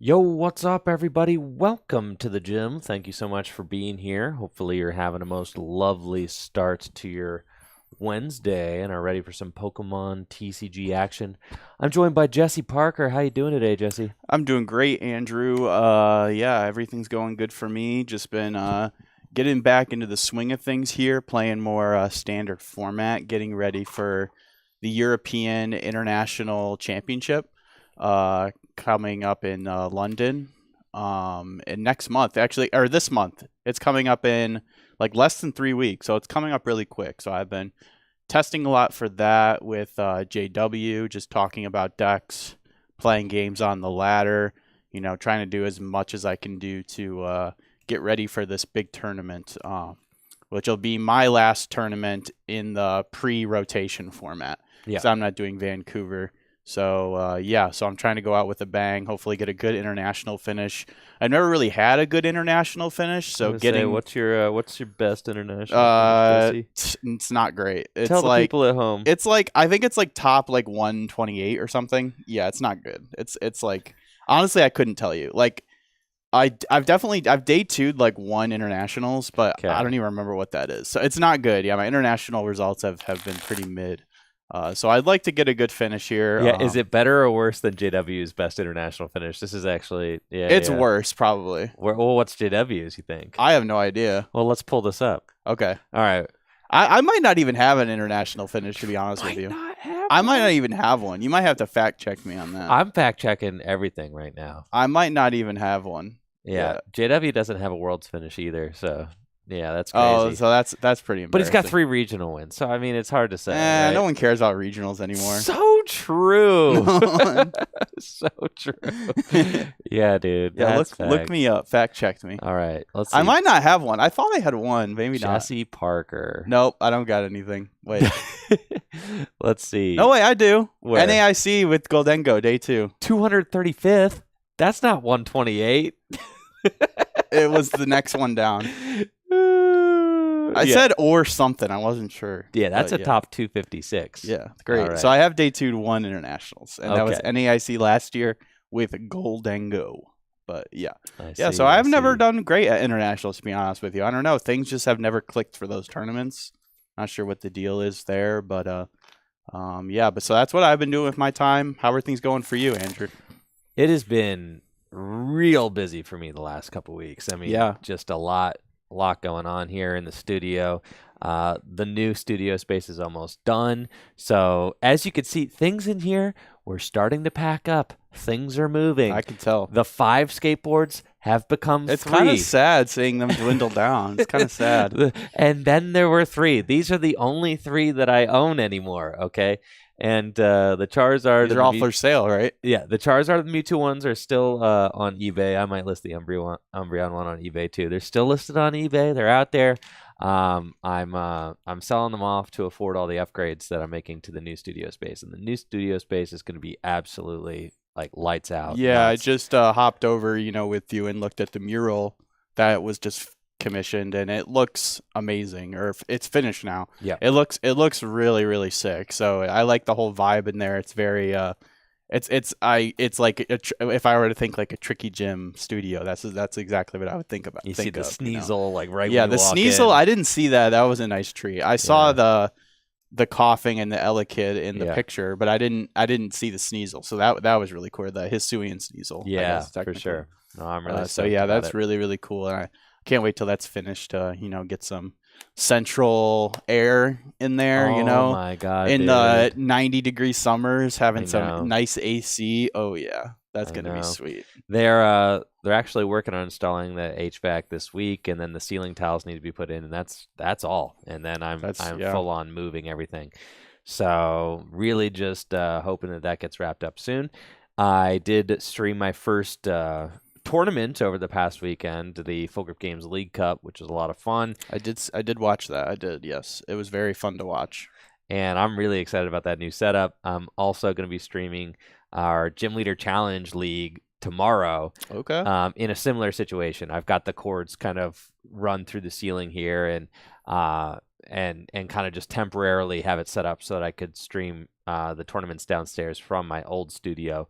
Yo, what's up, everybody? Welcome to the gym. Thank you so much for being here. Hopefully you're having a most lovely start to your Wednesday and are ready for some Pokemon TCG action. I'm joined by Jesse Parker. How you doing today, Jesse? I'm doing great, Andrew. Yeah, everything's going good for me. Just been getting back into the swing of things here, playing more standard format, getting ready for the European International Championship coming up in London and next month, actually, or this month. It's coming up in like less than 3 weeks, so it's coming up really quick. So I've been testing a lot for that with JW, just talking about decks, playing games on the ladder, you know, trying to do as much as I can do to get ready for this big tournament, which will be my last tournament in the pre-rotation format. Yeah. So I'm not doing Vancouver. So, yeah, so I'm trying to go out with a bang, hopefully get a good international finish. I've never really had a good international finish, so getting... what's your best international finish, Jesse? It's not great. It's Tell like, the people at home. It's like, I think it's like top like 128 or something. Yeah, it's not good. It's like, honestly, I couldn't tell you. Like, I've day two'd like one internationals, but Okay. I don't even remember what that is. So it's not good. Yeah, my international results have been pretty mid. So I'd like to get a good finish here. Yeah, is it better or worse than JW's best international finish? This is actually, it's worse, probably. Well, what's JW's, you think? I have no idea. Well, let's pull this up. Okay. All right. I might not even have an international finish, to be honest with you. I might not even have one. You might have to fact check me on that. I'm fact checking everything right now. I might not even have one. Yeah. JW doesn't have a world's finish either, so yeah, that's crazy. Oh, so that's pretty embarrassing. But he's got 3 regional wins, so I mean, it's hard to say. Right? No one cares about regionals anymore. So true. So true. Yeah, dude. Yeah, look me up. Fact check me. All right, let's see. I might not have one. I thought I had one. Maybe not. Jesse Parker. Nope, I don't got anything. Wait. Let's see. No, wait, I do. Where? NAIC with Goldengo, day 2. 235th. That's not 128. It was the next one down. I said or something. I wasn't sure. Yeah, that's top 256. Yeah, great. Right. So I have day 2 to 1 internationals, and that was NAIC last year with Goldengo. But yeah, so I've never done great at internationals, to be honest with you. I don't know. Things just have never clicked for those tournaments. Not sure what the deal is there, but yeah. But so that's what I've been doing with my time. How are things going for you, Andrew? It has been real busy for me the last couple weeks. I mean, just a lot going on here in the studio. The new studio space is almost done. So as you can see, things in here, we're starting to pack up. Things are moving. I can tell. The 5 skateboards have become It's 3. kind of sad seeing them dwindle down. It's kind of sad. And then there were 3. These are the only 3 that I own anymore, okay? And the Charizard... These are all for sale, right? Yeah, the Charizard and the Mewtwo ones are still on eBay. I might list the Umbreon one on eBay too. They're still listed on eBay. They're out there. I'm selling them off to afford all the upgrades that I'm making to the new studio space, and the new studio space is going to be absolutely like lights out. Yeah, nuts. I just hopped over, with you and looked at the mural that was just commissioned, and it looks amazing. Or it's finished now. Yeah, it looks really, really sick. So I like the whole vibe in there. It's very it's like if I were to think like a Tricky Gym studio, that's exactly what I would think about. You see the Sneasel like right. Yeah, when you the walk Sneasel. in. I didn't see that. That was a nice tree. I saw the coughing and the Elekid in the picture, but I didn't see the Sneasel. So that was really cool. The Hisuian Sneasel. Yeah, for sure. No, I'm really so yeah, that's really, really cool, and I can't wait till that's finished. Get some central air in there. Oh my god! In dude. the 90-degree summers, having I know. some nice AC. Oh yeah, that's gonna be know. sweet. They're actually working on installing the HVAC this week, and then the ceiling tiles need to be put in, and that's all. And then I'm full on moving everything. So really just hoping that gets wrapped up soon. I did stream my first tournament over the past weekend, the Full Grip Games League Cup, which was a lot of fun. I did watch that. I did, yes. It was very fun to watch. And I'm really excited about that new setup. I'm also going to be streaming our Gym Leader Challenge League tomorrow. Okay. In a similar situation. I've got the cords kind of run through the ceiling here and kind of just temporarily have it set up so that I could stream the tournaments downstairs from my old studio.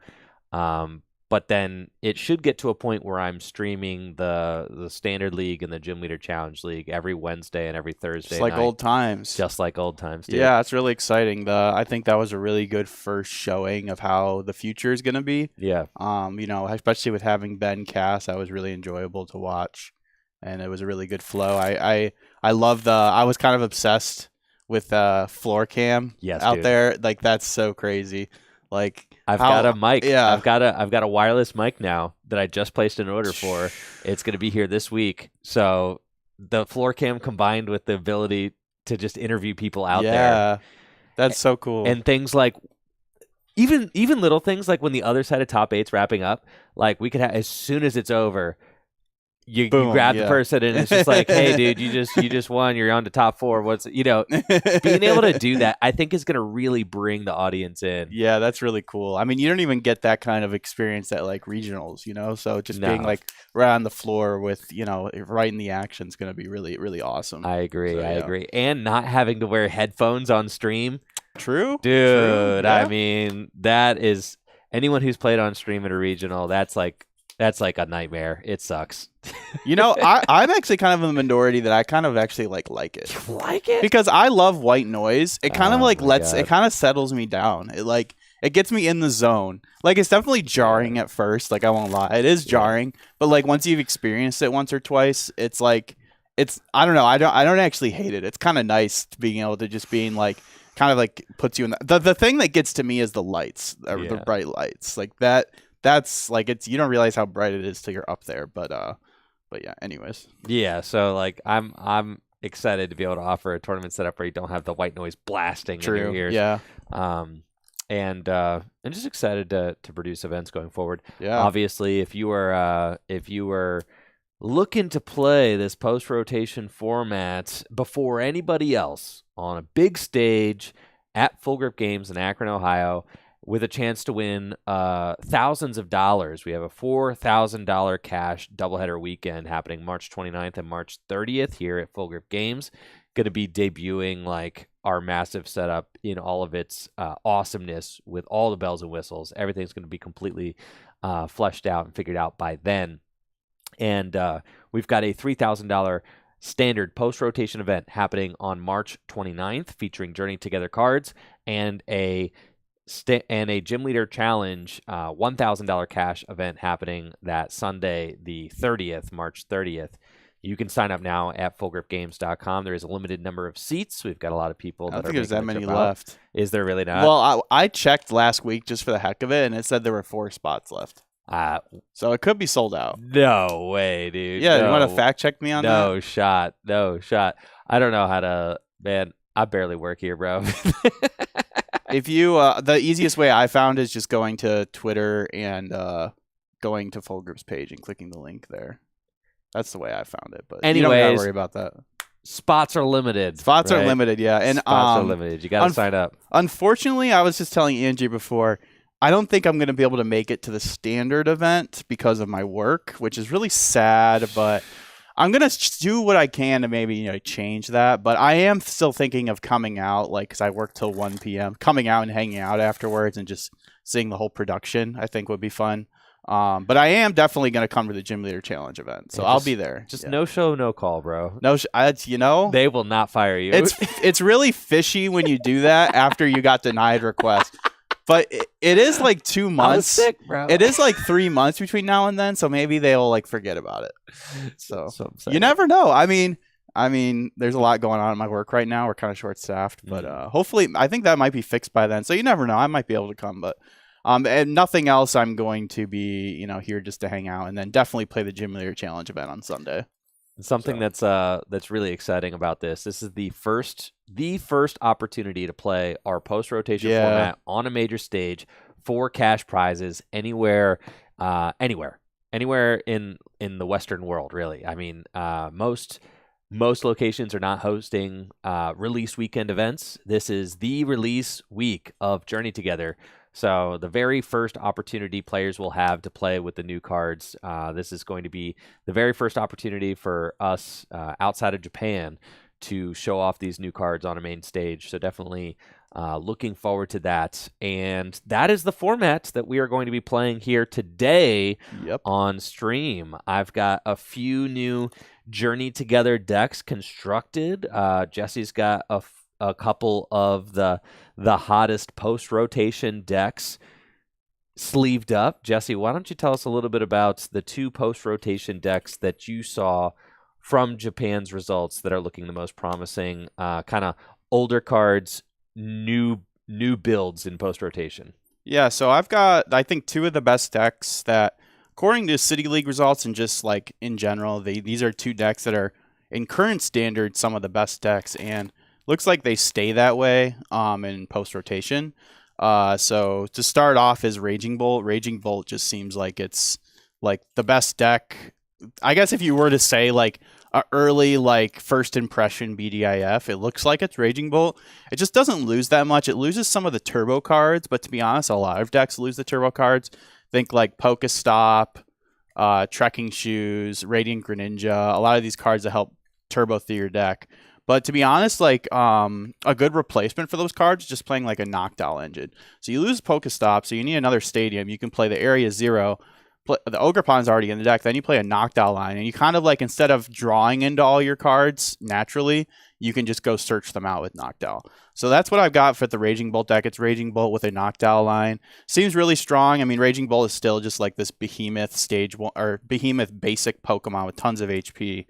But then it should get to a point where I'm streaming the Standard League and the Gym Leader Challenge League every Wednesday and every Thursday Just like night. old times. Just like old times, dude. Yeah, it's really exciting. I think that was a really good first showing of how the future is going to be. Yeah. Especially with having Ben cast, that was really enjoyable to watch, and it was a really good flow. I love I was kind of obsessed with floor cam out there. Like, that's so crazy. Like, I've got a mic. Yeah. I've got a wireless mic now that I just placed an order for. It's going to be here this week. So the floor cam combined with the ability to just interview people out there. Yeah. That's so cool. And things like even little things like when the other side of top 8's wrapping up, like we could have, as soon as it's over, you grab the person and it's just like, hey, dude, you just won. You're on to top 4. Being able to do that, I think is going to really bring the audience in. Yeah, that's really cool. I mean, you don't even get that kind of experience at like regionals, So just being like right on the floor with, right in the action is going to be really, really awesome. I agree. I agree. And not having to wear headphones on stream. True. Dude, Yeah. I mean, that is anyone who's played on stream at a regional, that's like a nightmare. It sucks. I'm actually kind of in the minority that I kind of actually like it. You like it? Because I love white noise. It kind of God. it kind of settles me down. It gets me in the zone. Like, it's definitely jarring at first. Like, I won't lie. It is jarring. But like once you've experienced it once or twice, it's like, I don't know. I don't actually hate it. It's kind of nice being able to just being like, kind of like puts you in the thing that gets to me is the lights, the bright lights. Like that. That's like, you don't realize how bright it is till you're up there, but yeah. Anyways, yeah. So like, I'm excited to be able to offer a tournament setup where you don't have the white noise blasting in your ears. Yeah. And just excited to produce events going forward. Yeah. Obviously, if you were looking to play this post rotation format before anybody else on a big stage at Full Grip Games in Akron, Ohio, with a chance to win thousands of dollars. We have a $4,000 cash doubleheader weekend happening March 29th and March 30th here at Full Grip Games. Going to be debuting like our massive setup in all of its awesomeness with all the bells and whistles. Everything's going to be completely fleshed out and figured out by then. And we've got a $3,000 standard post-rotation event happening on March 29th featuring Journey Together cards and a Gym Leader Challenge $1,000 cash event happening that Sunday, the 30th, March 30th. You can sign up now at fullgripgames.com. There is a limited number of seats. We've got a lot of people. I don't think there's that many left. Is there really not? Well, I checked last week just for the heck of it, and it said there were 4 spots left. So it could be sold out. No way, dude. Yeah, no. you want to fact check me on that? No shot. No shot. I don't know how to, man, I barely work here, bro. If you, the easiest way I found is just going to Twitter and going to Full Group's page and clicking the link there. That's the way I found it. But you don't gotta worry about that. Spots are limited. Spots are limited, yeah. And spots are limited. You gotta sign up. Unfortunately, I was just telling Angie before, I don't think I'm going to be able to make it to the standard event because of my work, which is really sad, but I'm going to do what I can to maybe, change that. But I am still thinking of coming out, like, because I work till 1 p.m., coming out and hanging out afterwards and just seeing the whole production, I think would be fun. But I am definitely going to come to the Gym Leader Challenge event, so I'll be there. Just no show, no call, bro. No, they will not fire you. It's really fishy when you do that after you got denied requests. But it is like 2 months. I was sick, bro. It is like 3 months between now and then, so maybe they'll like forget about it. So you never know. I mean, there's a lot going on in my work right now. We're kind of short-staffed, but hopefully, I think that might be fixed by then. So you never know. I might be able to come, but and nothing else. I'm going to be here just to hang out, and then definitely play the Gym Leader Challenge event on Sunday. Something that's really exciting about this. This is the first opportunity to play our post rotation format on a major stage for cash prizes anywhere in the Western world. Really, I mean, most locations are not hosting release weekend events. This is the release week of Journey Together. So the very first opportunity players will have to play with the new cards. This is going to be the very first opportunity for us outside of Japan to show off these new cards on a main stage. So definitely looking forward to that. And that is the format that we are going to be playing here today on stream. I've got a few new Journey Together decks constructed. Jesse's got a couple of the hottest post-rotation decks sleeved up. Jesse, why don't you tell us a little bit about the 2 post-rotation decks that you saw from Japan's results that are looking the most promising, kind of older cards, new builds in post-rotation? Yeah, so I've got, I think, 2 of the best decks that, according to City League results and just like in general, these are 2 decks that are in current standard some of the best decks, and looks like they stay that way in post-rotation. So to start off is Raging Bolt. Raging Bolt just seems like it's like the best deck. I guess if you were to say like a early like first impression BDIF, it looks like it's Raging Bolt. It just doesn't lose that much. It loses some of the turbo cards, but to be honest, a lot of decks lose the turbo cards. Think like Pokestop, Trekking Shoes, Radiant Greninja, a lot of these cards that help turbo through your deck. But to be honest, like a good replacement for those cards is just playing like a Noctowl engine. So you lose Pokestop, so you need another stadium. You can play the Area Zero. The Ogerpon's already in the deck. Then you play a Noctowl line, and you kind of like, instead of drawing into all your cards naturally, you can just go search them out with Noctowl. So that's what I've got for the Raging Bolt deck. It's Raging Bolt with a Noctowl line. Seems really strong. I mean, Raging Bolt is still just like this behemoth stage 1 or behemoth basic Pokemon with tons of HP.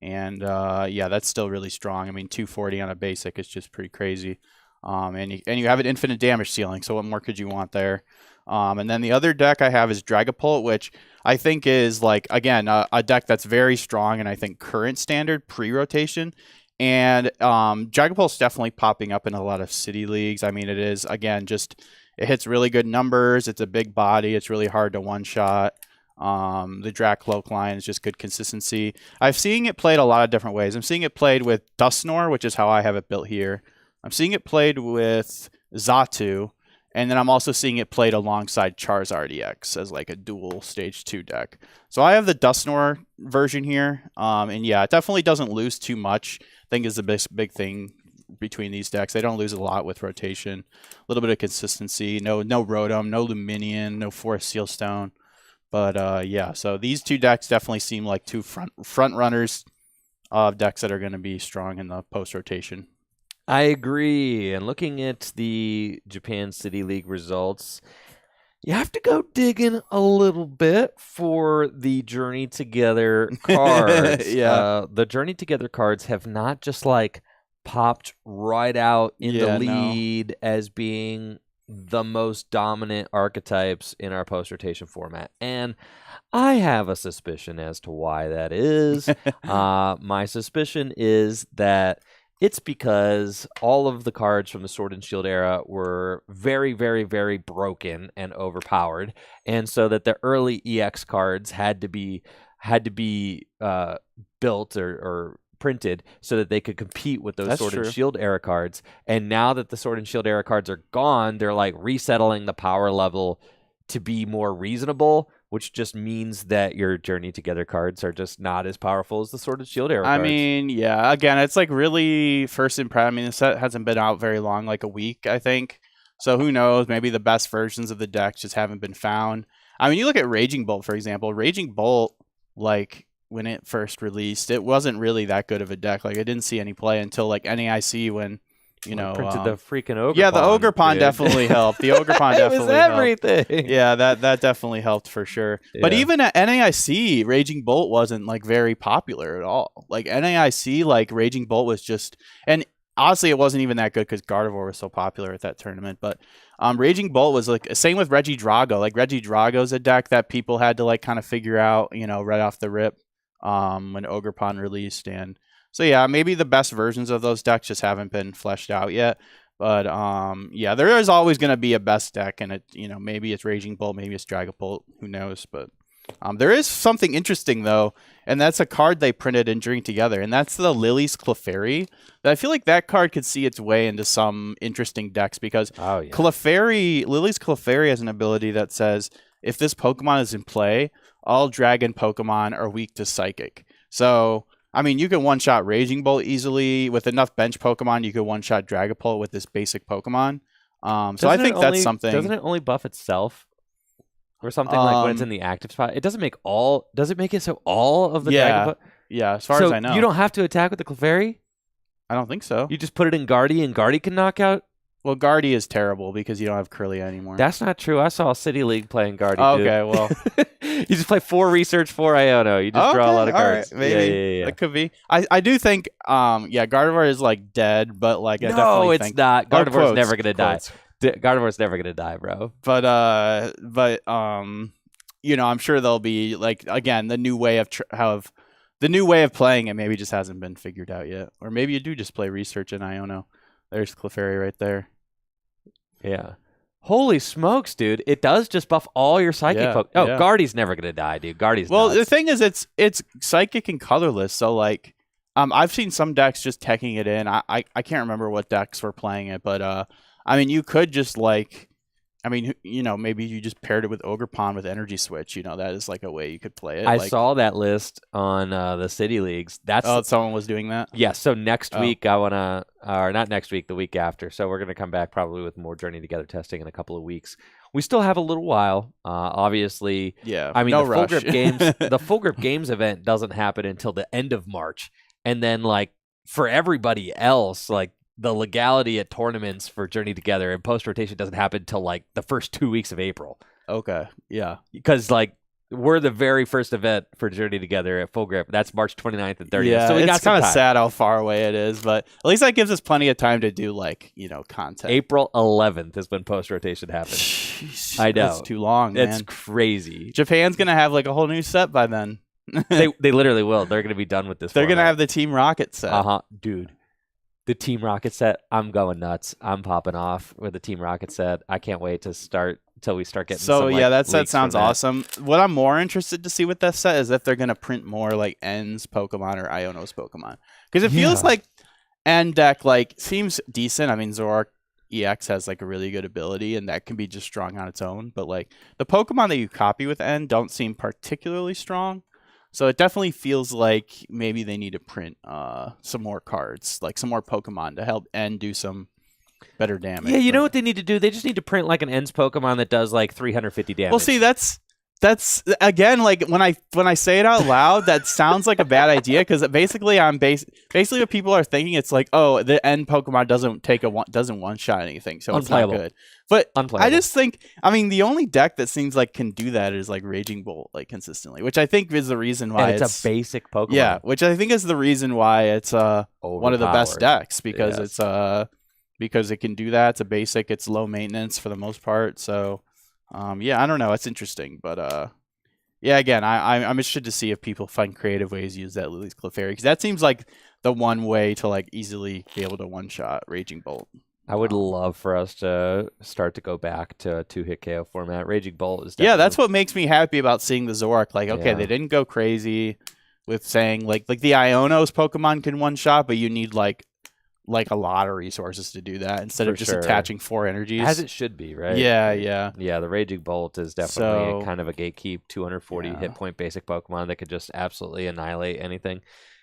And yeah, that's still really strong. I mean, 240 on a basic is just pretty crazy. And you have an infinite damage ceiling, so what more could you want there? And then the other deck I have is Dragapult, which I think is like, again, a deck that's very strong and I think current standard pre-rotation. And Dragapult's definitely popping up in a lot of city leagues. I mean, it is, again, just it hits really good numbers. It's a big body. It's really hard to one-shot. The Dracloak line is just good consistency. I'm seeing it played a lot of different ways. I'm seeing it played with Dusknoir, which is how I have it built here. I'm seeing it played with Xatu, and then I'm also seeing it played alongside Charizard EX as like a dual stage 2 deck. So I have the Dusknoir version here, and yeah, it definitely doesn't lose too much. I think is the big thing between these decks. They don't lose a lot with rotation. A little bit of consistency. No Rotom, no Luminion, no Forest Sealstone. But yeah, so these 2 decks definitely seem like 2 front runners of decks that are going to be strong in the post rotation. I agree. And looking at the Japan City League results, you have to go digging a little bit for the Journey Together cards. Yeah, the Journey Together cards have not just like popped right out in the lead as being the most dominant archetypes in our post-rotation format. And I have a suspicion as to why that is. My suspicion is that it's because all of the cards from the Sword and Shield era were very, very, very broken and overpowered, and so that the early EX cards had to be built or printed so that they could compete with those That's Sword true. and Shield era cards. And now that the Sword and Shield era cards are gone, they're like resettling the power level to be more reasonable, which just means that your Journey Together cards are just not as powerful as the Sword and Shield era I cards. mean, yeah, again, it's like really first impression. I mean, the set hasn't been out very long, like a week, I think. So who knows? Maybe the best versions of the deck just haven't been found. I mean, you look at Raging Bolt, for example. Raging Bolt, like when it first released, it wasn't really that good of a deck. Like I didn't see any play until like NAIC when, you know, printed the freaking Ogre yeah, the Pond, Ogre Pond dude. definitely helped. The Ogre Pond It was definitely helped. everything. Yeah, that definitely helped for sure. But Yeah. even at NAIC, Raging Bolt wasn't like very popular at all. Like NAIC, like Raging Bolt was just, and honestly, it wasn't even that good because Gardevoir was so popular at that tournament. But Raging Bolt was like same with Regidrago. Like Regidrago's a deck that people had to like kind of figure out, you know, right off the rip when Ogre Pond released. And so yeah, maybe the best versions of those decks just haven't been fleshed out yet. But yeah, there is always going to be a best deck, and it, you know, maybe it's Raging Bolt, maybe it's Dragapult, who knows? But there is something interesting though, and that's a card they printed in Journey Together, and that's the Lily's Clefairy. I feel like that card could see its way into some interesting decks because Clefairy, Lily's Clefairy has an ability that says if this Pokemon is in play, all Dragon Pokemon are weak to Psychic. So I mean, you can one-shot Raging Bolt easily. With enough bench Pokemon, you could one-shot Dragapult with this basic Pokemon. So I think that's something. Doesn't it only buff itself? Or something like when it's in the active spot? It doesn't make all... Does it make it so all of the Dragon... Yeah, as far as I know. You don't have to attack with the Clefairy? I don't think so. You just put it in Guardy, and Guardy can knock out... Well, Guardy is terrible because you don't have Curlia anymore. That's not true. I saw City League playing Guardy, oh, dude. okay, well... You just play 4 research, 4 Iono. You just draw a lot of cards. Right, maybe. Yeah. That could be. I do think, yeah, Gardevoir is, like, dead, but, like, I no, definitely it's think... not. Gardevoir's quotes, never going to die. quotes. Gardevoir's never going to die, bro. But you know, I'm sure there'll be, like, again, the new way of the new way of playing it maybe just hasn't been figured out yet. Or maybe you do just play research in Iono. There's Clefairy right there. Yeah. Holy smokes, dude. It does just buff all your psychic Pokemon. Oh, yeah. Guardy's never going to die, dude. Guardy's Well, nuts. the thing is, it's psychic and colorless. So, like, I've seen some decks just teching it in. I can't remember what decks were playing it, but, I mean, you could just, like, I mean, you know, maybe you just paired it with Ogre Pond with Energy Switch. You know, that is, like, a way you could play it. I like, saw that list on the City Leagues. That's someone was doing that? Yeah, so next week I want to, or not next week, the week after. So we're going to come back probably with more Journey Together testing in a couple of weeks. We still have a little while. Obviously, Yeah, I mean, no the rush. Full Grip Games, the Full Grip Games event doesn't happen until the end of March. And then, like, for everybody else, like, the legality at tournaments for Journey Together and post-rotation doesn't happen until, like, the first 2 weeks of April. Okay, yeah. Because, like, we're the very first event for Journey Together at Full Grip. That's March 29th and 30th. Yeah, so we got it's some kind of time. sad how far away it is, but at least that gives us plenty of time to do, like, you know, content. April 11th is when post-rotation happens. Jeez, I know. That's too long, man. It's crazy. Japan's going to have, like, a whole new set by then. They literally will. They're going to be done with this. They're going to have the Team Rocket set. Dude. The Team Rocket set, I'm going nuts. I'm popping off with the Team Rocket set. I can't wait to start till we start getting So, some, yeah, like, that set leaks sounds from that. awesome. What I'm more interested to see with that set is if they're going to print more, like, N's Pokemon or Iono's Pokemon. Because it feels like N deck, like, seems decent. I mean, Zoroark EX has, like, a really good ability, and that can be just strong on its own. But, like, the Pokemon that you copy with N don't seem particularly strong. So it definitely feels like maybe they need to print some more cards, like some more Pokemon to help N do some better damage. Yeah, you know what they need to do? They just need to print like an Ends Pokemon that does like 350 damage. Well, see, that's again, like when I say it out loud, that sounds like a bad idea because basically basically what people are thinking, it's like, oh, the end Pokemon doesn't one shot anything, so it's not good. But I just think, I mean, the only deck that seems like can do that is like Raging Bolt, like consistently, which I think is the reason why and it's a basic Pokemon. Yeah, which I think is the reason why it's one of the best Overpowered. decks because Yes. because it can do that. It's a basic. It's low maintenance for the most part. So, yeah, I don't know. It's interesting, but yeah, again, I'm interested to see if people find creative ways to use that Lily's Clefairy, because that seems like the one way to like easily be able to one shot Raging Bolt. I would love for us to start to go back to a 2-hit KO format. Raging Bolt is Yeah, that's what makes me happy about seeing the Zoroark. Like, okay, Yeah. they didn't go crazy with saying like the Iono's Pokemon can one shot, but you need like a lot of resources to do that instead of For just sure. attaching 4 energies. as it should be, right? Yeah, yeah. Yeah, the Raging Bolt is definitely So- kind of a gatekeep 240 Yeah. hit point basic Pokemon that could just absolutely annihilate anything.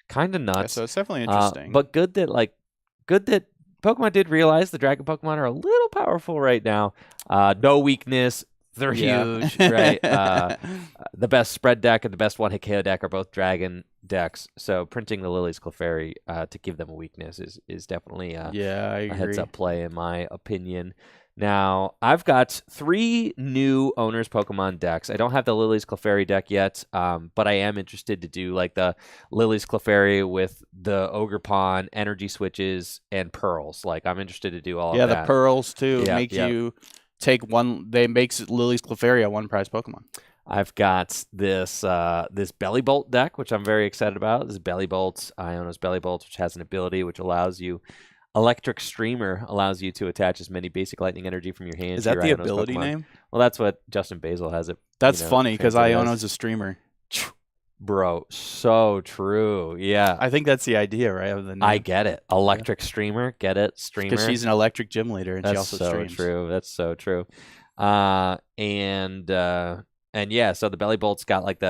Kind of Yeah, nuts. so it's definitely interesting. But good that Pokemon did realize the Dragon Pokemon are a little powerful right now. No weakness. They're Yeah. huge, right? The best spread deck and the best one-hit KO deck are both Dragon decks. So printing the Lily's Clefairy to give them a weakness is definitely yeah, I a agree. heads-up play in my opinion. Now, I've got 3 new owners Pokemon decks. I don't have the Lily's Clefairy deck yet, but I am interested to do like the Lily's Clefairy with the Ogre Pawn, energy switches, and pearls. Like, I'm interested to do all Yeah, of the that. pearls too Yeah, make yeah. you take one. They makes Lily's Clefairy a 1-prize Pokemon. I've got this this Belly Bolt deck, which I'm very excited about. This is Belly Bolt, Iono's Belly Bolt, which has an ability which allows you Electric Streamer allows you to attach as many basic lightning energy from your hand Is to that your the Iono's ability Pokemon. name? Well, that's what Justin Basil has it. That's funny because translated Iono's as. a streamer. Bro, so true. Yeah, I think that's the idea, right? Of the name. I get it. Electric Streamer, get it? Streamer. Because she's an electric gym leader and she That's also so streams. true. That's so true. And yeah, so the Belly Bolt's got like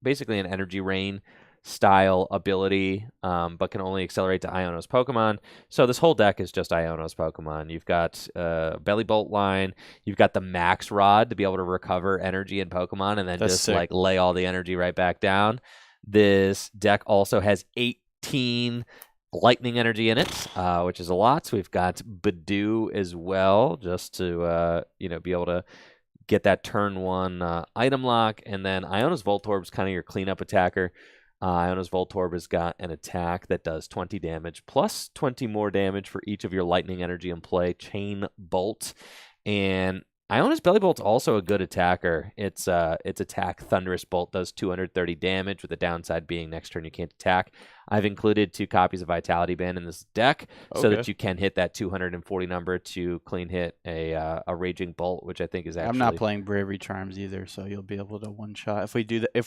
basically an energy rain style ability, but can only accelerate to Iono's Pokemon. So this whole deck is just Iono's Pokemon. You've got Belly Bolt line, you've got the Max Rod to be able to recover energy in Pokemon and then That's just sick. like lay all the energy right back down. This deck also has 18 lightning energy in it, which is a lot. So we've got Badoo as well, just to be able to get that turn 1 item lock. And then Iono's Voltorb is kind of your cleanup attacker. Iono's Voltorb has got an attack that does 20 damage plus 20 more damage for each of your lightning energy in play. Chain Bolt. And Iono's Belly Bolt's also a good attacker. Its attack Thunderous Bolt does 230 damage, with the downside being next turn you can't attack. I've included 2 copies of Vitality Band in this deck so that you can hit that 240 number to clean hit a Raging Bolt, which I think is actually. I'm not playing Bravery Charms either, so you'll be able to one shot if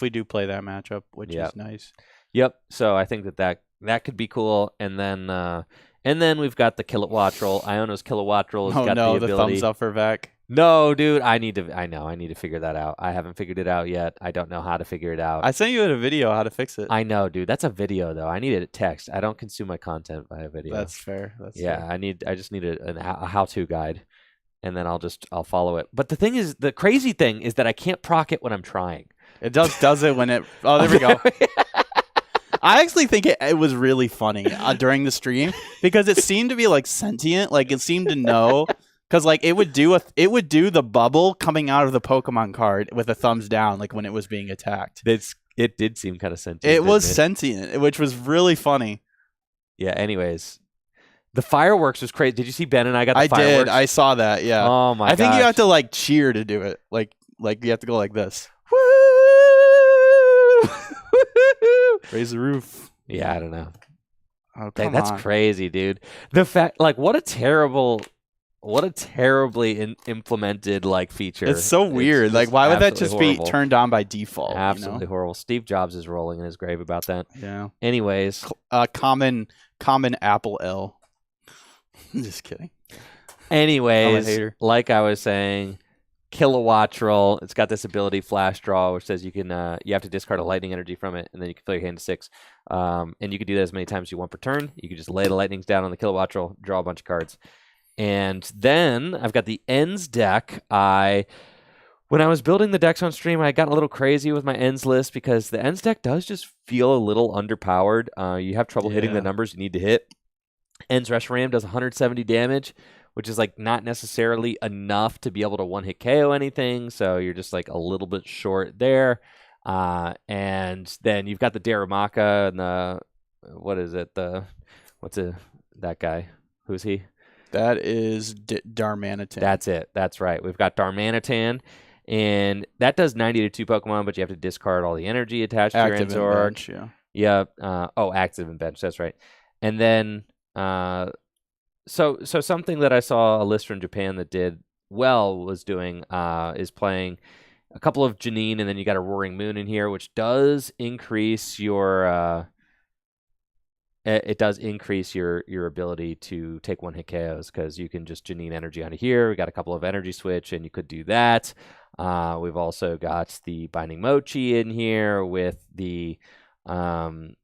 we do play that matchup, which is nice. Yep. So I think that could be cool. And then we've got the Kilowattrel. Iono's Kilowattrel has got the ability. The thumbs up for Vac. No, dude, I need to figure that out. I haven't figured it out yet. I don't know how to figure it out. I sent you a video how to fix it. I know, dude. That's a video though. I need it text. I don't consume my content via video. That's fair. Fair. I just need a how-to guide, and then I'll follow it. But the crazy thing is that I can't proc it when I'm trying. It does it when it. Oh, there we go. I actually think it was really funny during the stream because it seemed to be like sentient. Like it seemed to know. Because like it would do the bubble coming out of the Pokemon card with a thumbs down, like when it was being attacked. It did seem kind of sentient. It was sentient, which was really funny. Yeah. Anyways, the fireworks was crazy. Did you see Ben and I got the fireworks? I did. I saw that. Yeah. Oh my! I think you have to like cheer to do it. Like you have to go like this. Woo! Raise the roof. Yeah, I don't know. Oh, That's crazy, dude. The fact, like, what a terribly implemented like feature. It's so weird. It's like, why would that just horrible. be turned on by default? Absolutely horrible. Steve Jobs is rolling in his grave about that. Yeah. Anyways, common Apple L. Just kidding. Anyways, like I was saying, Kilowattrel. It's got this ability, Flash Draw, which says you can you have to discard a lightning energy from it, and then you can fill your hand to 6. And you can do that as many times as you want per turn. You can just lay the lightnings down on the Kilowattrel, draw a bunch of cards. And then I've got the Ends deck. When I was building the decks on stream, I got a little crazy with my Ends list because the Ends deck does just feel a little underpowered. You have trouble hitting the numbers you need to hit. Ends Reshiram does 170 damage, which is like not necessarily enough to be able to one-hit KO anything. So you're just like a little bit short there. And then you've got the Darumaka and that guy? Who's he? That is Darmanitan. That's it. That's right. We've got Darmanitan, and that does 90 to 2 Pokemon, but you have to discard all the energy attached to your active and Zoroark. bench, yeah. Yeah. Active and bench. That's right. And then, so something that I saw a list from Japan that did well was doing is playing a couple of Janine, and then you got a Roaring Moon in here, which does increase your it does increase your ability to take one hit KOs because you can just Janine energy onto here. We got a couple of energy switch, and you could do that. We've also got the Binding Mochi in here with the Pecharunt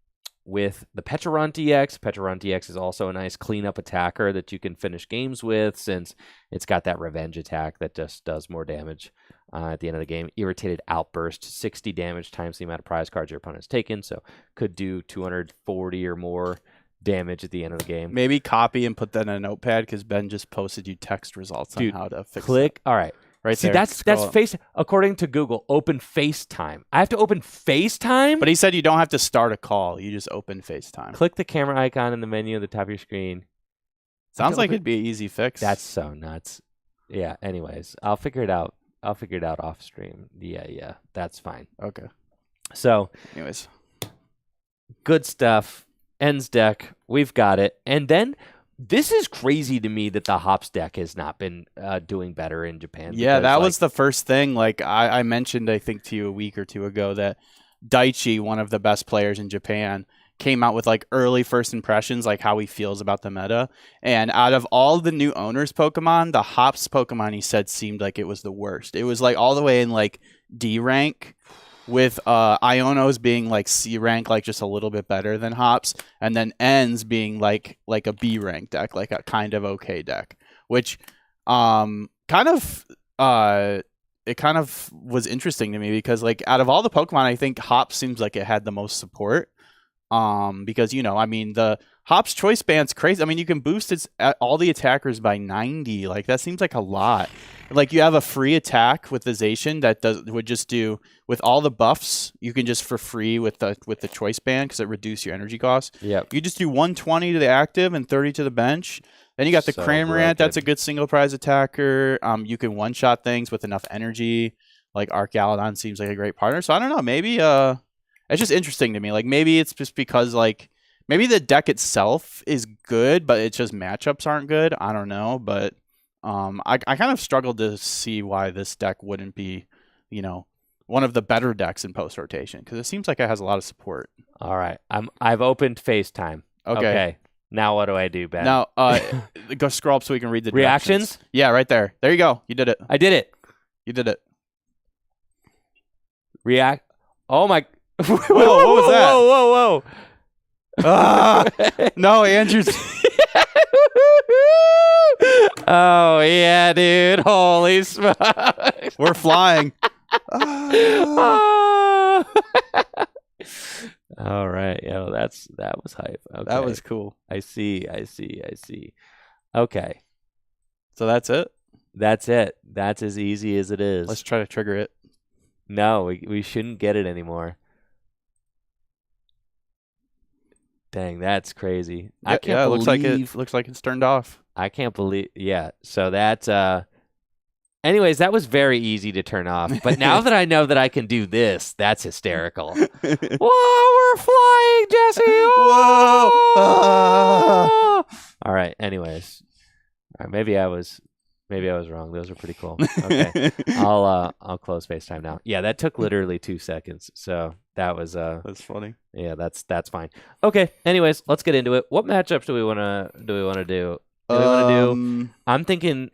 EX. Pecharunt EX is also a nice cleanup attacker that you can finish games with since it's got that revenge attack that just does more damage at the end of the game. Irritated Outburst, 60 damage times the amount of prize cards your opponent's taken, so could do 240 or more damage at the end of the game. Maybe copy and put that in a notepad because Ben just posted you text results on how to fix it. All right. Right See, there. that's face. According to Google, open FaceTime. I have to open FaceTime? But he said you don't have to start a call. You just open FaceTime. Click the camera icon in the menu at the top of your screen. Sounds like it'd be an easy fix. That's so nuts. Yeah, anyways, I'll figure it out. Off stream. Yeah, that's fine. Okay. So, anyways, good stuff. Ends deck, we've got it. And then this is crazy to me that the Hops deck has not been doing better in Japan. Yeah, that was the first thing. Like I mentioned, I think to you a week or two ago that Daichi, one of the best players in Japan, came out with like early first impressions, like how he feels about the meta. And out of all the new owners Pokemon, the Hops Pokemon, he said, seemed like it was the worst. It was like all the way in like D rank, with Iono's being like C rank, like just a little bit better than Hops, and then Ends being like a B rank deck, like a kind of okay deck, which it kind of was interesting to me because like out of all the Pokemon, I think Hops seems like it had the most support. Because the Hops choice band's crazy. I mean, you can boost all the attackers by 90. Like that seems like a lot. Like you have a free attack with the Zacian that would just do with all the buffs. You can just for free with the choice band because it reduces your energy cost. Yeah. You just do 120 to the active and 30 to the bench. Then you got the Cramorant. That's a good single prize attacker. You can one shot things with enough energy. Like Archaludon seems like a great partner. So I don't know. Maybe it's just interesting to me. Like maybe it's just because like maybe the deck itself is good, but it's just matchups aren't good. I don't know, but I kind of struggled to see why this deck wouldn't be, one of the better decks in post rotation because it seems like it has a lot of support. All right, I've opened FaceTime. Okay. Now what do I do, Ben? Now go scroll up so we can read the reactions. Directions. Yeah, right there. There you go. You did it. I did it. You did it. React. Oh my. Whoa, what was that? Whoa. No, Andrew's. Oh, yeah, dude. Holy smokes. We're flying. All right. Yo, that was hype. Okay. That was cool. I see. Okay. So that's it? That's it. That's as easy as it is. Let's try to trigger it. No, we shouldn't get it anymore. Dang, that's crazy. Yeah, I can't believe. Looks like it's turned off. I can't believe. Yeah. So that's. Anyways, that was very easy to turn off. But now that I know that I can do this, that's hysterical. Whoa, we're flying, Jesse! Whoa! Whoa! All right. Anyways, all right, maybe I was wrong. Those are pretty cool. Okay, I'll close FaceTime now. Yeah, that took literally 2 seconds. So that was that's funny. Yeah, that's fine. Okay. Anyways, let's get into it. What matchups do we want to do? I'm thinking.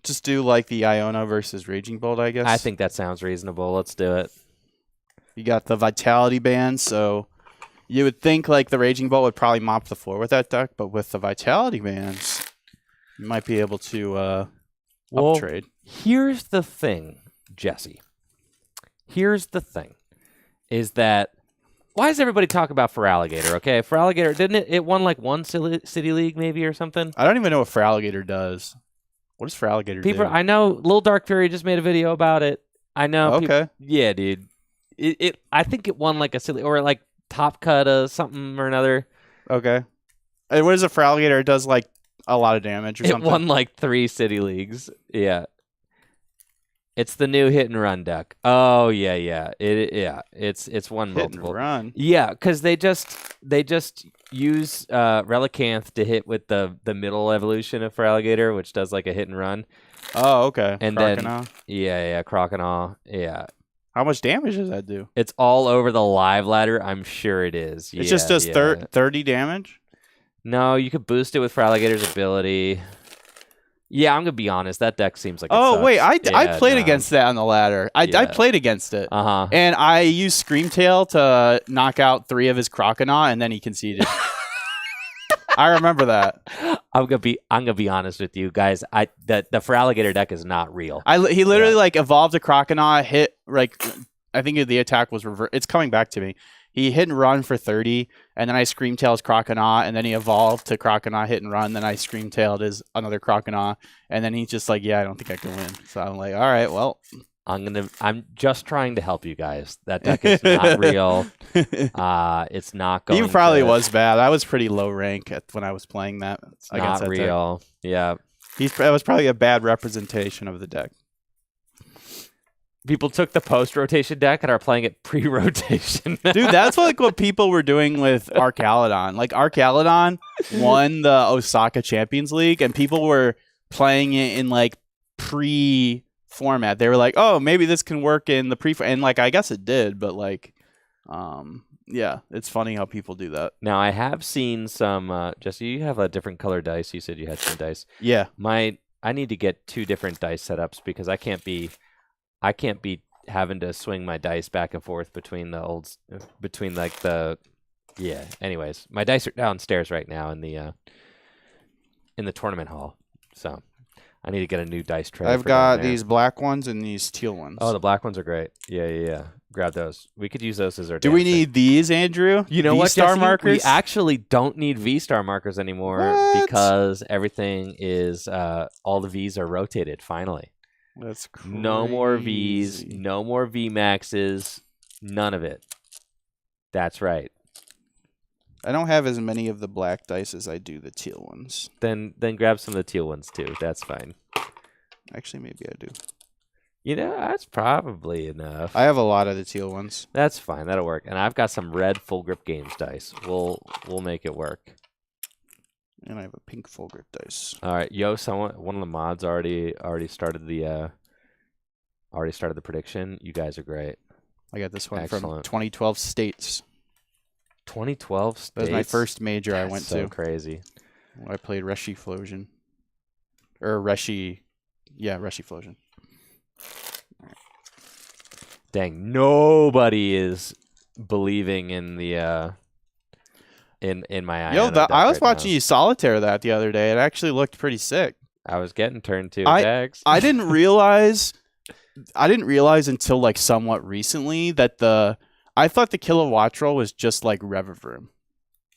Just do like the Iono versus Raging Bolt, I guess. I think that sounds reasonable. Let's do it. You got the Vitality Band, so you would think like the Raging Bolt would probably mop the floor with that deck, but with the Vitality Bands, you might be able to uptrade. Here's the thing, Jesse. Here's the thing, is that why does everybody talk about Feraligatr? Okay, Feraligatr, didn't it won like one city league maybe or something? I don't even know what Feraligatr does. What does Feraligatr do? I know Lil Dark Fury just made a video about it. I know. Okay. Yeah, dude. I think it won like a silly or like top cut something or another. Okay. What is a Feraligatr? It does like a lot of damage or It something. won like 3 city leagues. Yeah. It's the new hit and run deck. Oh yeah. It's won Hit and multiple. run. Yeah, because they just use Relicanth to hit with the middle evolution of Feraligatr, which does like a hit and run. Oh, okay. And Croconaw. then yeah, Croconaw. Yeah. How much damage does that do? It's all over the live ladder. I'm sure it is. It just does 30 damage? No, you could boost it with Feraligator's ability. Yeah, I'm gonna be honest. That deck seems like. Oh it wait, sucks. I played against that on the ladder. I played against it. And I used Screamtail to knock out 3 of his Croconaw, and then he conceded. I remember that. I'm gonna be honest with you guys. The Feraligatr deck is not real. He literally like evolved a Croconaw, hit like I think the attack was reversed. It's coming back to me. He hit and run for 30, and then I Screamtail's Croconaw, and then he evolved to Croconaw hit and run. Then I Screamtailed his another Croconaw, and then he's just like, yeah, I don't think I can win. So I'm like, all right, well. I'm just trying to help you guys. That deck is not real. It's not going. He probably was bad. I was pretty low rank when I was playing that. It's not real. Deck. Yeah. That was probably a bad representation of the deck. People took the post-rotation deck and are playing it pre-rotation. Dude, that's like what people were doing with Arcaludon. Like Arcaludon won the Osaka Champions League, and people were playing it in like pre-format. They were like, "Oh, maybe this can work in the pre," and like I guess it did, but like, yeah, it's funny how people do that. Now I have seen some. Jesse, you have a different color dice. You said you had some dice. Yeah, I need to get 2 different dice setups because I can't be having to swing my dice back and forth between like the anyways, my dice are downstairs right now in the tournament hall, so I need to get a new dice tray. I've got these black ones and these teal ones. Oh, the black ones are great. Yeah. Grab those. We could use those as our. Do we need these, Andrew? You know what, V-star Jesse? markers? We actually don't need V-star markers anymore because everything is all the V's are rotated finally. That's crazy. No more V's, no more V maxes, none of it. That's right. I don't have as many of the black dice as I do the teal ones. Then grab some of the teal ones too. That's fine. Actually, maybe I do. You know, that's probably enough. I have a lot of the teal ones. That's fine. That'll work. And I've got some red full grip games dice. We'll make it work. And I have a pink full grip dice. All right, one of the mods already started the prediction. You guys are great. I got this one Excellent. from 2012 States. 2012 States? That was my first major I went so to. Crazy. I played Reshiflosion. Reshiflosion. Dang, nobody is believing in the in my Iono deck I was right watching now. you solitaire that the other day. It actually looked pretty sick. I was getting turn 2 I decks. I didn't realize until like somewhat recently that I thought the Kilowattrel was just like Revavroom.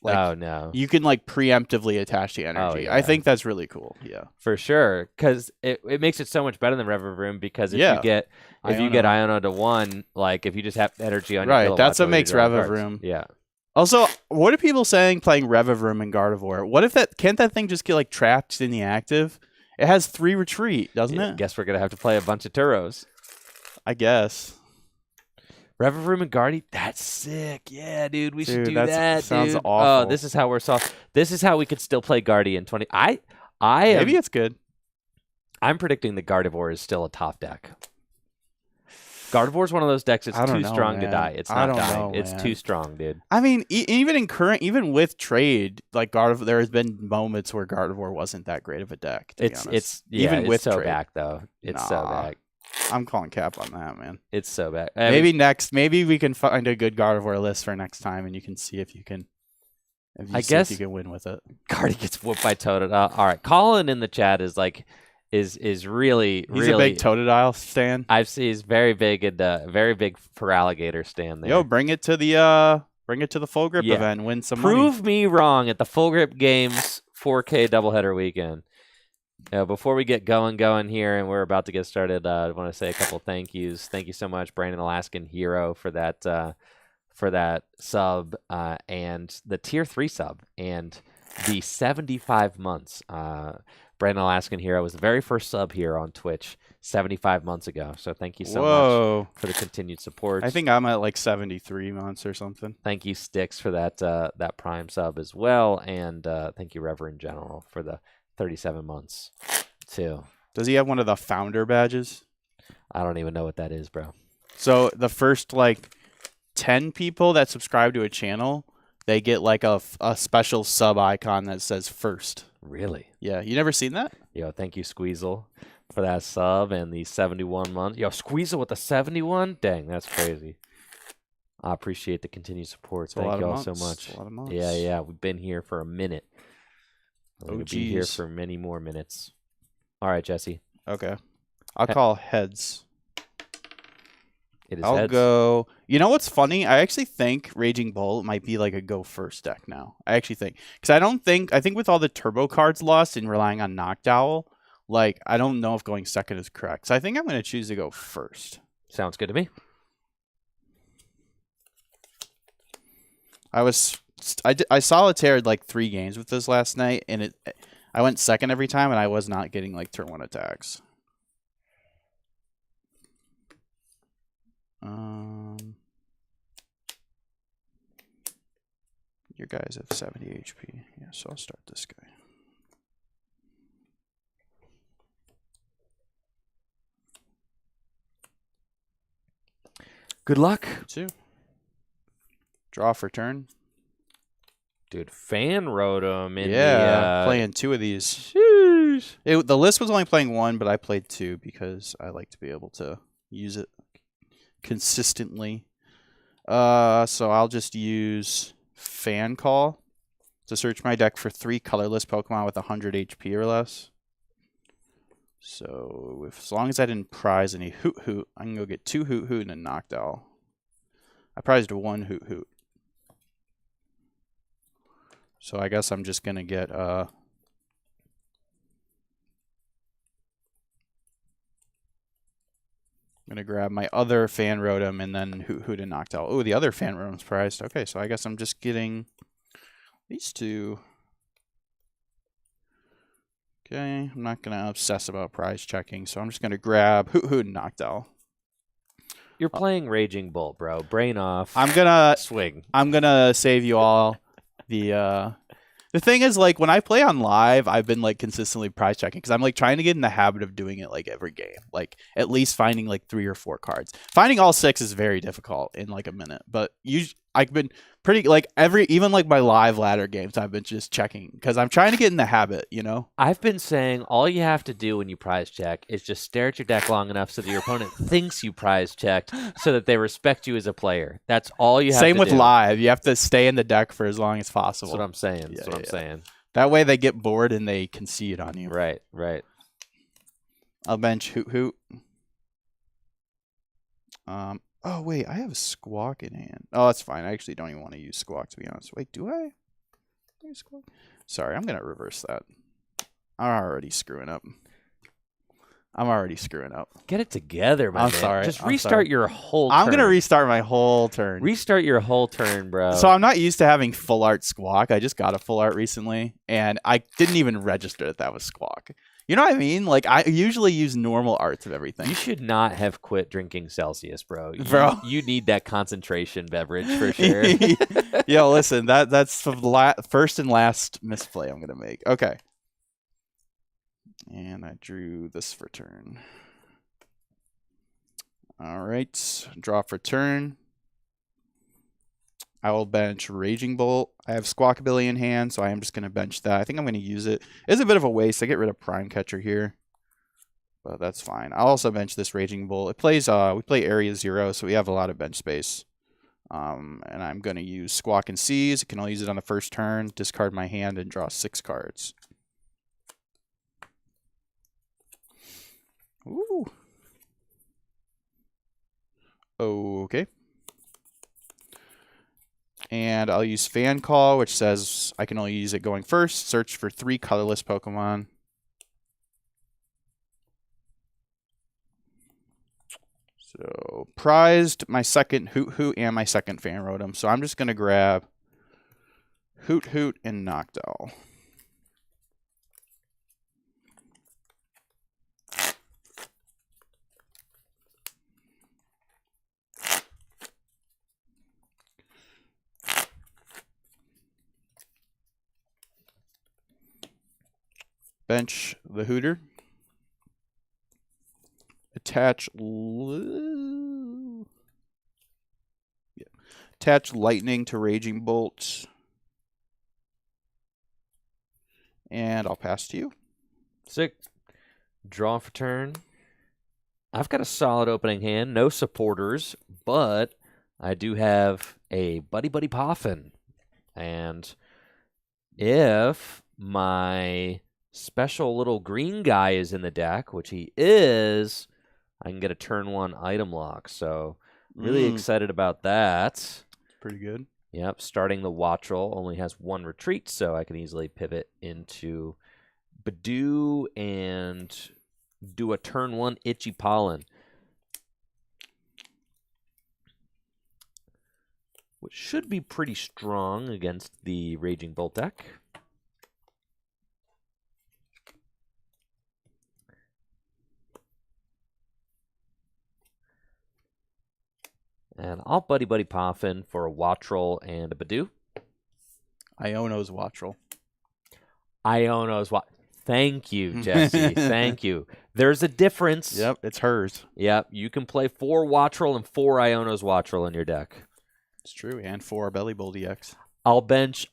Like, oh no, you can like preemptively attach the energy. yeah. I think that's really cool. Yeah, for sure, because it makes it so much better than Revavroom. Because if Yeah. you get Iono to 1, like if you just have energy on your right. That's what Kilowattrel, makes you draw cards. Revavroom. Yeah. Also, what are people saying playing Revavroom and Gardevoir? What if can't that thing just get like trapped in the active? It has 3 retreat, doesn't it? Guess we're gonna have to play a bunch of Turos. I guess. Revavroom and Guardy, that's sick. Yeah, dude, we should do that. Sounds dude. awful. Oh, this is how we're soft. This is how we could still play Guardy in 20. Maybe it's good. I'm predicting that Gardevoir is still a top deck. Gardevoir is one of those decks. It's too strong to die. It's not dying. It's too strong, dude. I mean, even with trade, like Gardevoir, there has been moments where Gardevoir wasn't that great of a deck. It's with so trade. back though. It's so back. I'm calling cap on that, man. It's so bad. Maybe we can find a good Gardevoir list for next time, and you can see if you can. If you can win with it. Guardy gets whooped by Totodile. All right, Colin in the chat is like, is really He's a big Totodile stan. I've seen he's very big and very big Feraligatr stan there. Yo, bring it to the full grip event. And win some Prove money. me wrong at the Full Grip Games 4K doubleheader weekend. Before we get going here, and we're about to get started, I want to say a couple thank yous. Thank you so much, Brandon Alaskan Hero, for that sub and the tier 3 sub. And the 75 months. Brandon Alaskan here. I was the very first sub here on Twitch 75 months ago. So thank you so much for the continued support. I think I'm at like 73 months or something. Thank you, Styx, for that Prime sub as well. And thank you, Reverend General, for the 37 months, too. Does he have one of the founder badges? I don't even know what that is, bro. So the first, like, 10 people that subscribe to a channel, they get, like, a special sub icon that says first. Really? Yeah. You never seen that? Yo, thank you, Squeezel, for that sub and the 71 months. Yo, Squeezel with the 71? Dang, that's crazy. I appreciate the continued support. Thank you all so much. A lot of months. Yeah. We've been here for a minute. We're going to be here geez. for many more minutes. All right, Jesse. Okay. I'll call heads. It is I'll heads. go. You know what's funny? I actually think Raging Bull might be like a go first deck now. I actually think. Because I think with all the turbo cards lost and relying on Noctowl, like, I don't know if going second is correct. So I think I'm going to choose to go first. Sounds good to me. I solitaired like 3 games with this last night, and I went second every time, and I was not getting like turn 1 attacks. Your guys have 70 HP. Yeah, so I'll start this guy. Good luck. 2. Draw for turn. Dude, fan wrote them in playing 2 of these. Sheesh. The list was only playing 1, but I played 2 because I like to be able to use it consistently. So I'll just use Fan Call to search my deck for 3 colorless Pokemon with 100 HP or less. So as long as I didn't prize any Hoot Hoot, I can go get 2 Hoot Hoot and a Noctowl. I prized 1 Hoot Hoot. So I guess I'm just going to get I'm going to grab my other Fan Rotom and then Hoot Hoot and Noctowl. Oh, the other Fan Rotom's prized. Okay, so I guess I'm just getting these 2. Okay, I'm not going to obsess about prize checking, so I'm just going to grab Hoot Hoot and Noctowl. You're playing Raging Bull, bro. Brain off. I'm going to swing. I'm going to save you all the thing is, like, when I play on live, I've been like consistently prize checking because I'm like trying to get in the habit of doing it like every game, like at least finding like 3 or 4 cards. Finding all 6 is very difficult in like a minute, but I've been pretty like even like my live ladder games, I've been just checking because I'm trying to get in the habit, you know. I've been saying all you have to do when you prize check is just stare at your deck long enough so that your opponent thinks you prize checked, so that they respect you as a player. That's all you have to do. Same with live. You have to stay in the deck for as long as possible. That's what I'm saying. That's what I'm saying. That way they get bored and they concede on you. Right. I'll bench Hoot Hoot. Oh, wait, I have a Squawk in hand. Oh, that's fine. I actually don't even want to use Squawk, to be honest. Wait, do I? Use Squawk? Sorry, I'm going to reverse that. I'm already screwing up. Get it together, man. I'm sorry. Just restart your whole turn. I'm going to restart my whole turn. Restart your whole turn, bro. So I'm not used to having full art Squawk. I just got a full art recently, and I didn't even register that was Squawk. You know what I mean? Like, I usually use normal arts of everything. You should not have quit drinking Celsius, bro. You need that concentration beverage for sure. Yo, listen, that's the first and last misplay I'm going to make. Okay. And I drew this for turn. All right. Draw for turn. I will bench Raging Bolt. I have Squawkabilly in hand, so I am just going to bench that. I think I'm going to use it. It's a bit of a waste. I get rid of Prime Catcher here, but that's fine. I'll also bench this Raging Bolt. It plays. We play Area 0, so we have a lot of bench space. And I'm going to use Squawk and Seize. I can only use it on the first turn. Discard my hand and draw 6 cards. Ooh. Okay. And I'll use Fan Call, which says I can only use it going first. Search for 3 colorless Pokemon. So, prized my second Hoot Hoot and my second Fan Rotom. So I'm just going to grab Hoot Hoot and Noctowl. Bench the Hooter. Attach attach Lightning to Raging Bolt. And I'll pass to you. Sick. Draw for turn. I've got a solid opening hand. No supporters, but I do have a Buddy Buddy Poffin. And if my special little green guy is in the deck, which he is, I can get a turn 1 item lock. So really excited about that. Pretty good. Yep, starting the Watchel only has 1 retreat, so I can easily pivot into Badoo and do a turn 1 Itchy Pollen, which should be pretty strong against the Raging Bolt deck. And I'll Buddy Buddy Poffin for a Watchel and a Badoo. Iono's Watchel. Iono's what? Thank you, Jesse. Thank you. There's a difference. Yep, it's hers. Yep, you can play 4 Watchel and 4 Iono's Watchel in your deck. It's true, and 4 Belly Bolt EX. I'll bench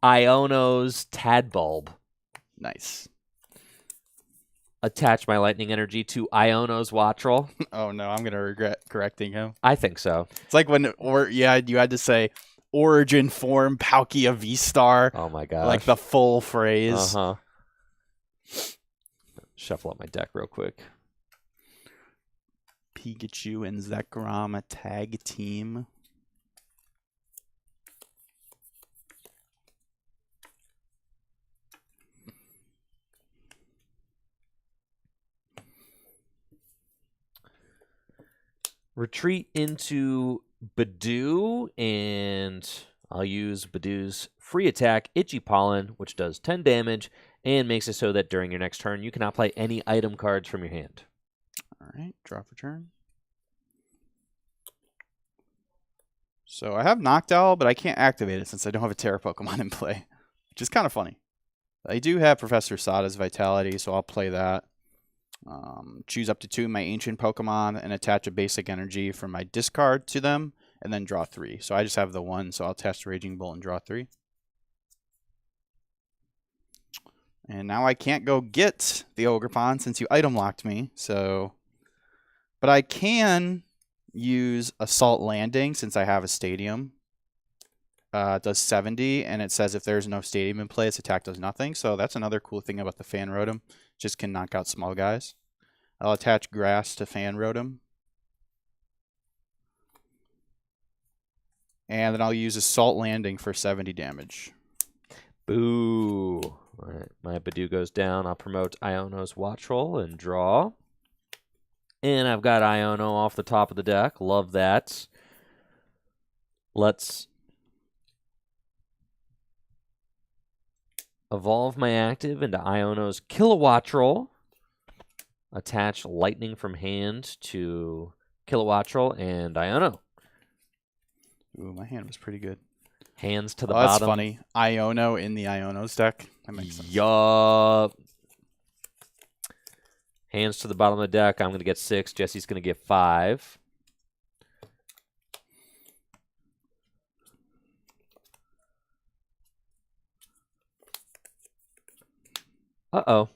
Iono's Tadbulb. Nice. Attach my Lightning Energy to Iono's Watchel. Oh no, I'm gonna regret correcting him. I think so. It's like when, you had to say Origin Form Palkia V-Star. Oh my gosh. Like the full phrase. Uh-huh. Shuffle up my deck real quick. Pikachu and Zekrom, a tag team. Retreat into Badoo, and I'll use Badoo's free attack, Itchy Pollen, which does 10 damage, and makes it so that during your next turn, you cannot play any item cards from your hand. All right, draw for turn. So I have Noctowl, but I can't activate it since I don't have a Terra Pokemon in play, which is kind of funny. I do have Professor Sada's Vitality, so I'll play that. Choose up to 2 of my ancient Pokemon and attach a basic energy from my discard to them, and then draw 3. So I just have the 1, so I'll test Raging Bolt and draw 3. And now I can't go get the Ogerpon since you item locked me. So, but I can use Assault Landing since I have a Stadium. It does 70, and it says if there's no Stadium in play, its attack does nothing. So that's another cool thing about the Fan Rotom. Just can knock out small guys. I'll attach Grass to Fan Rotom. And then I'll use Assault Landing for 70 damage. Boo. All right, my Badoo goes down. I'll promote Iono's Watchel and draw. And I've got Iono off the top of the deck. Love that. Let's evolve my active into Iono's Kilowattrel. Attach Lightning from hand to Kilowattrel and Iono. Ooh, my hand was pretty good. Hands to the That's bottom. funny. Iono in the Iono's deck. That makes sense. Yup. Hands to the bottom of the deck. I'm going to get 6. Jesse's going to get 5. Uh-oh.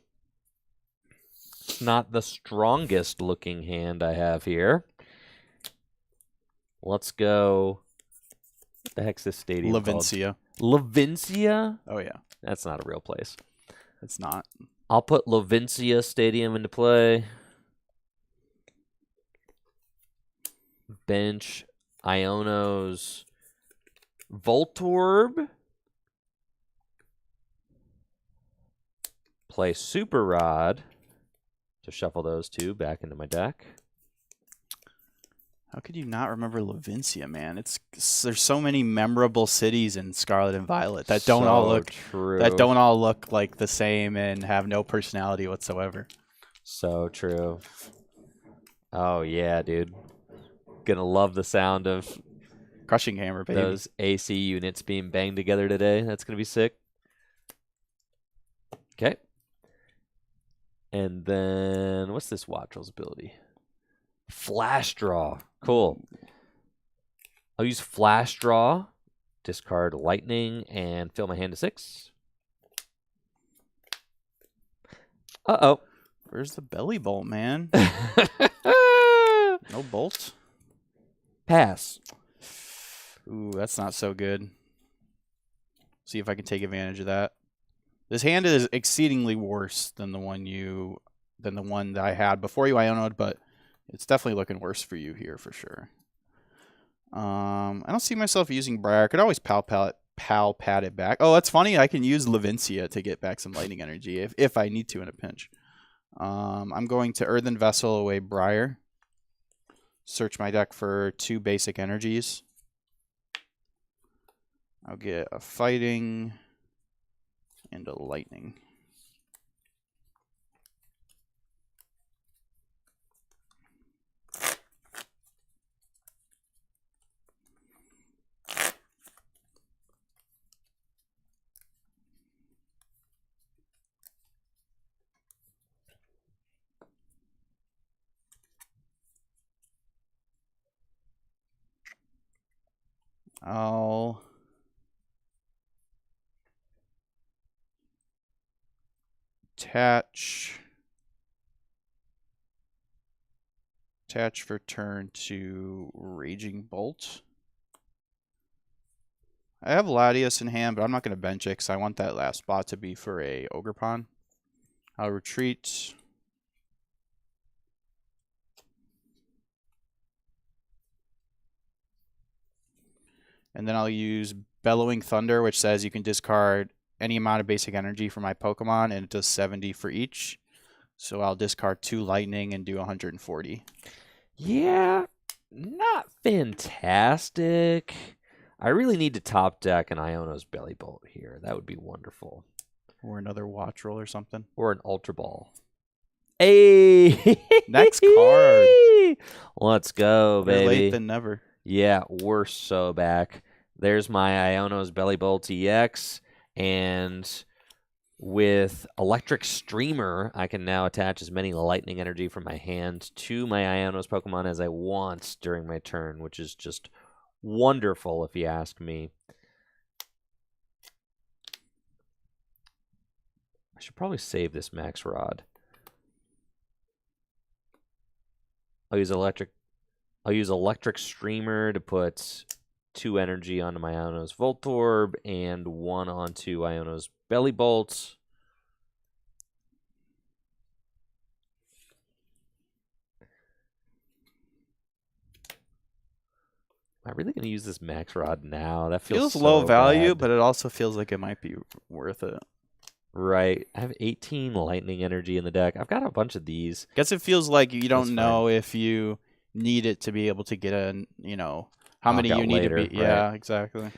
It's not the strongest looking hand I have here. Let's go. What the heck's this stadium Lavincia. called? Lavincia? Oh, yeah. That's not a real place. It's not. I'll put Lavincia Stadium into play. Bench Iono's Voltorb. Play Super Rod to shuffle those 2 back into my deck. How could you not remember Levincia, man? There's so many memorable cities in Scarlet and Violet that don't all look like the same and have no personality whatsoever. So true. Oh yeah, dude. Gonna love the sound of Crushing Hammer, baby. those AC units being banged together today. That's gonna be sick. Okay. And then what's this Wattrel's ability? Flash Draw. Cool. I'll use Flash Draw, discard Lightning, and fill my hand to 6. Uh-oh. Where's the Belly Bolt, man? No bolt? Pass. Ooh, that's not so good. See if I can take advantage of that. This hand is exceedingly worse than the one that I had before you Iono'd, but it's definitely looking worse for you here for sure. I don't see myself using Briar. I could always pal pad it back. Oh, that's funny. I can use Levincia to get back some lightning energy if I need to in a pinch. I'm going to Earthen Vessel away Briar. Search my deck for 2 basic energies. I'll get a Fighting and a Lightning. I'll attach for turn to Raging Bolt. I have Latias in hand, but I'm not going to bench it because I want that last spot to be for a Ogre Pawn. I'll retreat. And then I'll use Bellowing Thunder, which says you can discard any amount of basic energy for my Pokemon, and it does 70 for each. So I'll discard 2 Lightning and do 140. Yeah, not fantastic. I really need to top deck an Iono's Belly Bolt here. That would be wonderful. Or another Wattrel or something. Or an Ultra Ball. Hey! Next card. Let's go, baby. Better late than never. Yeah, we're so back. There's my Iono's Belly Bolt EX, and with Electric Streamer, I can now attach as many lightning energy from my hand to my Iono's Pokemon as I want during my turn, which is just wonderful if you ask me. I should probably save this Max Rod. I'll use Electric Streamer to put 2 energy onto my Iono's Voltorb and 1 onto Iono's Belly Bolt. Am I really going to use this Max Rod now? That feels so low value, bad. but it also feels like it might be worth it. Right. I have 18 lightning energy in the deck. I've got a bunch of these. Guess it feels like you don't know if you need it to be able to get a, how many you need later, to be. right. Yeah, exactly.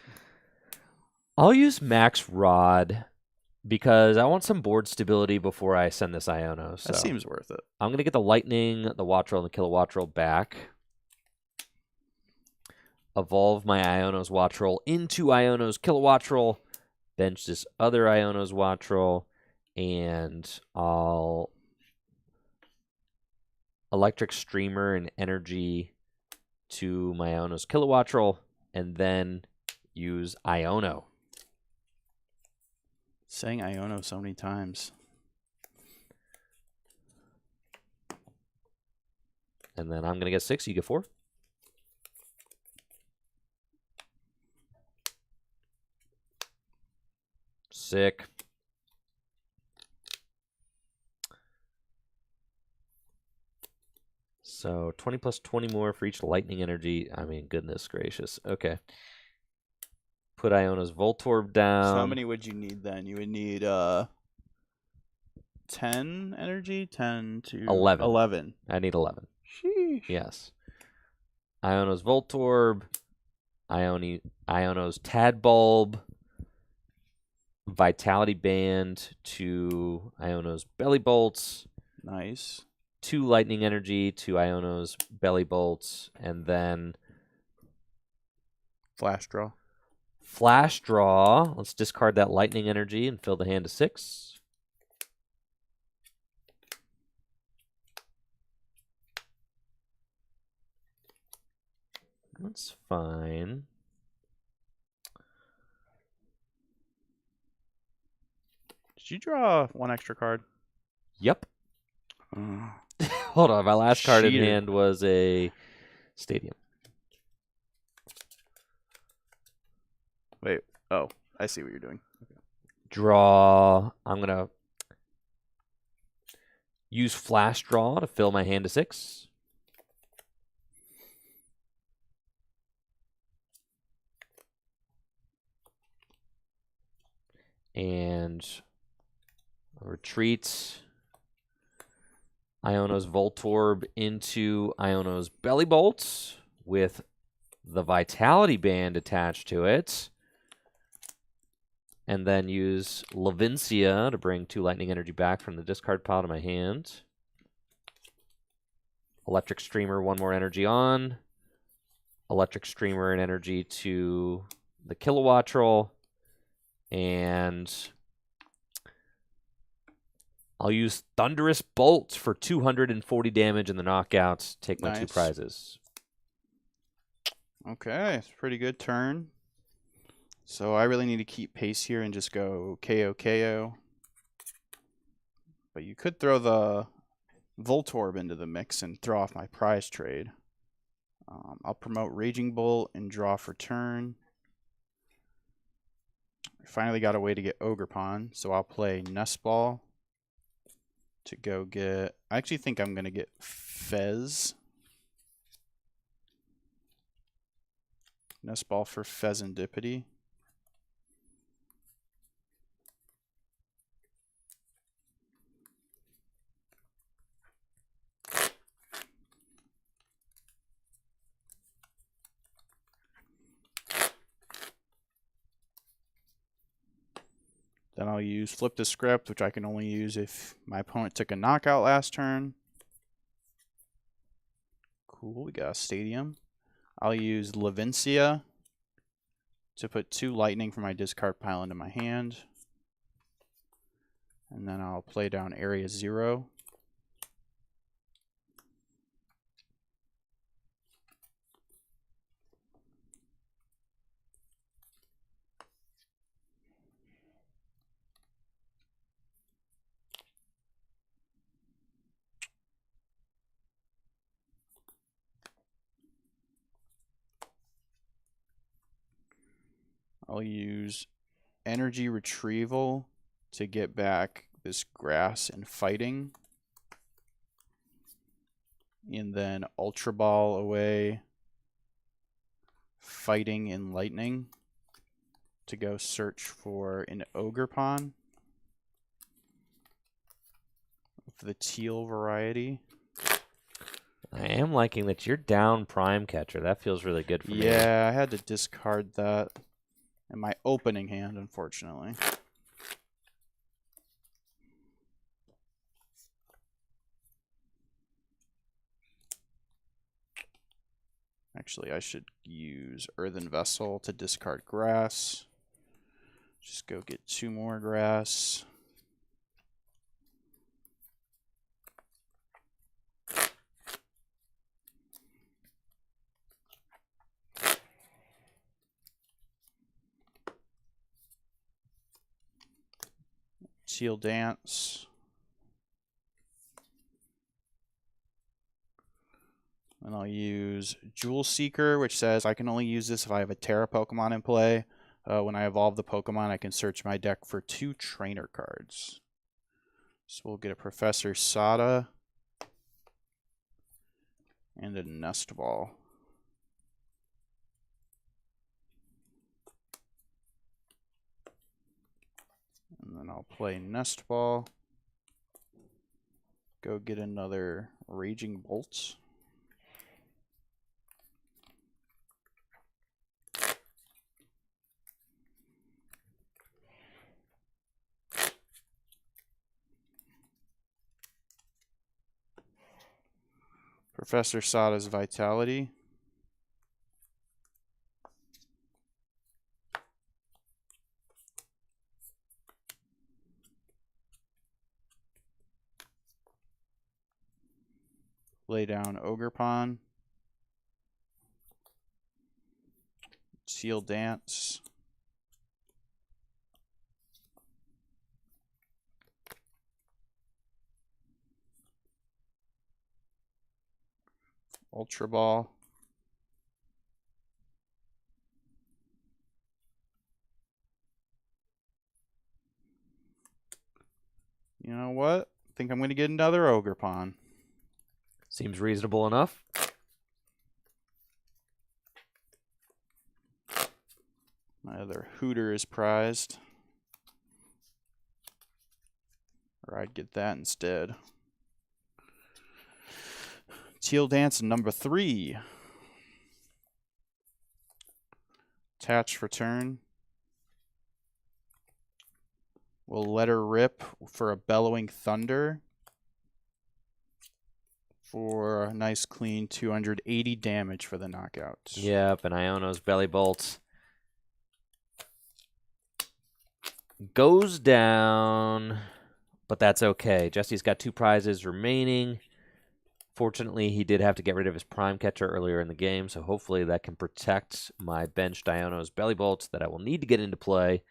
I'll use Max Rod because I want some board stability before I send this Iono. So that seems worth it. I'm going to get the Lightning, the Wattrel, and the Kilowattrel back. Evolve my Iono's Wattrel into Iono's Kilowattrel. Bench this other Iono's Wattrel. And I'll Electric Streamer and energy to my Iono's Kilowattrel. And then use Iono. Saying Iono so many times. And then I'm going to get 6, you get 4. Sick. So 20 plus 20 more for each lightning energy. I mean, goodness gracious. Okay. Put Iono's Voltorb down. So how many would you need then? You would need 10 energy? 10 to 11. 11. I need 11. Sheesh. Yes. Iono's Voltorb, Iono's Tadbulb, Vitality Band to Iono's Belly Bolts. Nice. 2 Lightning Energy to Iono's Belly Bolts, and then Flash draw. Flash Draw. Let's discard that Lightning Energy and fill the hand to 6. That's fine. Did you draw 1 extra card? Yep. Hold on. My last card in Cheater. hand was a Stadium. Wait. Oh, I see what you're doing. Draw. I'm going to use Flash Draw to fill my hand to 6. And retreat Iono's Voltorb into Iono's Belly Bolt with the Vitality Band attached to it. And then use Lavincia to bring 2 Lightning Energy back from the discard pile to my hand. Electric Streamer, 1 more energy on. Electric Streamer and energy to the Kilowattrel. And I'll use Thunderous Bolt for 240 damage in the knockout. Take my 2 prizes. Okay, it's a pretty good turn. So I really need to keep pace here and just go KO KO. But you could throw the Voltorb into the mix and throw off my prize trade. I'll promote Raging Bolt and draw for turn. I finally got a way to get Ogerpon, so I'll play Nest Ball to go get... I actually think I'm going to get Fez. Nest Ball for Fezandipity. Then I'll use Flip the Script, which I can only use if my opponent took a knockout last turn. Cool, we got a Stadium. I'll use Lavincia to put 2 Lightning from my discard pile into my hand. And then I'll play down Area 0. I'll use Energy Retrieval to get back this Grass and Fighting. And then Ultra Ball away Fighting and Lightning to go search for an Ogerpon of the teal variety. I am liking that you're down Prime Catcher. That feels really good for me. Yeah, I had to discard that in my opening hand, unfortunately. Actually, I should use Earthen Vessel to discard Grass. Just go get 2 more Grass. Teal Dance. And I'll use Jewel Seeker, which says I can only use this if I have a Terra Pokemon in play. When I evolve the Pokemon, I can search my deck for 2 trainer cards. So we'll get a Professor Sada and a Nest Ball. And then I'll play Nest Ball. Go get another Raging Bolt. Professor Sada's Vitality. Lay down Ogerpon. Seal Dance. Ultra Ball. You know what? I think I'm going to get another Ogerpon. Seems reasonable enough. My other Hooter is prized. Or I'd get that instead. Teal Dance number 3. Attach Return. We'll let her rip for a Bellowing Thunder. For a nice clean 280 damage for the knockout. Yep, and Iono's Belly Bolt goes down, but that's okay. Jesse's got 2 prizes remaining. Fortunately, he did have to get rid of his Prime Catcher earlier in the game, so hopefully that can protect my benched Iono's Belly Bolts that I will need to get into play.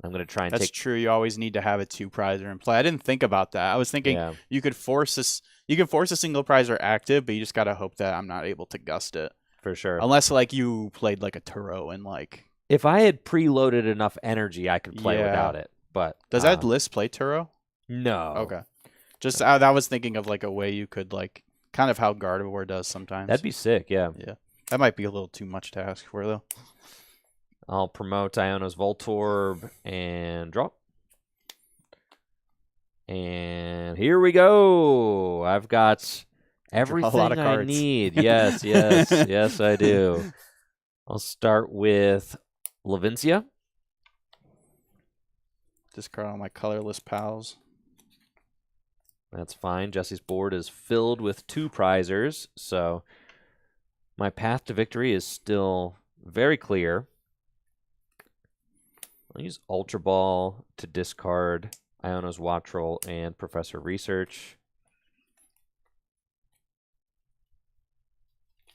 I'm going to try and That's take... true. You always need to have a 2-prizer in play. I didn't think about that. I was thinking you could force this. You can force a single prizer active, but you just got to hope that I'm not able to gust it. For sure. Unless, like, you played, like, a Turo and, like... If I had preloaded enough energy, I could play without it. But does that list play Turo? No. Okay. Just I was thinking of, like, a way you could, like, kind of how Gardevoir does sometimes. That'd be sick, yeah. Yeah. That might be a little too much to ask for, though. I'll promote Iono's Voltorb and draw. And here we go. I've got everything I need. Yes, yes, yes, I do. I'll start with Lavincia. Discard all my colorless pals. That's fine. Jesse's board is filled with 2 prizers, so my path to victory is still very clear. I'll use Ultra Ball to discard Iono's Wattrel and Professor Research.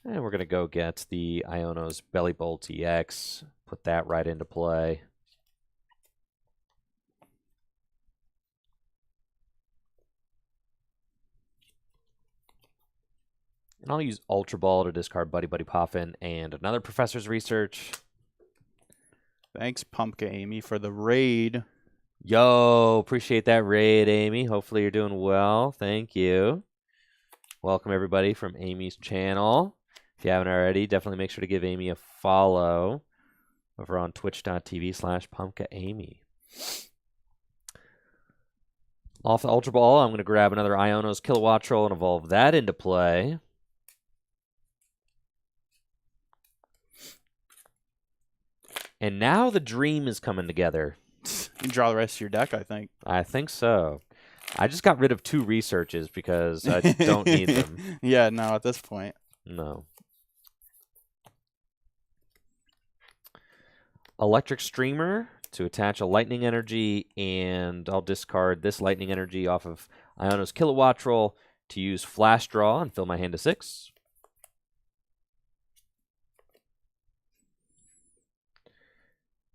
And we're going to go get the Iono's Belly Bolt EX, put that right into play. And I'll use Ultra Ball to discard Buddy Buddy Poffin and another Professor's Research. Thanks, Pumpkin Amy, for the raid. Yo, appreciate that raid, Amy. Hopefully you're doing well. Thank you. Welcome, everybody, from Amy's channel. If you haven't already, definitely make sure to give Amy a follow over on twitch.tv/PumpkaAmy. Off the Ultra Ball, I'm going to grab another Iono's Kilowattrel and evolve that into play. And now the dream is coming together. You can draw the rest of your deck, I think. I think so. I just got rid of 2 researches because I don't need them. Yeah, no, at this point. No. Electric Streamer to attach a Lightning Energy, and I'll discard this Lightning Energy off of Iono's Kilowattrel to use Flash Draw and fill my hand to 6.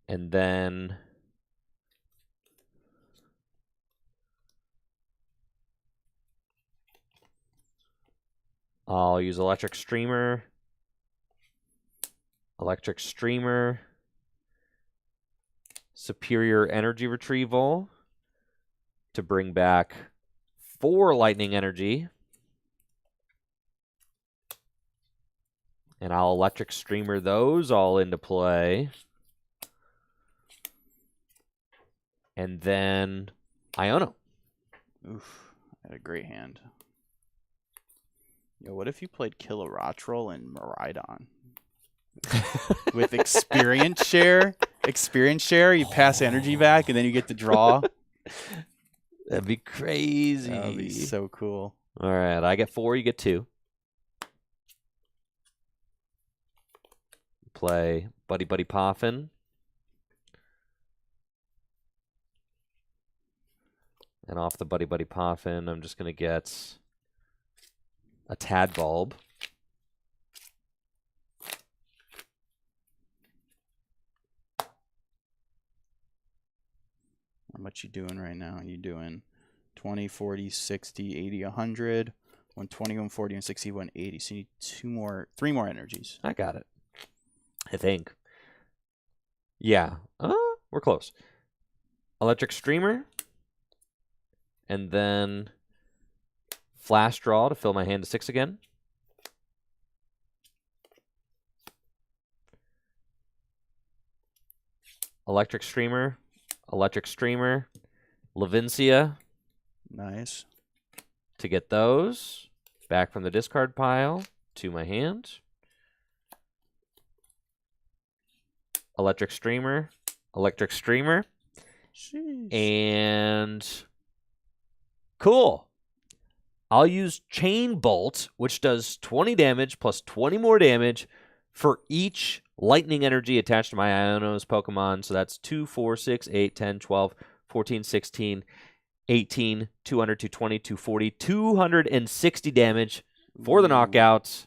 And then I'll use Electric Streamer, Superior Energy Retrieval to bring back 4 Lightning Energy. And I'll Electric Streamer those all into play. And then Iono. Oof, I had a great hand. Yo, what if you played Kilowattrel and Miraidon? With experience share? Experience share, you pass energy back, and then you get to draw. That'd be crazy. That would be so cool. All right, I get 4, you get 2. play Buddy Buddy Poffin. And off the Buddy Buddy Poffin, I'm just going to get a Tadbulb. How much you doing right now? You doing 20, 40, 60, 80, 100, 120, 140, 160, 180. So you need 3 more energies. I got it. I think. Yeah. We're close. Electric Streamer. And then Flash Draw to fill my hand to 6 again. Electric Streamer. Electric Streamer. Levincia. Nice. To get those. Back from the discard pile to my hand. Electric Streamer. Electric Streamer. Sheesh. And cool. I'll use Chain Bolt, which does 20 damage plus 20 more damage for each lightning energy attached to my Iono's Pokemon. So that's 2, 4, 6, 8, 10, 12, 14, 16, 18, 200, 220, 240, 260 damage for the knockouts.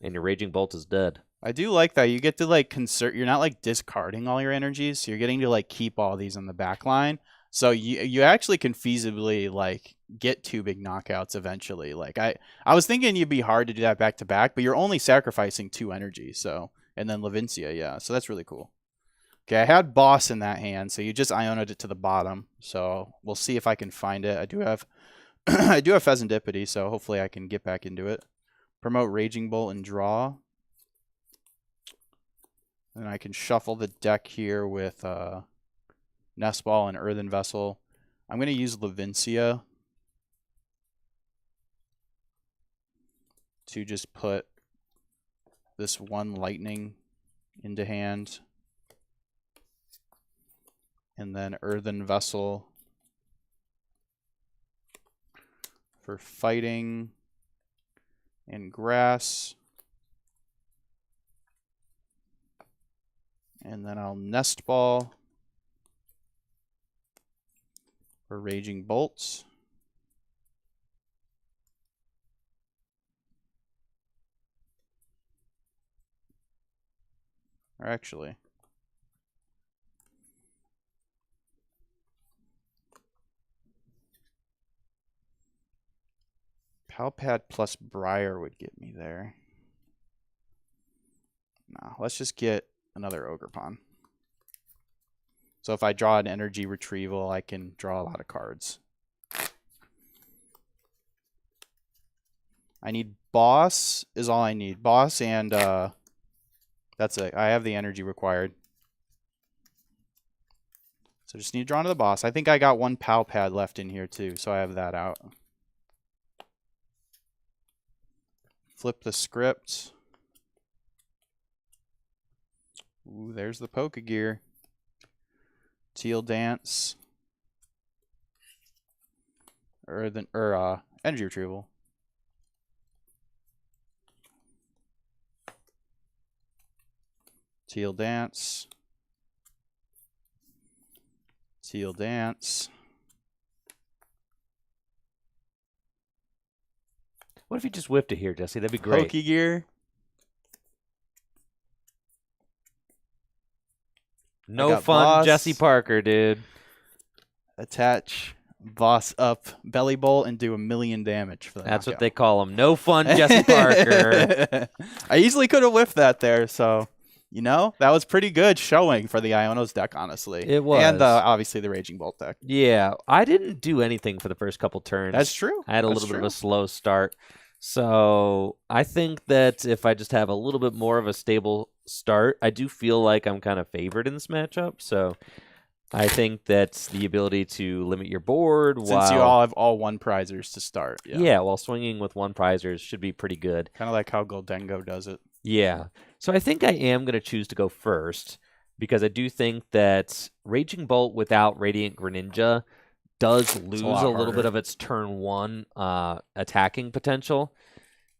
And your Raging Bolt is dead. I do like that. You get to like you're not like discarding all your energies. So you're getting to like keep all these on the back line. So you actually can feasibly like get 2 big knockouts eventually. Like I was thinking you'd be hard to do that back to back, but you're only sacrificing 2 energy. So and then Levincia, yeah. So that's really cool. Okay, I had Boss in that hand, so you just Ionoed it to the bottom. So we'll see if I can find it. I do have I do have Pheasantipity, so hopefully I can get back into it. Promote Raging Bolt and draw. And I can shuffle the deck here with Nest Ball and Earthen Vessel. I'm going to use Levincia to just put this 1 lightning into hand. And then Earthen Vessel for fighting and grass. And then I'll Nest Ball for Raging Bolts. Or actually, Palpad plus Briar would get me there. No, let's just get another Ogerpon. So if I draw an energy retrieval, I can draw a lot of cards. I need Boss is all I need. Boss and that's it. I have the energy required. So just need to draw to the Boss. I think I got 1 Palpad left in here too, so I have that out. Flip the script. Ooh, there's the Pokegear. Teal Dance. Energy Retrieval. Teal Dance. Teal Dance. What if you just whipped it here, Jesse? That'd be great. Pokegear. No fun, Boss. Jesse Parker, dude. Attach Boss up Belly Bolt and do 1,000,000 damage for that. That's what they call him. No fun, Jesse Parker. I easily could have whiffed that there, so you know that was pretty good showing for the Iono's deck, honestly. It was, and obviously the Raging Bolt deck. Yeah, I didn't do anything for the first couple turns. That's true. I had a little bit of a slow start. So I think that if I just have a little bit more of a stable start, I do feel like I'm kind of favored in this matchup. So I think that's the ability to limit your board. Since you all have all 1 prizers to start. Yeah, while swinging with 1 prizers should be pretty good. Kind of like how Goldengo does it. Yeah. So I think I am going to choose to go first because I do think that Raging Bolt without Radiant Greninja does lose a little bit of its turn 1 attacking potential.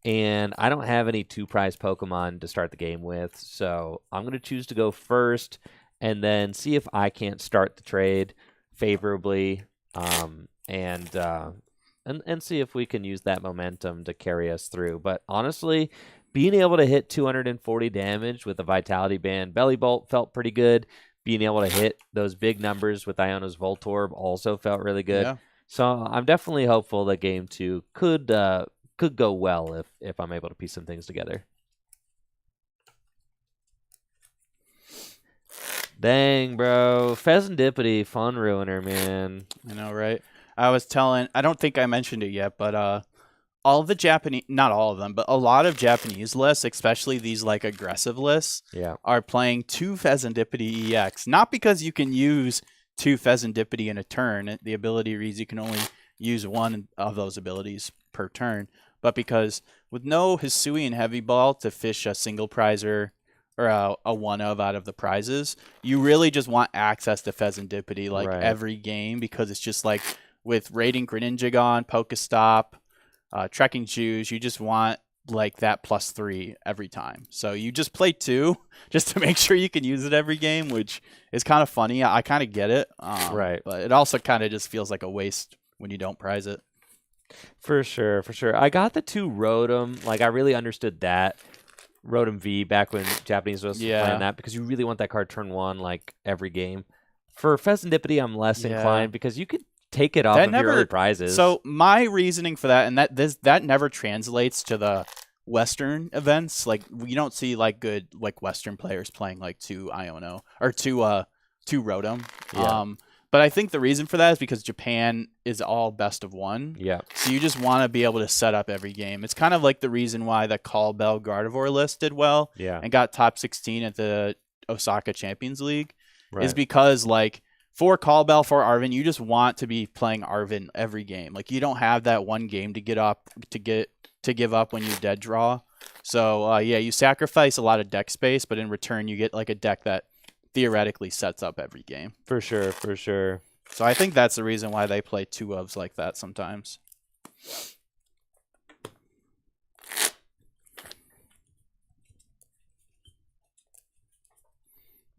and I don't have any 2-prize Pokemon to start the game with, so I'm going to choose to go first and then see if I can't start the trade favorably, and see if we can use that momentum to carry us through. But honestly, being able to hit 240 damage with a Vitality Band Belly Bolt felt pretty good. Being able to hit those big numbers with Iono's Voltorb also felt really good. Yeah. So I'm definitely hopeful that game 2 could go well if I'm able to piece some things together. Dang, bro. Pheasantipity, fun ruiner, man. I know, right? I don't think I mentioned it yet, but all of the Japanese, not all of them, but a lot of Japanese lists, especially these like aggressive lists, Yeah. are playing 2 Pheasantipity EX. Not because you can use 2 Pheasantipity in a turn. The ability reads you can only use one of those abilities per turn, but because with no Hisuian Heavy Ball to fish a single prizer or a one of out of the prizes, you really just want access to Pheasantipity like Right. every game, because it's just like with Raiding Greninjagon, Pokestop, Trekking Shoes, you just want like that +3 every time. So you just play 2 just to make sure you can use it every game, which is kind of funny. I kind of get it. Right. But it also kind of just feels like a waste when you don't prize it. For sure, for sure. I got the 2 Rotom. Like, I really understood that. Rotom V back when Japanese was playing that, because you really want that card turn 1 like every game. For Pheasantipity, I'm less inclined because you could take it off of your early prizes. So my reasoning for that, and that never translates to the Western events. Like, we don't see like good like Western players playing like 2 Iono or 2 Rotom. Yeah. But I think the reason for that is because Japan is all best of 1. Yeah. So you just want to be able to set up every game. It's kind of like the reason why the Call Bell Gardevoir list did well and got top 16 at the Osaka Champions League. Right. Is because like for Call Bell, for Arvin, you just want to be playing Arvin every game. Like, you don't have that one game to give up when you dead draw. So yeah, you sacrifice a lot of deck space, but in return you get like a deck that theoretically sets up every game. For sure, for sure. So I think that's the reason why they play 2 ofs like that sometimes.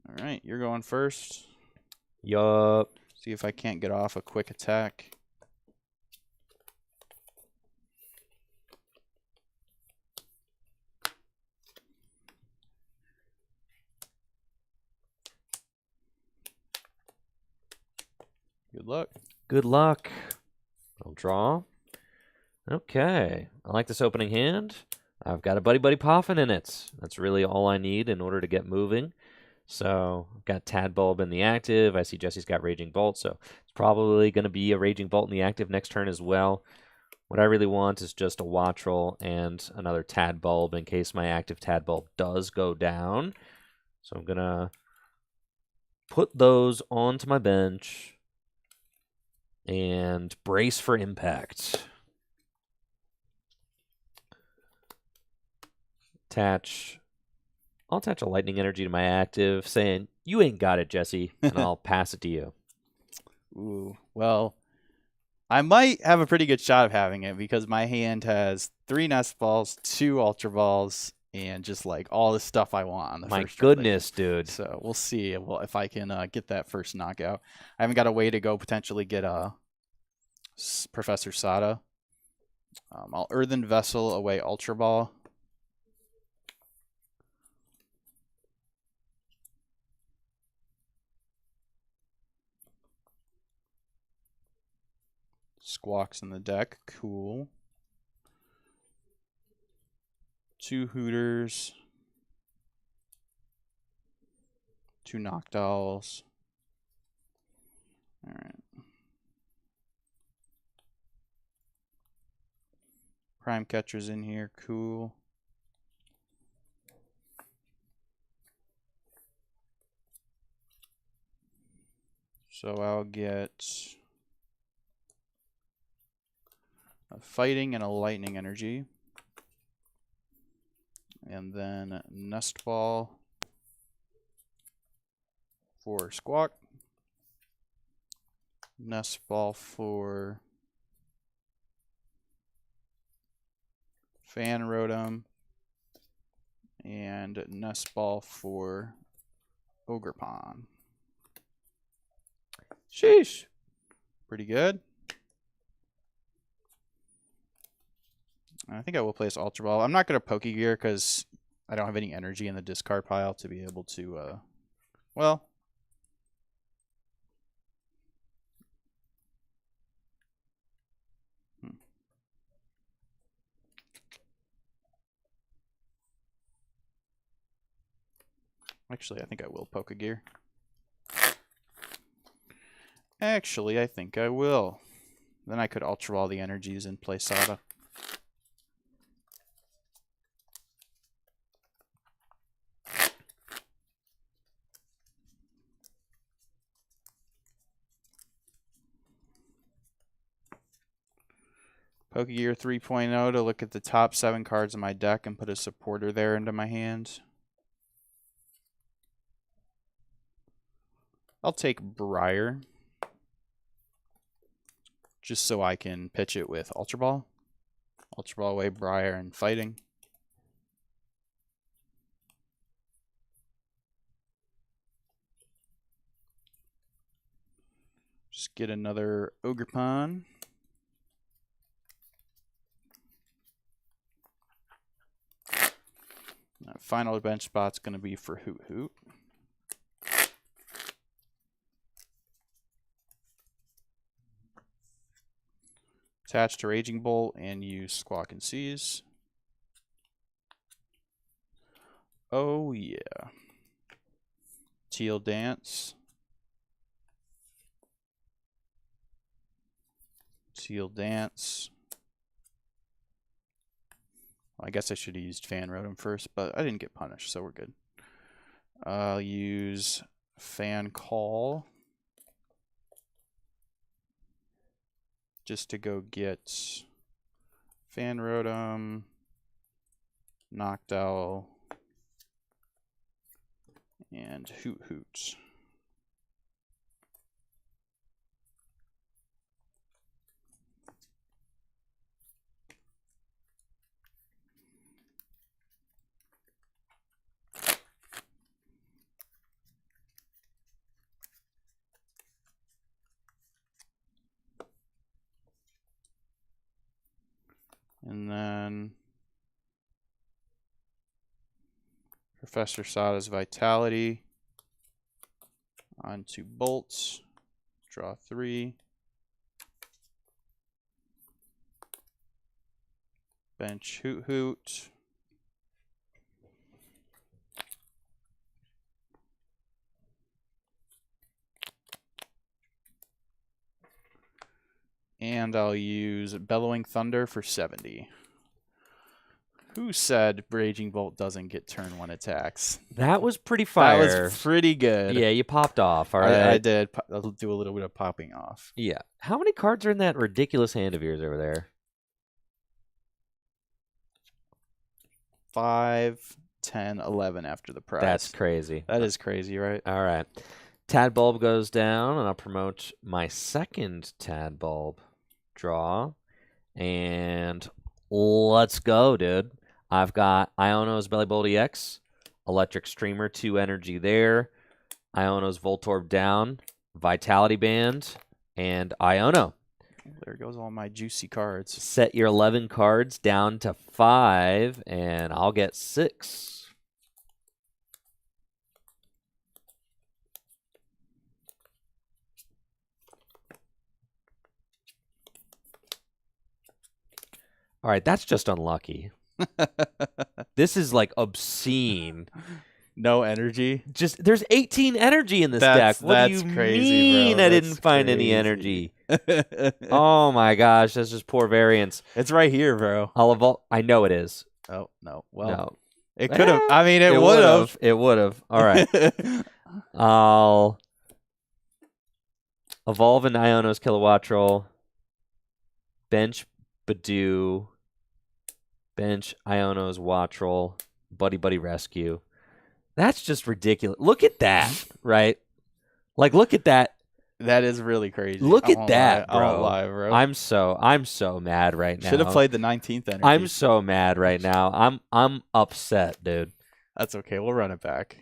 All right, you're going first. Yup. See if I can't get off a quick attack. Good luck. Good luck. I'll draw. Okay. I like this opening hand. I've got a Buddy Buddy Poffin in it. That's really all I need in order to get moving. So I've got Tadbulb in the active. I see Jesse's got Raging Bolt, so it's probably going to be a Raging Bolt in the active next turn as well. What I really want is just a Wattrel and another Tadbulb in case my active Tadbulb does go down. So I'm going to put those onto my bench and brace for impact. I'll attach a Lightning Energy to my active, saying, "You ain't got it, Jesse," and I'll pass it to you. Ooh, well, I might have a pretty good shot of having it because my hand has 3 Nest Balls, 2 Ultra Balls, and just like all the stuff I want on the My first goodness, dude. So we'll see if I can get that first knockout. I haven't got a way to go potentially get Professor Sada. I'll Earthen Vessel away Ultra Ball. Squawks in the deck. Cool. 2 Hooters. 2 Noctowls. All right. Prime Catcher's in here. Cool. So I'll get a Fighting and a Lightning Energy. And then Nest Ball for Squawk. Nest Ball for Fan Rotom, and Nest Ball for Ogerpon. Sheesh. Pretty good. I think I will place Ultra Ball. I'm not going to Pokegear because I don't have any energy in the discard pile to be able to, well. Actually, I think I will Pokegear. Actually, I think I will. Then I could Ultra Ball the energies and play Sada. Pokegear 3.0 to look at the top 7 cards in my deck and put a supporter there into my hand. I'll take Briar, just so I can pitch it with Ultra Ball. Ultra Ball away Briar and Fighting. Just get another Ogerpon. That final bench spot's going to be for Hoot Hoot. Attach to Raging Bolt and use Squawk and Seize. Oh yeah. Teal Dance. Teal Dance. Well, I guess I should have used Fan Rotom first, but I didn't get punished, so we're good. I'll use Fan Call. Just to go get Fan Rotom, Noctowl, and Hoot Hoot. And then Professor Sada's Vitality onto Bolts. Draw 3. Bench Hoot Hoot. And I'll use Bellowing Thunder for 70. Who said Raging Bolt doesn't get turn 1 attacks? That was pretty fire. That was pretty good. Yeah, you popped off. All right. I did. I'll do a little bit of popping off. Yeah. How many cards are in that ridiculous hand of yours over there? 5, 10, 11 after the prize. That's crazy. That is crazy, right? All right. Tadbulb goes down, and I'll promote my second Tadbulb draw. And let's go, dude. I've got Iono's Bellybolt EX, Electric Streamer, 2 energy there, Iono's Voltorb down, Vitality Band, and Iono. There goes all my juicy cards. Set your 11 cards down to 5, and I'll get 6. All right, that's just unlucky. This is like obscene. No energy. Just there's 18 energy in this deck. What do you crazy, mean bro. I didn't find any energy? Oh my gosh, that's just poor variance. It's right here, bro. I'll evolve. I know it is. Oh no. Well, No. it could have. I mean, it would have. It would have. All right. I'll evolve into Iono's Kilowattrol. Bench Badoo. Bench Iono's Wattrel. Buddy Buddy Rescue. That's just ridiculous. Look at that, right? Like, look at that. That is really crazy. Look at that, I won't bro. lie, bro. I'm so mad right now. Should have played the 19th energy. I'm so mad right now. I'm upset, dude. That's okay. We'll run it back.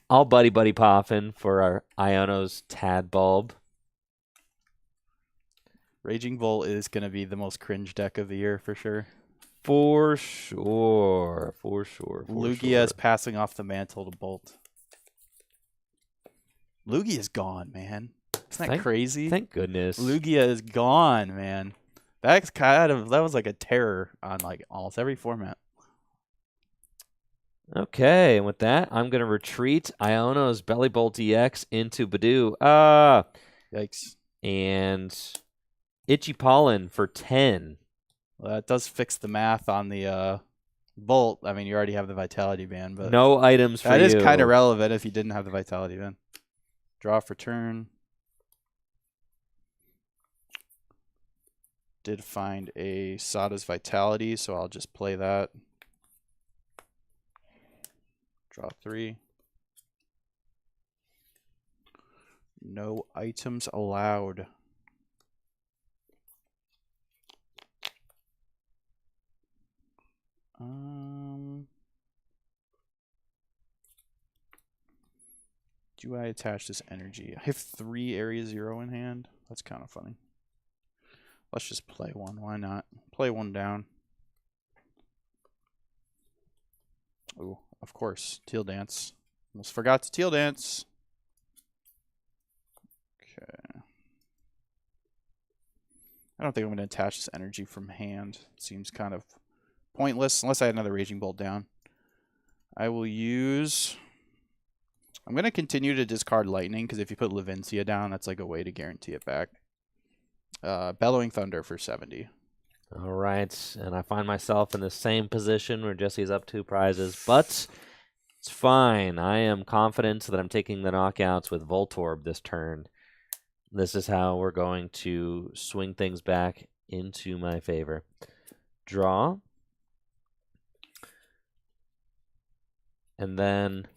I'll buddy poffin for our Iono's Tad Bulb. Raging Volt is going to be the most cringe deck of the year for sure. For sure. Lugia is passing off the mantle to Bolt. Lugia is gone, man. Isn't that crazy? Thank goodness. Lugia is gone, man. That was like a terror on like almost every format. Okay, and with that, I'm gonna retreat Iono's Belly Bolt EX into Badoo. Yikes. And Itchy Pollen for 10. Well, that does fix the math on the Bolt. I mean, you already have the Vitality Band, but no items for you. That is kind of relevant if you didn't have the Vitality Band. Draw for turn. Did find a Sada's Vitality, so I'll just play that. Draw 3. No items allowed. Do I attach this energy? I have 3 Area 0 in hand. That's kind of funny. Let's just play one. Why not? Play one down. Oh, of course. Teal Dance. Almost forgot to Teal Dance. Okay. I don't think I'm going to attach this energy from hand. It seems kind of pointless unless I had another Raging Bolt down. I will use... I'm going to continue to discard Lightning because if you put Levincia down, that's like a way to guarantee it back. Bellowing Thunder for 70. All right, and I find myself in the same position where Jesse's up 2 prizes, but it's fine. I am confident that I'm taking the knockouts with Voltorb this turn. This is how we're going to swing things back into my favor. Draw. And then,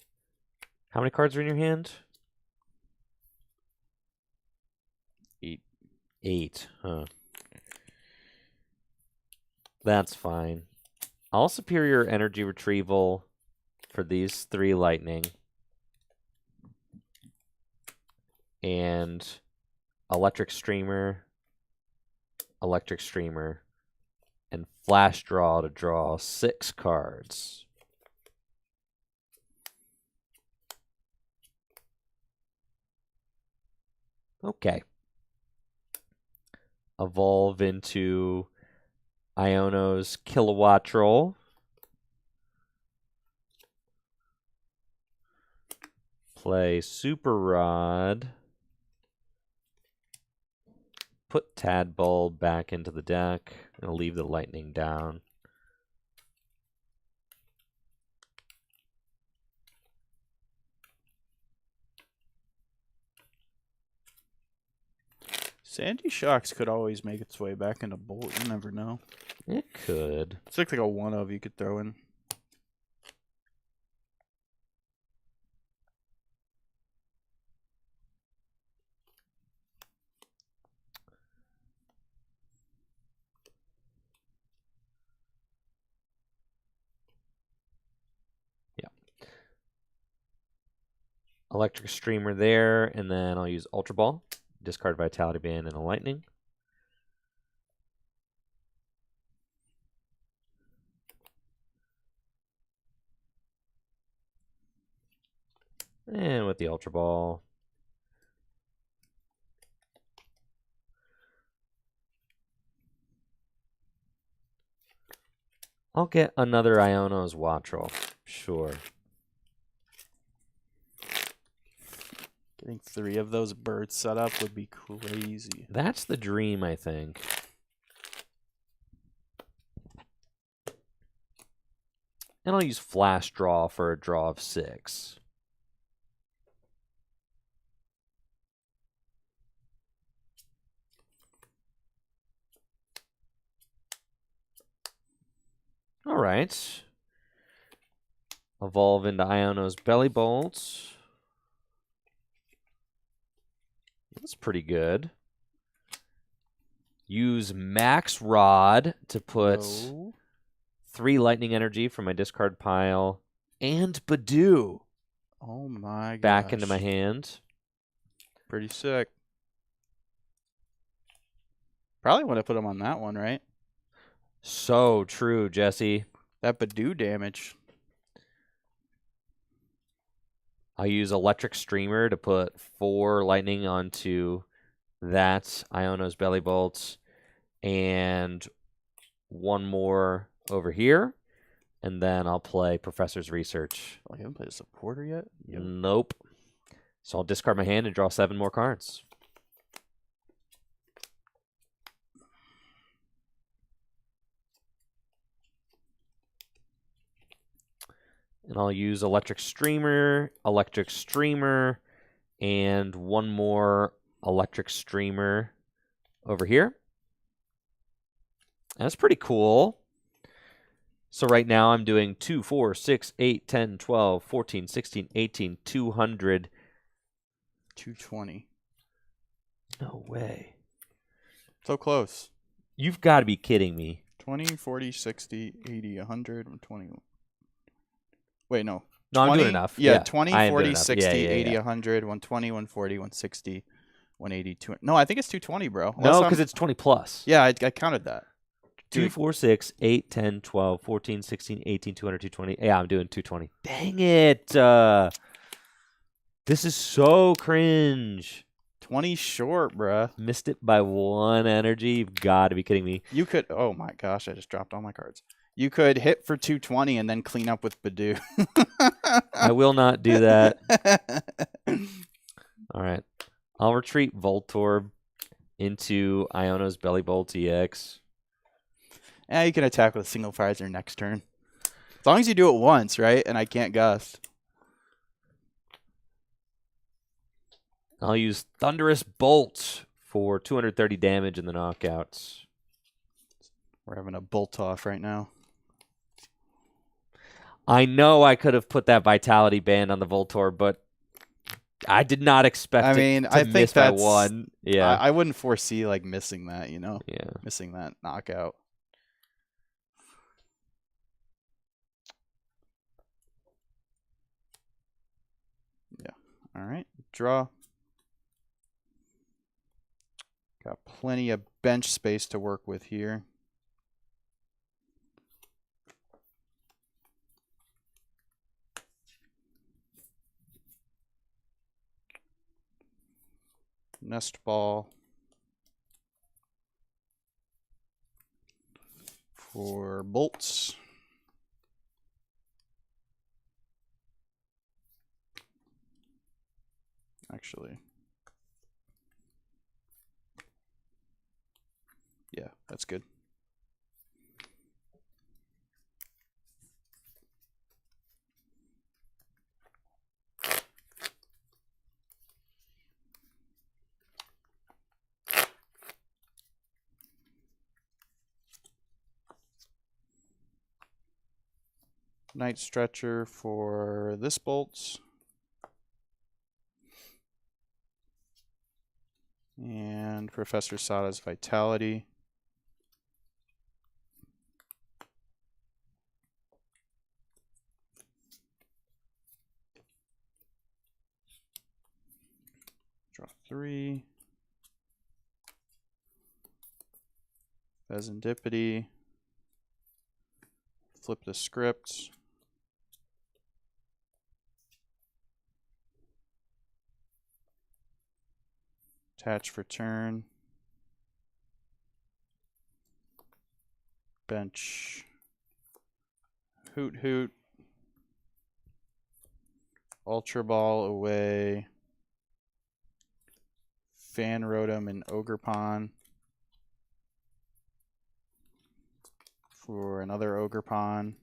how many cards are in your hand? 8. 8, huh. That's fine. All Superior Energy Retrieval for these 3 Lightning. And Electric Streamer, and Flash Draw to draw 6 cards. Okay. Evolve into Iono's Kilowatt Troll. Play Super Rod. Put Tadbulb back into the deck. And leave the Lightning down. Sandy Shocks could always make its way back into Bolt. You never know. It could. It's like a 1-of you could throw in. Yeah. Electric Streamer there, and then I'll use Ultra Ball. Discard Vitality Band and a Lightning. And with the Ultra Ball, I'll get another Iono's Wattrel. Sure. Getting 3 of those birds set up would be crazy. That's the dream, I think. And I'll use Flash Draw for a draw of 6. All right. Evolve into Iono's Belly Bolts. That's pretty good. Use Max Rod to put 3 lightning energy from my discard pile and Badoo. Oh my gosh. Back into my hand. Pretty sick. Probably want to put him on that one, right? So true, Jesse. That Badoo damage. I'll use Electric Streamer to put 4 lightning onto that Iono's Belly Bolts and 1 more over here. And then I'll play Professor's Research. Oh, you haven't played a supporter yet? Yep. Nope. So I'll discard my hand and draw 7 more cards. And I'll use Electric Streamer, and 1 more Electric Streamer over here. That's pretty cool. So right now I'm doing 2, 4, 6, 8, 10, 12, 14, 16, 18, 200. 220. No way. So close. You've got to be kidding me. 20, 40, 60, 80, 100, 120. Wait, no. No, 20, I'm doing enough. Yeah, Yeah, 20, I am 40, doing enough. 60, Yeah, 80, yeah. 100, 120, 140, 160, 180, 200. No, I think it's 220, bro. No, because it's 20 plus. Yeah, I counted that. 2, 4, 6, 8, 10, 12, 14, 16, 18, 200, 220. Yeah, I'm doing 220. Dang it. This is so cringe. 20 short, bruh. Missed it by 1 energy. You've got to be kidding me. You could. Oh my gosh, I just dropped all my cards. You could hit for 220 and then clean up with Badoo. I will not do that. All right. I'll retreat Voltorb into Iono's Belly Bolt EX. Yeah, you can attack with a single Pfizer next turn. As long as you do it once, right? And I can't gust. I'll use Thunderous Bolt for 230 damage in the knockouts. We're having a bolt off right now. I know I could have put that Vitality Band on the Voltorb, but I did not expect I mean, it to I think miss by that's 1. Yeah. I wouldn't foresee like missing that, you know? Yeah. Missing that knockout. Yeah. All right. Draw. Got plenty of bench space to work with here. Nest Ball for bolts. Actually, yeah, that's good. Night Stretcher for this bolts. And Professor Sada's Vitality. Draw 3. Pheasantipity. Flip the script. Attach for turn. Bench. Hoot Hoot. Ultra Ball away. Fan Rotom and Ogerpon. For another Ogerpon.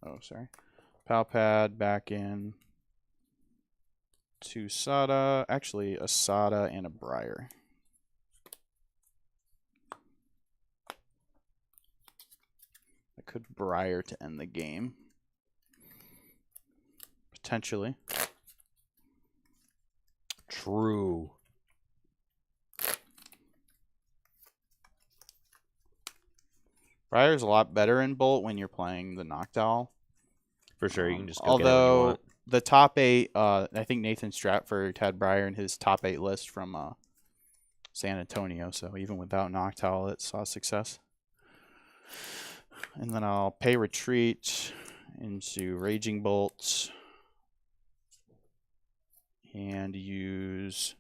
Oh, sorry. Palpad back in. 2 Sada. Actually, a Sada and a Briar. I could Briar to end the game. Potentially. True. Briar's a lot better in Bolt when you're playing the Noctowl. For sure, you can just go although get it when you want. the top 8, I think Nathan Stratford had Briar in his top 8 list from San Antonio, so even without Noctowl, it saw success. And then I'll pay Retreat into Raging Bolt and use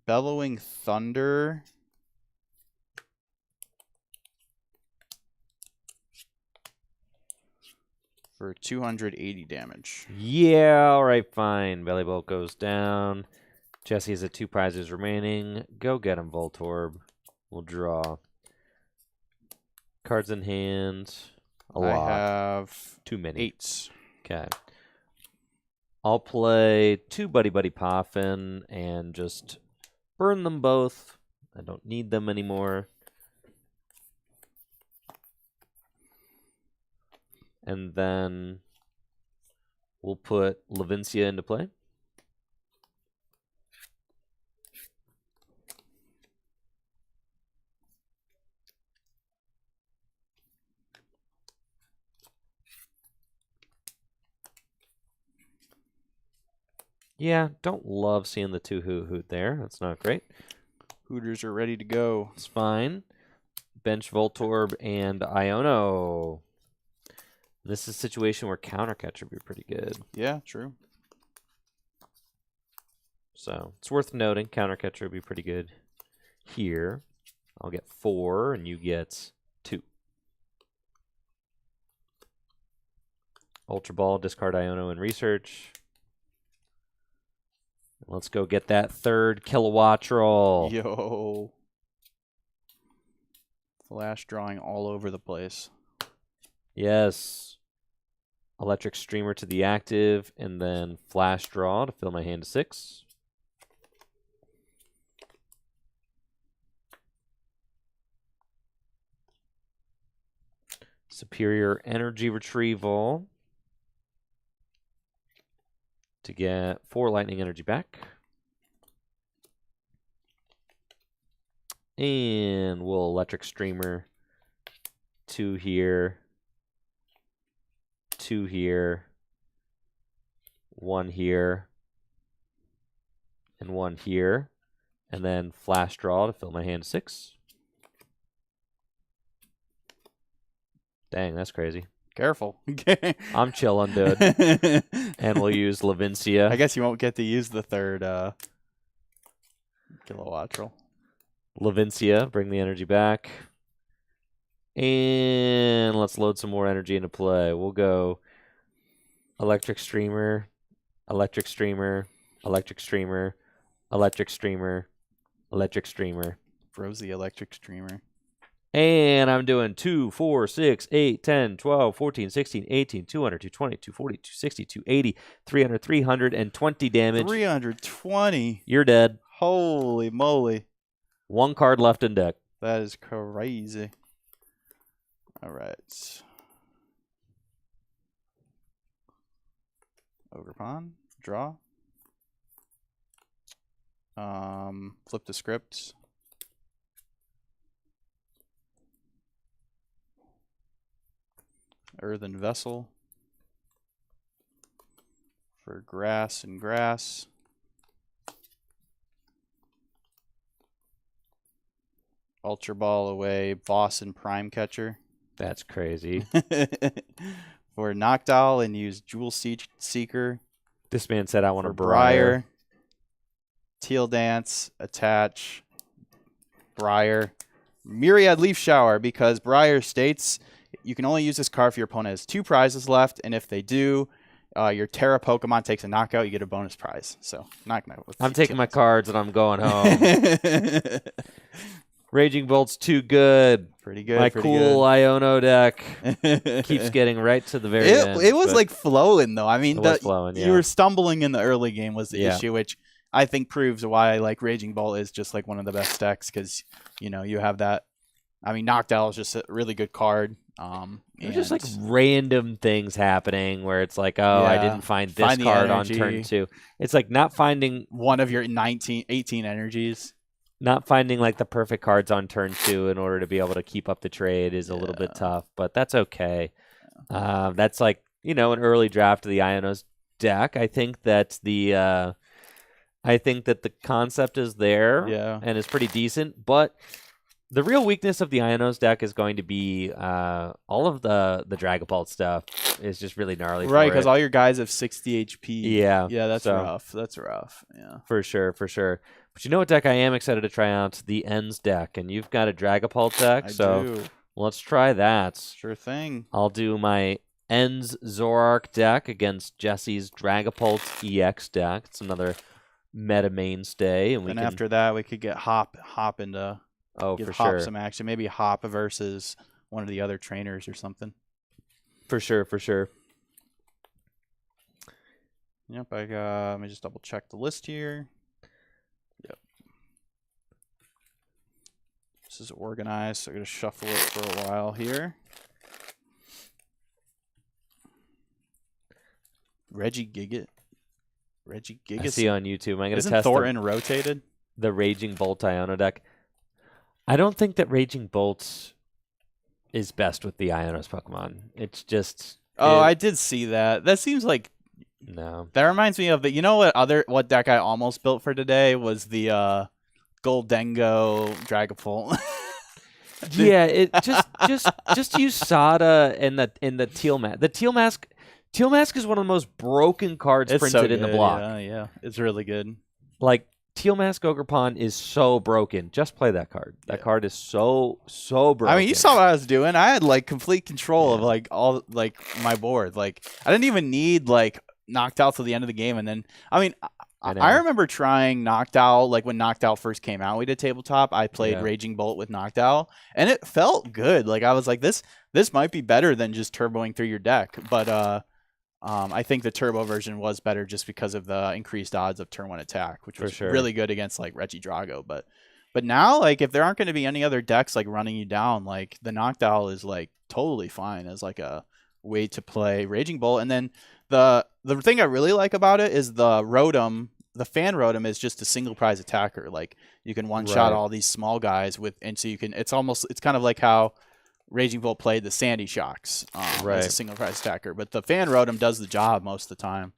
Bellowing Thunder. For 280 damage. Yeah, all right, fine. Belly Bolt goes down. Jesse has 2 prizes remaining. Go get him, Voltorb. We'll draw. Cards in hand. A lot. I have too many. 8s. Okay. I'll play 2 Buddy Buddy Poffin and just burn them both. I don't need them anymore. And then we'll put Levincia into play. Yeah, don't love seeing the 2 Hoot there. That's not great. Hooters are ready to go. It's fine. Bench Voltorb and Iono. This is a situation where Counter Catch would be pretty good. Yeah, true. So it's worth noting Counter Catch would be pretty good here. I'll get 4 and you get 2. Ultra Ball, discard Iono and research. Let's go get that 3rd Kilowattrel. Yo. Flash drawing all over the place. Yes. Electric Streamer to the active, and then Flash Draw to fill my hand to 6. Superior Energy Retrieval to get 4 Lightning Energy back. And we'll Electric Streamer 2 here. 2 here, 1 here, and 1 here, and then Flash Draw to fill my hand to 6. Dang, that's crazy. Careful. I'm chilling, dude. And we'll use Levincia. I guess you won't get to use the 3rd Kilowattrel. Levincia, bring the energy back. And let's load some more energy into play. We'll go Electric Streamer, Electric Streamer, Electric Streamer, Electric Streamer, Electric Streamer. Froze the Electric Streamer. And I'm doing 2, 4, 6, 8, 10, 12, 14, 16, 18, 200, 220, 240, 260, 280, 300, 320 damage. 320? You're dead. Holy moly. 1 card left in deck. That is crazy. All right. Ogre Pawn. Draw. Flip the script. Earthen Vessel. For grass and grass. Ultra Ball away. Boss and Prime Catcher. That's crazy. For Noctowl and use Jewel Seeker. This man said I want a For Briar. Teal Dance, attach, Briar. Myriad Leaf Shower, because Briar states you can only use this card if your opponent has 2 prizes left, and if they do, your Terra Pokemon takes a knockout, you get a bonus prize. So, not gonna. I'm taking my cards and I'm going home. Raging Bolt's too good. Pretty good. My pretty cool Iono deck good. keeps getting right to the very end. It was but like flowing though. I mean, it was flowing, you were stumbling in the early game was the Yeah. issue, which I think proves why like Raging Bolt is just like one of the best decks because you have that. I mean, Noctowl is just a really good card. There's just like random things happening where it's like, oh, I didn't find this card on turn 2. It's like not finding one of your 18 energies. Not finding like the perfect cards on turn 2 in order to be able to keep up the trade is a little bit tough, but that's okay. That's like, an early draft of the Ionos deck. I think that the concept is there and is pretty decent, but the real weakness of the Ionos deck is going to be all of the Dragapult stuff is just really gnarly. Right, because all your guys have 60 HP. Yeah. Yeah, that's rough. That's rough. Yeah. For sure. But you know what deck I am excited to try out? The Ends deck. And you've got a Dragapult deck, I so do. Let's try that. Sure thing. I'll do my Ends Zoroark deck against Jesse's Dragapult EX deck. It's another meta mainstay. And after that, we could get Hop into... Oh, give for Hop sure. some action. Maybe Hop versus one of the other trainers or something. For sure. Yep, let me just double check the list here. Yep. This is organized, so I'm going to shuffle it for a while here. Regigigas. I see on YouTube. I'm going to Isn't test Thornton rotated? The Raging Bolt Iono deck. I don't think that Raging Bolt is best with the Ionos Pokemon. It's just... I did see that. That seems like... No. That reminds me of the... You know what deck I almost built for today was the Goldengo Dragapult. Yeah, it just use Sada and the Teal Mask. The Teal Mask is one of the most broken cards printed in the block. Yeah, it's really good. Like Teal Mask Ogerpon is so broken. Just play that card. That card is so broken. I mean, you saw what I was doing. I had like complete control of like all like my board. Like I didn't even need like Noctowl till the end of the game, and then I remember trying Noctowl, like when Noctowl first came out, we did tabletop. I played Raging Bolt with Noctowl, and it felt good. Like I was like, this might be better than just turboing through your deck. But I think the turbo version was better just because of the increased odds of turn 1 attack, which was really good against like Regidrago. But now, like if there aren't going to be any other decks like running you down, like the Noctowl is like totally fine as like a way to play Raging Bolt. And then the thing I really like about it is the Rotom. The fan Rotom is just a single prize attacker. Like you can one shot all these small guys and so you can. It's kind of like how Raging Bolt played the Sandy Shocks as a single prize attacker, but the fan Rotom does the job most of the time.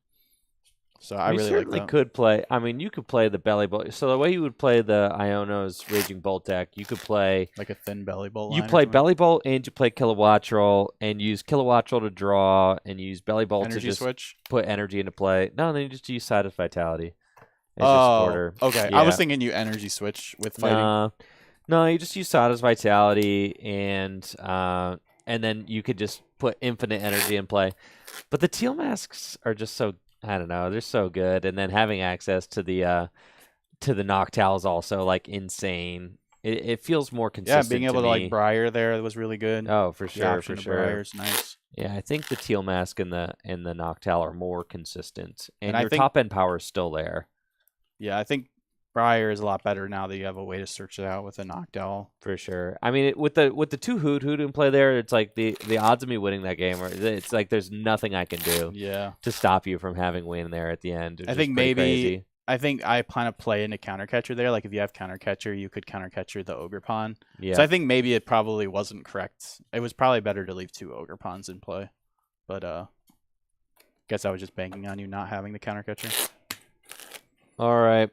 So I really like that. Could play. I mean, you could play the Belly Bolt. So the way you would play the Iono's Raging Bolt deck, you could play like a thin Belly Bolt. You play Belly Bolt and you play Kilowattrel and use Kilowattrel to draw and use Belly Bolt to just put energy into play. No, then you just use Side of Vitality. Okay. Yeah. I was thinking you energy switch with fighting. No, you just use Sada's Vitality, and then you could just put infinite energy in play. But the Teal Masks are just so, I don't know, they're so good. And then having access to the Noctowl is also like insane. It feels more consistent. Yeah, being able to like Briar there was really good. Oh, for sure, for sure. Briar's nice. Yeah, I think the Teal Mask and the Noctowl are more consistent, and your top end power is still there. Yeah, I think Briar is a lot better now that you have a way to search it out with a Noctowl. For sure. I mean, with the two Hoot in play there, it's like the odds of me winning that game it's like there's nothing I can do. To stop you from having win there at the end. I think maybe I plan to play into Countercatcher there. Like if you have Countercatcher, you could Countercatcher the Ogerpon. Yeah. So I think maybe it probably wasn't correct. It was probably better to leave 2 Ogerpons in play. But guess I was just banking on you not having the Countercatcher. All right.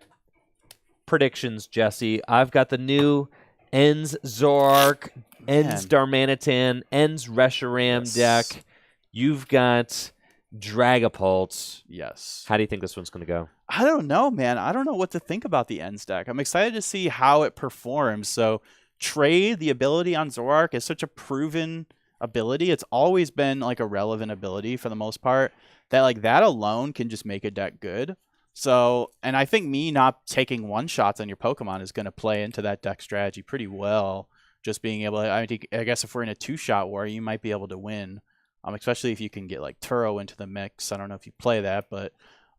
Predictions, Jesse. I've got the new Ends Zoroark, Ends Darmanitan, Ends Reshiram deck. You've got Dragapult. Yes. How do you think this one's going to go? I don't know, man. I don't know what to think about the Ends deck. I'm excited to see how it performs. So trade, the ability on Zoroark is such a proven ability. It's always been like a relevant ability for the most part that like that alone can just make a deck good. So, and I think me not taking one-shots on your Pokemon is going to play into that deck strategy pretty well. Just being able to, I guess if we're in a two-shot war, you might be able to win, especially if you can get like Turo into the mix. I don't know if you play that, but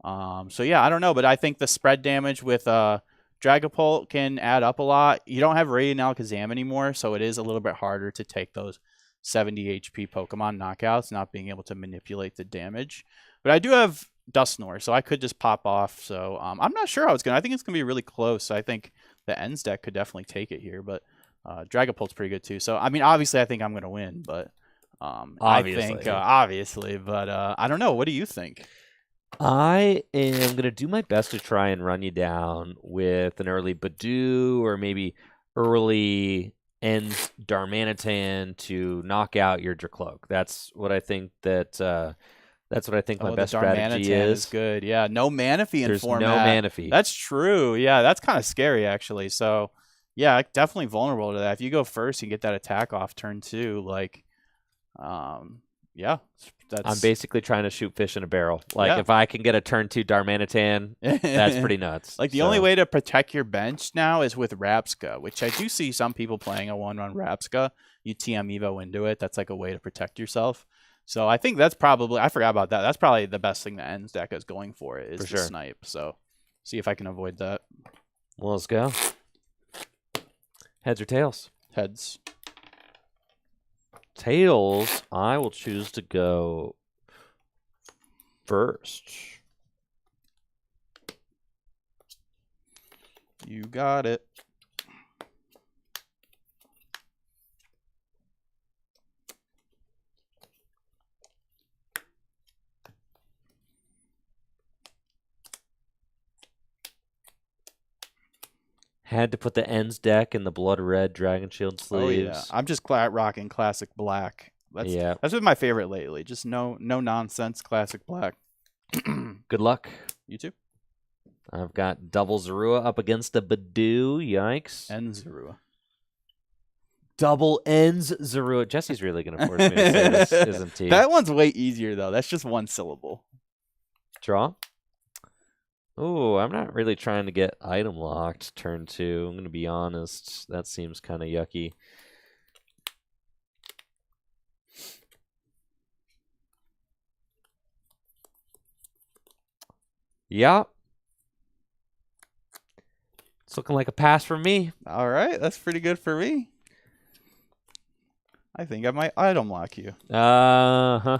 so yeah, I don't know. But I think the spread damage with Dragapult can add up a lot. You don't have Radiant Alakazam anymore, so it is a little bit harder to take those 70 HP Pokemon knockouts, not being able to manipulate the damage. But I do have Dusknoir, so I could just pop off. So I'm not sure how it's going to. I think it's going to be really close. I think the Ends deck could definitely take it here, but Dragapult's pretty good too. So, I mean, obviously I think I'm going to win, but obviously, but I don't know. What do you think? I am going to do my best to try and run you down with an early Badoo or maybe early Ends Darmanitan to knock out your Dracloak. That's what I think my best strategy is. Good. Yeah, no Manaphy in format. There's no Manaphy. That's true. Yeah, that's kind of scary actually. So, yeah, definitely vulnerable to that. If you go first, you get that attack off turn 2. Like, yeah. I'm basically trying to shoot fish in a barrel. Like, if I can get a turn 2 Darmanitan, that's pretty nuts. Like, the only way to protect your bench now is with Rapska, which I do see some people playing a 1-run Rapska. You TM Evo into it. That's like a way to protect yourself. So I think that's probably, I forgot about that. That's probably the best thing the Ends deck is going for it, is the snipe. So see if I can avoid that. Well, let's go. Heads or tails? Heads. Tails, I will choose to go first. You got it. Had to put the Ends deck in the blood red Dragon Shield sleeves. Oh, yeah. I'm just rocking classic black. That's been my favorite lately. Just no nonsense classic black. Good luck. You too. I've got double Zorua up against a Badoo. Yikes. And Zorua. Double Ends Zorua. Jesse's really going to force me to say this, isn't he? That one's way easier, though. That's just one syllable. Draw. Oh, I'm not really trying to get item locked turn 2. I'm going to be honest. That seems kind of yucky. Yeah. It's looking like a pass for me. All right. That's pretty good for me. I think I might item lock you. Uh-huh.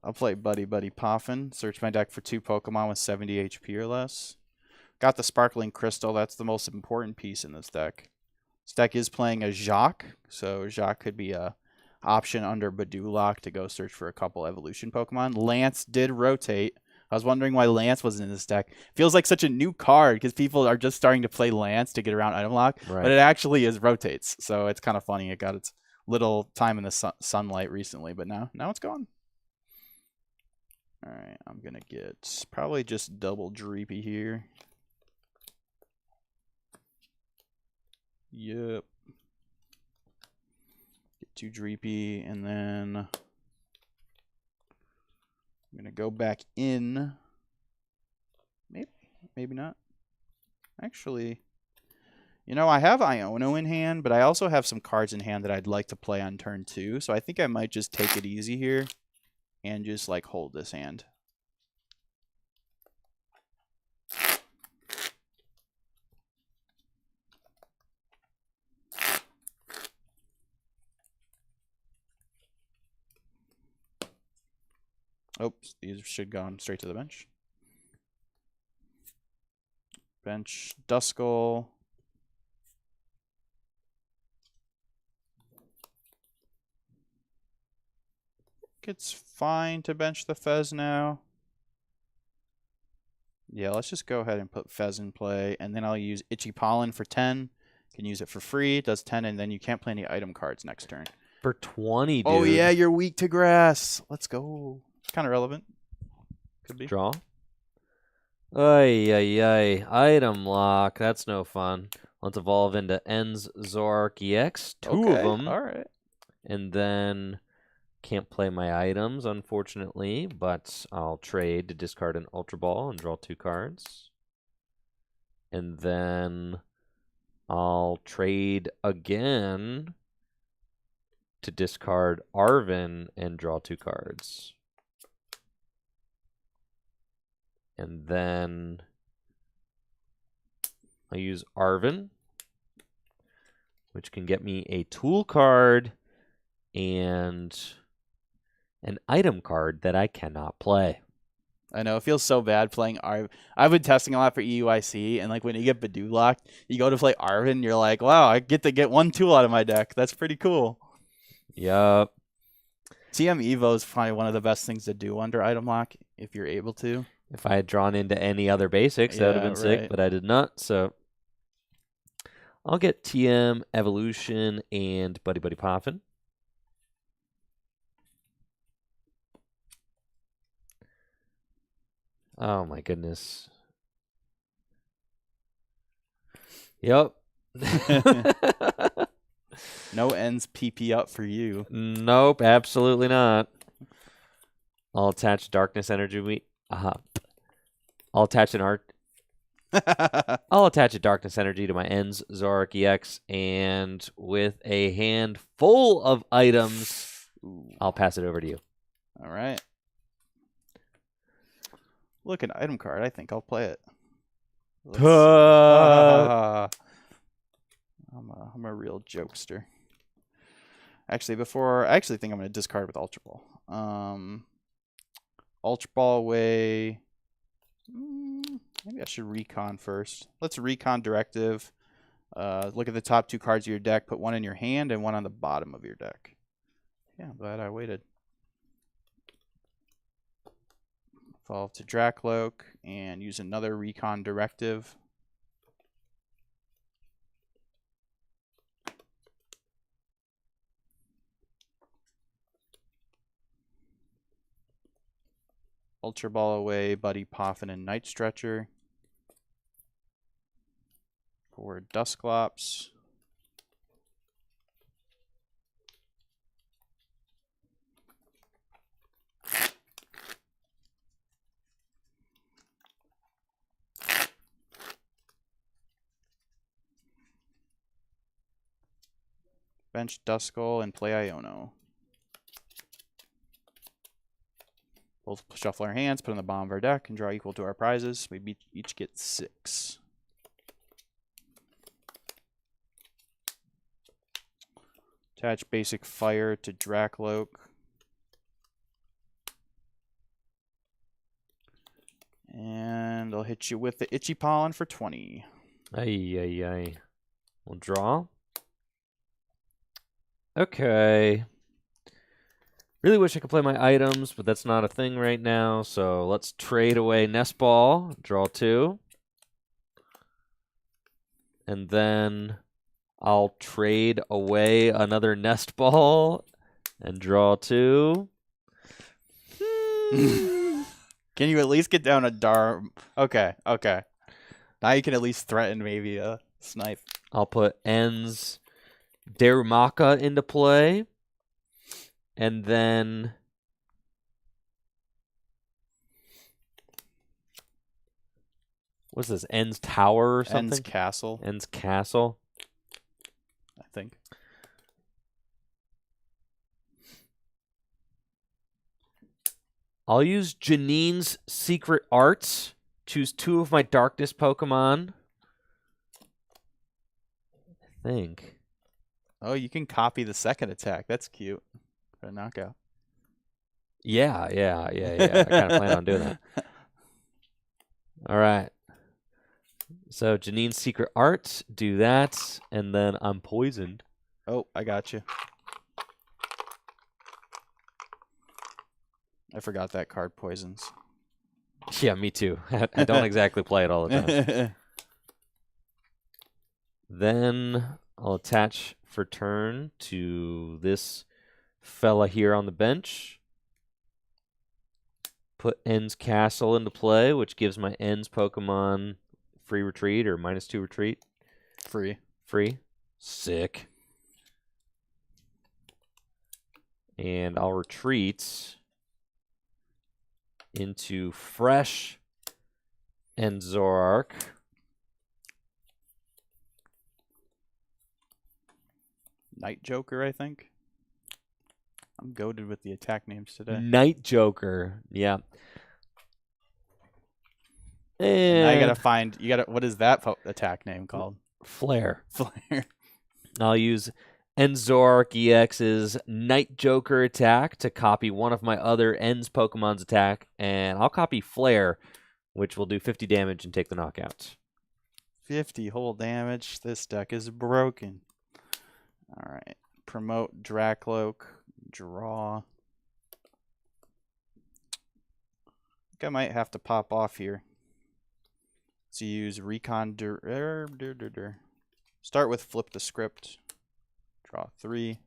I'll play Buddy Poffin. Search my deck for 2 Pokemon with 70 HP or less. Got the Sparkling Crystal. That's the most important piece in this deck. This deck is playing a Jacques, so Jacques could be a option under Badoo lock to go search for a couple evolution Pokemon. Lance did rotate. I was wondering why Lance wasn't in this deck. Feels like such a new card because people are just starting to play Lance to get around item lock, but it actually rotates. So it's kind of funny. It got its little time in the sunlight recently, but now it's gone. All right, I'm going to get probably just double Dreepy here. Yep. Get 2 Dreepy, and then I'm going to go back in. Maybe not. Actually, you know, I have Iono in hand, but I also have some cards in hand that I'd like to play on turn 2, so I think I might just take it easy here. And just, like, hold this hand. Oops, these should go on straight to the bench. Bench Duskull. It's fine to bench the Fez now. Yeah, let's just go ahead and put Fez in play, and then I'll use Itchy Pollen for 10. Can use it for free. It does 10, and then you can't play any item cards next turn. For 20, dude. Oh, yeah, you're weak to grass. Let's go. It's kind of relevant. Could be. Draw. Ay. Item lock. That's no fun. Let's evolve into Ends Zoroark EX. 2 of them. All right. And then Can't play my items, unfortunately, but I'll trade to discard an Ultra Ball and draw 2 cards. And then I'll trade again to discard Arven and draw 2 cards. And then I use Arven, which can get me a tool card and an item card that I cannot play. I know, it feels so bad playing Arven. I've been testing a lot for EUIC, and like when you get Badoo locked, you go to play Arven, you're like, wow, I get to get 1 tool out of my deck. That's pretty cool. Yup. TM Evo is probably one of the best things to do under item lock, if you're able to. If I had drawn into any other basics, that would have been sick, but I did not, so I'll get TM, Evolution, and Buddy Buddy Poffin. Oh my goodness. Yep. No ends PP up for you. Nope, absolutely not. I'll attach Darkness Energy. I'll attach I'll attach a Darkness Energy to my ends, Zoroark EX, and with a hand full of items, I'll pass it over to you. All right. Look, an item card. I think I'll play it. I'm a real jokester. Actually, I actually think I'm going to discard with Ultra Ball. Ultra Ball away. Maybe I should recon first. Let's recon Directive. Look at the top 2 cards of your deck. Put 1 in your hand and 1 on the bottom of your deck. Yeah, I'm glad I waited. Evolve to Dracloak and use another recon Directive. Ultra Ball away, Buddy Poffin and Night Stretcher. For Dusclops. Bench Duskull and play Iono. Both shuffle our hands, put in the bottom of our deck, and draw equal to our prizes. We each get 6. Attach basic fire to Dracloak. And I'll hit you with the Itchy Pollen for 20. Ay. We'll draw. Okay. Really wish I could play my items, but that's not a thing right now. So let's trade away Nest Ball, draw 2. And then I'll trade away another Nest Ball and draw 2. Can you at least get down a Dar? Okay. Now you can at least threaten maybe a snipe. I'll put Ends Darumaka into play. And then what's this? Ends Tower or something? Ends Castle. Ends Castle. I think. I'll use Janine's Secret Arts. Choose 2 of my Darkness Pokemon. I think. Oh, you can copy the second attack. That's cute. For a knockout. Yeah. I kind of plan on doing that. All right. So Janine's Secret Arts, do that, and then I'm poisoned. Oh, I got you. I forgot that card poisons. Yeah, me too. I don't exactly play it all the time. Then I'll attach for turn to this fella here on the bench. Put Ends Castle into play, which gives my Ends Pokemon free retreat or -2 retreat. Free. Sick. And I'll retreat into Fresh and Zoroark. Night Joker, I think. I'm goated with the attack names today. Night Joker, yeah. And now you gotta find. What is that attack name called? Flare. Flare. I'll use Zoroark EX's Night Joker attack to copy one of my other Ends Pokemon's attack, and I'll copy Flare, which will do 50 damage and take the knockouts. 50 whole damage. This deck is broken. All right. Promote Dracloak. Draw. I think I might have to pop off here. So use Recon. Start with Flip the Script. Draw 3.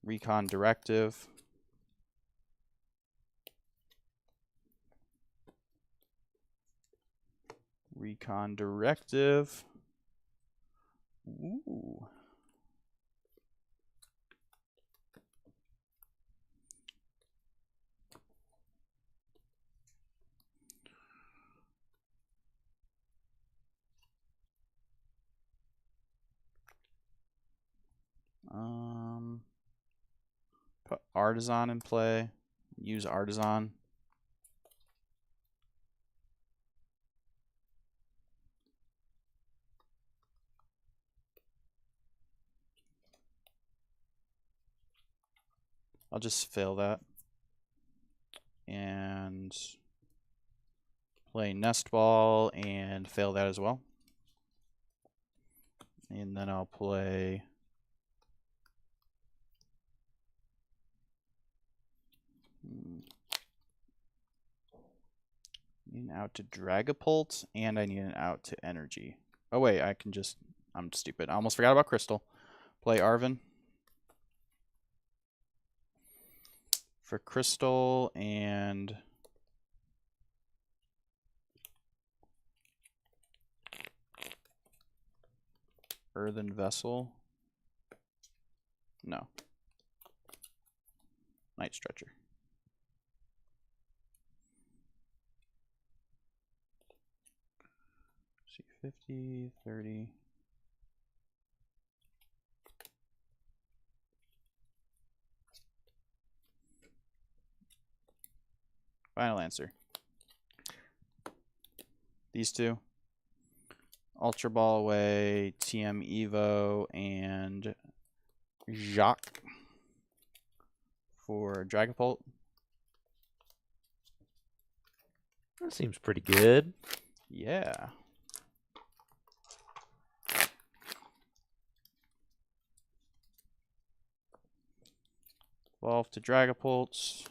Recon Directive. Recon Directive. Ooh. Put Artisan in play. Use Artisan. I'll just fail that. And play Nest Ball and fail that as well. And then I'll play need an out to Dragapult, and I need an out to Energy. Oh wait, I'm stupid. I almost forgot about Crystal. Play Arven for Crystal and Earthen Vessel. No. Night Stretcher. See, 50, 30. Final answer. These two. Ultra Ball away, TM Evo, and Jacques for Dragapult. That seems pretty good. Yeah. Evolve to Dragapult.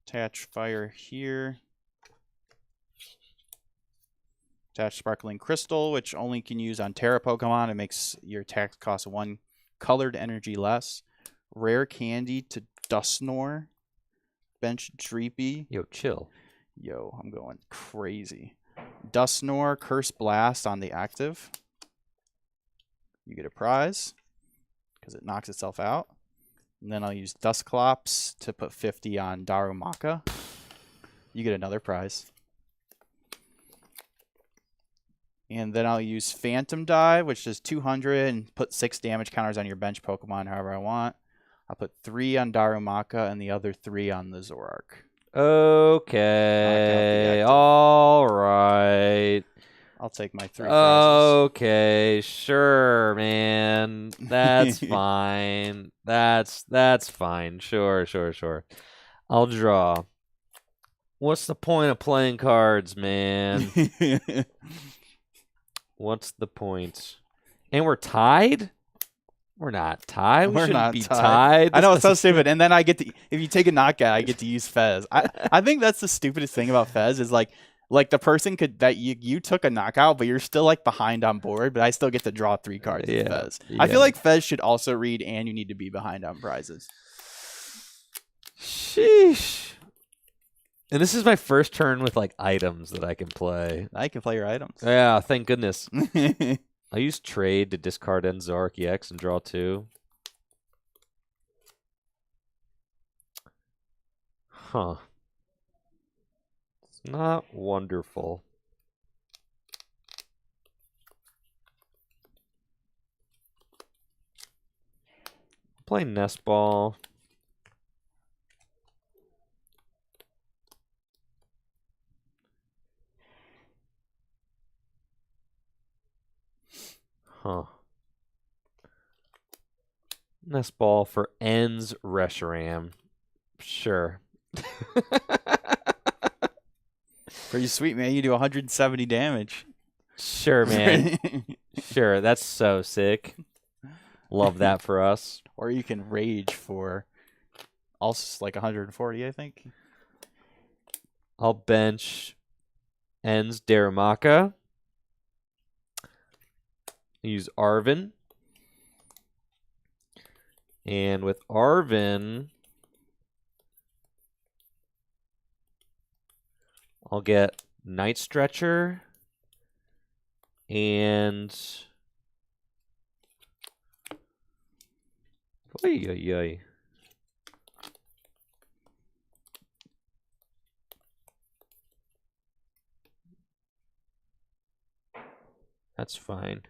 Attach Fire here. Attach Sparkling Crystal, which only can use on Terra Pokemon. It makes your attack cost 1 colored energy less. Rare Candy to Dusknoir. Bench Dreepy. Yo, chill. Yo, I'm going crazy. Dusknoir, Curse Blast on the active. You get a prize because it knocks itself out. And then I'll use Dusclops to put 50 on Darumaka. You get another prize. And then I'll use Phantom Dive, which is 200, and put 6 damage counters on your bench Pokemon however I want. I'll put 3 on Darumaka and the other 3 on the Zoroark. Okay. All right. I'll take my 3 prizes. Okay, sure, man. That's fine. That's fine. Sure. I'll draw. What's the point of playing cards, man? What's the point? And we're tied? We're not tied. We shouldn't be tied. I know, it's so stupid. And then I get to, if you take a knockout, I get to use Fez. I think that's the stupidest thing about Fez is like the person that you took a knockout, but you're still like behind on board, but I still get to draw 3 cards with Fez. Yeah. I feel like Fez should also read and you need to be behind on prizes. Sheesh. And this is my first turn with like items that I can play. I can play your items. Yeah, thank goodness. I'll use trade to discard end Zoroark EX and draw 2. Huh. It's not wonderful. Play Nest Ball. Huh. Nest Ball for ends Reshiram. Sure. Pretty sweet, man. You do 170 damage. Sure, man. Sure, that's so sick. Love that for us. Or you can rage for also like 140, I think. I'll bench ends Daramaka. Use Arvin. And with Arvin, I'll get Night Stretcher and oy, oy, oy. That's fine.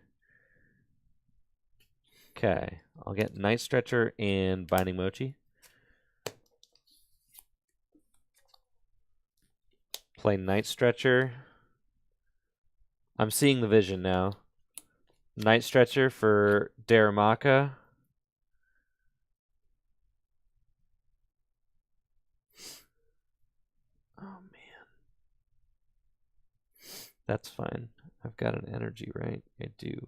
Okay, I'll get Night Stretcher and Binding Mochi. Play Night Stretcher. I'm seeing the vision now. Night Stretcher for Daramaka. Oh, man. That's fine. I've got an energy, right? I do.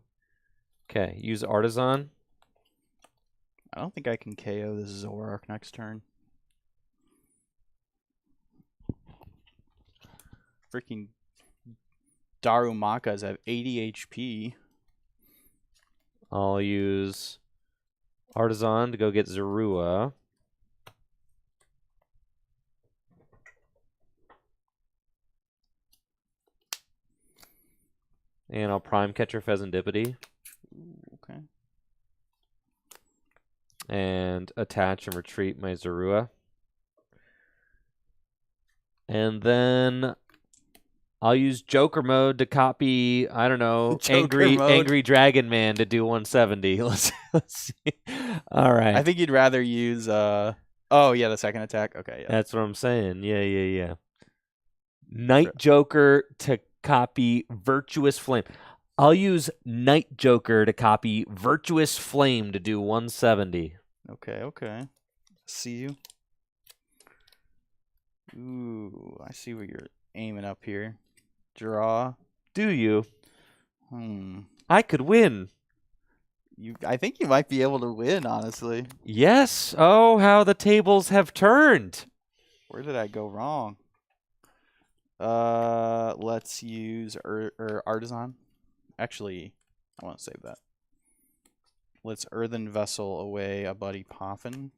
Okay, use Artisan. I don't think I can KO this Zoroark next turn. Freaking Darumakas have 80 HP. I'll use Artisan to go get Zorua. And I'll Prime Catcher Pheasantipity. Okay. And attach and retreat my Zorua. And then I'll use Joker mode to copy, I don't know, Angry Dragon Man to do 170. Let's see. All right. I think you'd rather use oh yeah, the second attack. Okay, yeah. That's what I'm saying. Yeah. Night Joker to copy Virtuous Flame. I'll use Night Joker to copy Virtuous Flame to do 170. Okay. See you. Ooh, I see where you're aiming up here. Draw. Do you? I could win. I think you might be able to win, honestly. Yes. Oh, how the tables have turned. Where did I go wrong? Let's use Artisan. Actually, I want to save that. Let's Earthen Vessel away a Buddy Poffin.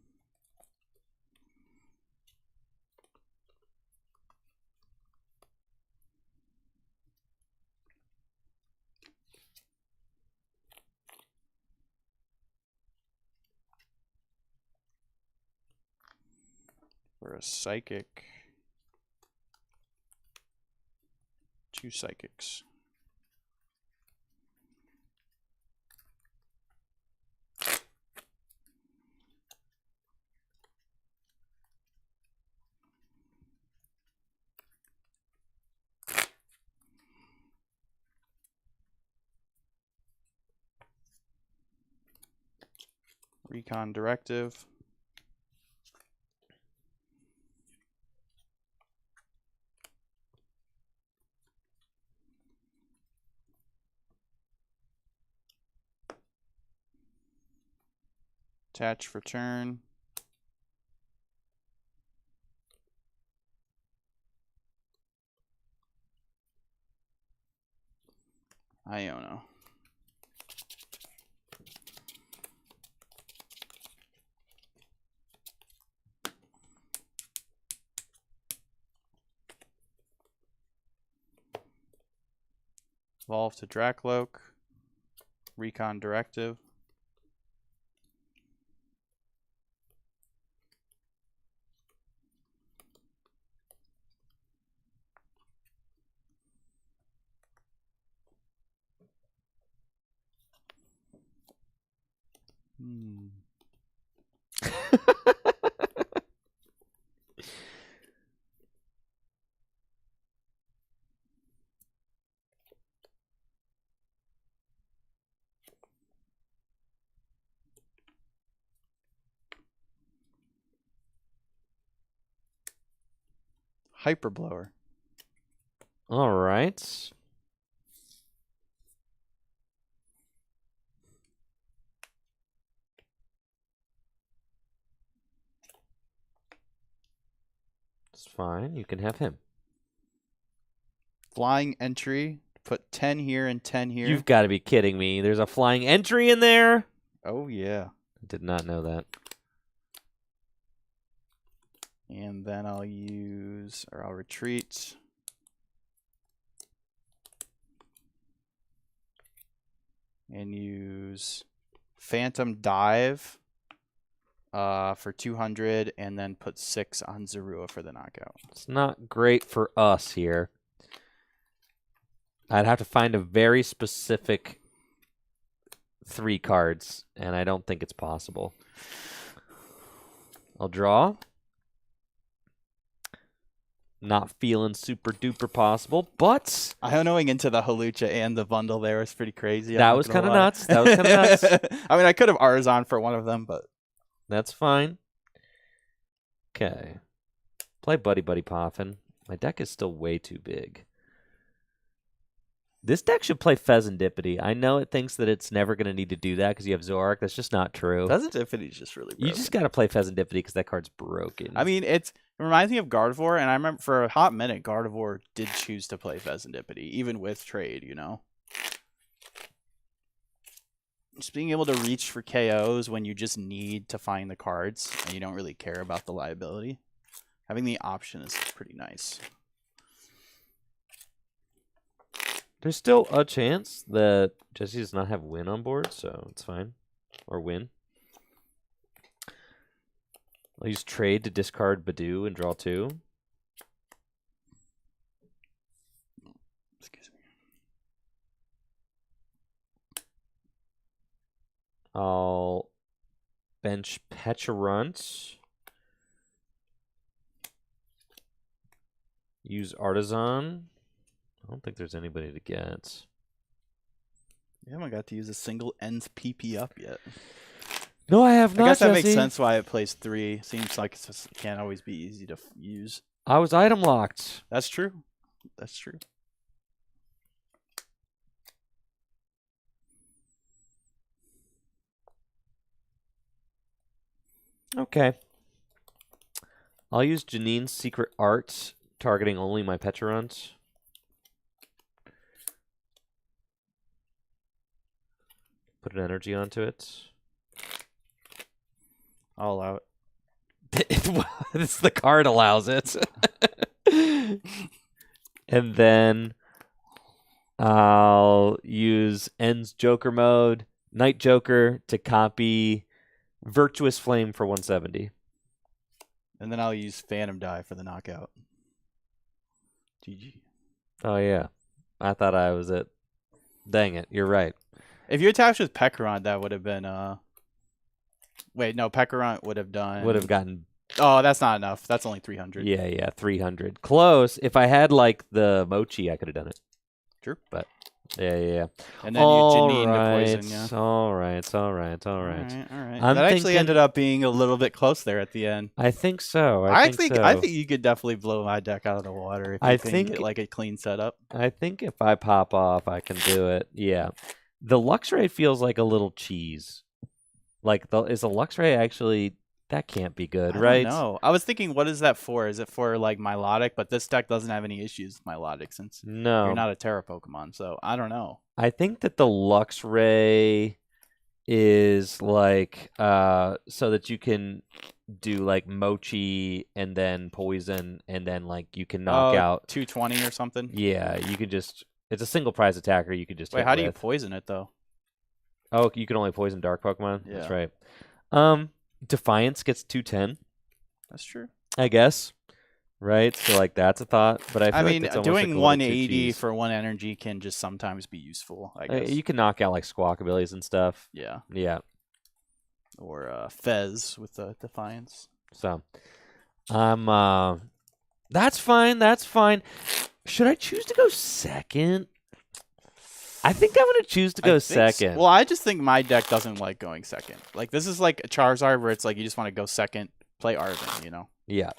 For a Psychic. 2 Psychics. Recon Directive. Attach for turn. Iono. Evolve to Dracloak. Recon Directive. Hyperblower. All right. It's fine. You can have him. Flying entry. Put 10 here and 10 here. You've got to be kidding me. There's a flying entry in there? Oh, yeah. I did not know that. And then I'll use, or I'll retreat. And use Phantom Dive for 200, and then put 6 on Zorua for the knockout. It's not great for us here. I'd have to find a very specific 3 cards, and I don't think it's possible. I'll draw. Not feeling super duper possible, but Ionoing into the Halucha and the bundle there was pretty crazy. That was kind of nuts. That was kind of nuts. I mean, I could have Arzon for one of them, but that's fine. Okay. Play Buddy Buddy Poffin. My deck is still way too big. This deck should play Pheasantipity. I know it thinks that it's never going to need to do that because you have Zoroark. That's just not true. Pheasantipity is just really broken. You just got to play Pheasantipity because that card's broken. I mean, it reminds me of Gardevoir, and I remember for a hot minute, Gardevoir did choose to play Pheasantipity, even with trade, you know? Just being able to reach for KOs when you just need to find the cards and you don't really care about the liability. Having the option is pretty nice. There's still a chance that Jesse does not have win on board, so it's fine. Or win. I'll use trade to discard Badoo and draw 2. Excuse me. I'll bench Pecharunt. Use Artisan. I don't think there's anybody to get. You haven't got to use a single ends PP up yet. No, I have not, I guess that Jesse. makes sense why it plays 3. Seems like it just can't always be easy to use. I was item locked. That's true. That's true. Okay. I'll use Janine's Secret Art, targeting only my Pecharunt. Put an energy onto it. I'll allow it. The card allows it. And then I'll use Ends Joker mode, Night Joker, to copy Virtuous Flame for 170. And then I'll use Phantom Die for the knockout. GG. Oh, yeah. I thought I was it. Dang it. You're right. If you attached with Pekarant, that would have been wait, no, Pekarant would have done. Would have gotten. Oh, that's not enough. That's only 300. Yeah, 300. Close. If I had like the Mochi, I could have done it. True. But yeah. And then you Janine the poison, yeah. All right. All right. I'm that actually thinking- ended up being a little bit close there at the end. I think so. I think you could definitely blow my deck out of the water if you I can think- get like a clean setup. I think if I pop off, I can do it. Yeah. The Luxray feels like a little cheese. Like, is the Luxray actually... That can't be good, right? No, I was thinking, what is that for? Is it for like Milotic? But this deck doesn't have any issues with Milotic since No. you're not a Terra Pokemon, so I don't know. I think that the Luxray is like so that you can do like Mochi and then Poison and then like you can knock out 220 or something. Yeah, you could just it's a single prize attacker you could just Wait, hit how do you with. poison it though? Oh, you can only poison dark Pokemon? Yeah. That's right. Defiance gets 210, That's true. I guess. Right? So, like, that's a thought. But I feel like mean, that's almost doing like a little too 180 cheese. for 1 energy can just sometimes be useful, I guess. You can knock out, like, Squawk abilities and stuff. Yeah. Yeah. Or Fez with the Defiance. So, that's fine. That's fine. Should I choose to go second? I think I'm going to choose to go second. Well, I just think my deck doesn't like going second. Like, this is like a Charizard where it's like you just want to go second, play Arvin, you know? Yeah.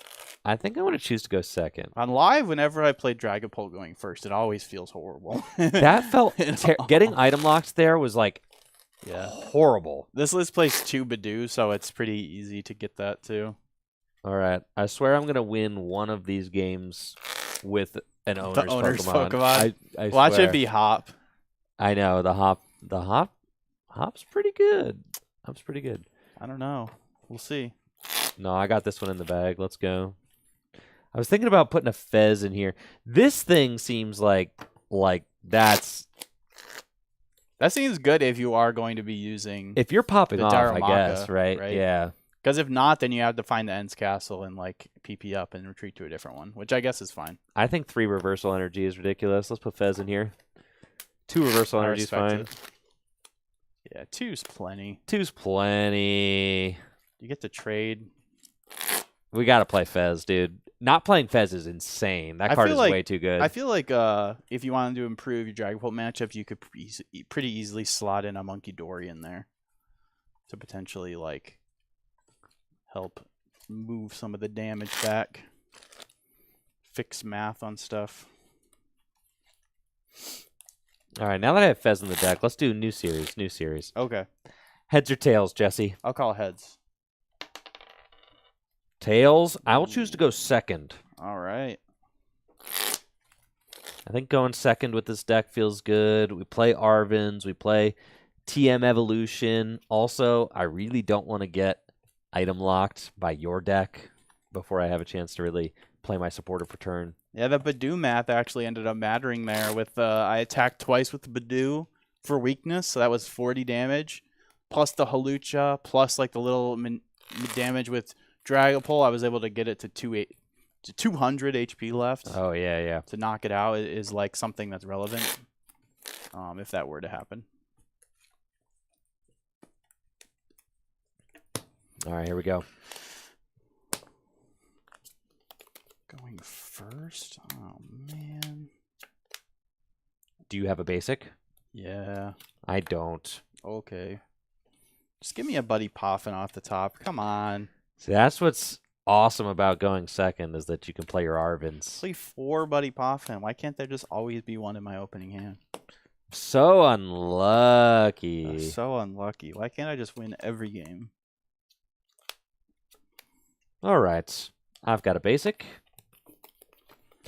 I think I want to choose to go second. On live, whenever I play Dragapult going first, it always feels horrible. That felt... getting item locks there was, like, horrible. This list plays 2 Badoo, so it's pretty easy to get that, too. All right. I swear I'm going to win one of these games with an owner's Pokemon. I Watch swear. it be Hop. I know. Hop's pretty good. Hop's pretty good. I don't know. We'll see. No, I got this one in the bag. Let's go. I was thinking about putting a Fez in here. This thing seems like that's... That seems good if you are going to be using... If you're popping the off, Darumaka, I guess, right? Yeah. Because if not, then you have to find the Ends Castle and, like, PP up and retreat to a different one, which I guess is fine. I think 3 reversal energy is ridiculous. Let's put Fez in here. 2 reversal energy is fine. Yeah, 2's plenty. 2's plenty. You get to trade. We got to play Fez, dude. Not playing Fez is insane. That card is way too good. I feel like if you wanted to improve your Dragapult matchup, you could pretty easily slot in a Monkey Dory in there to potentially, like, help move some of the damage back. Fix math on stuff. All right, now that I have Fez in the deck, let's do new series. New series. Okay. Heads or tails, Jesse? I'll call heads. Tails. I will choose to go second. All right. I think going second with this deck feels good. We play Arvins. We play TM Evolution. Also, I really don't want to get item locked by your deck before I have a chance to really play my supporter for turn. Yeah, the Badoo math actually ended up mattering there. With I attacked twice with the Badoo for weakness, so that was 40 damage. Plus the Halucha, plus like the little damage with Dragapult, I was able to get it to 200 HP left. Oh, yeah, yeah. To knock it out is like something that's relevant, if that were to happen. All right, here we go. Going first? Oh, man. Do you have a basic? Yeah. I don't. Okay. Just give me a Buddy Poffin off the top. Come on. See, that's what's awesome about going second is that you can play your Arvins. Play 4 Buddy Poffin. Why can't there just always be one in my opening hand? So unlucky. So unlucky. Why can't I just win every game? All right. I've got a basic.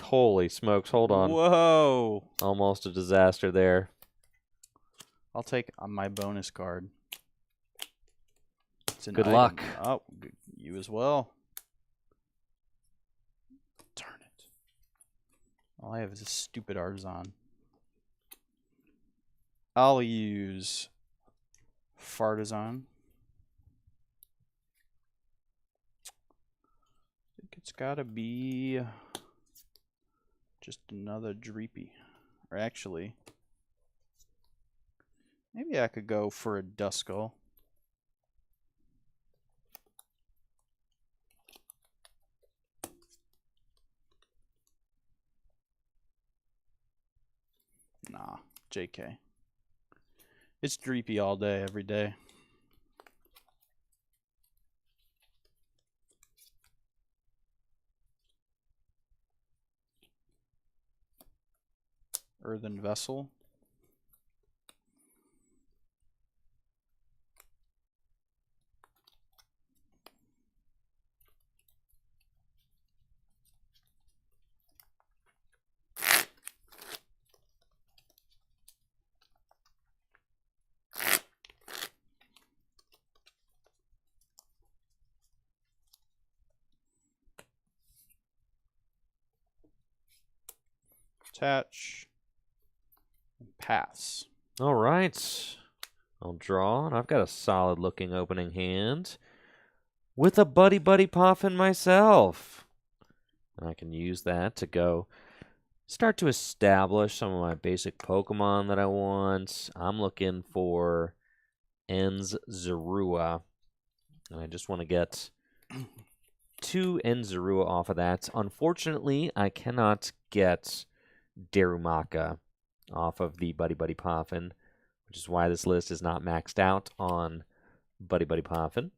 Holy smokes. Hold on. Whoa. Almost a disaster there. I'll take my bonus card. Good luck. Oh, you as well. Darn it. All I have is a stupid Arzon. I'll use Fartazon. I think it's gotta be just another Dreepy. Or actually, maybe I could go for a Duskull. Nah, JK. It's Dreepy all day, every day. Earthen Vessel. Attach. And pass. All right. I'll draw, and I've got a solid-looking opening hand with a Buddy Buddy Poffin myself. And I can use that to go start to establish some of my basic Pokemon that I want. I'm looking for En's Zorua, and I just want to get 2 En's Zorua off of that. Unfortunately, I cannot get Darumaka off of the Buddy Buddy Poffin, which is why this list is not maxed out on Buddy Buddy Poffin.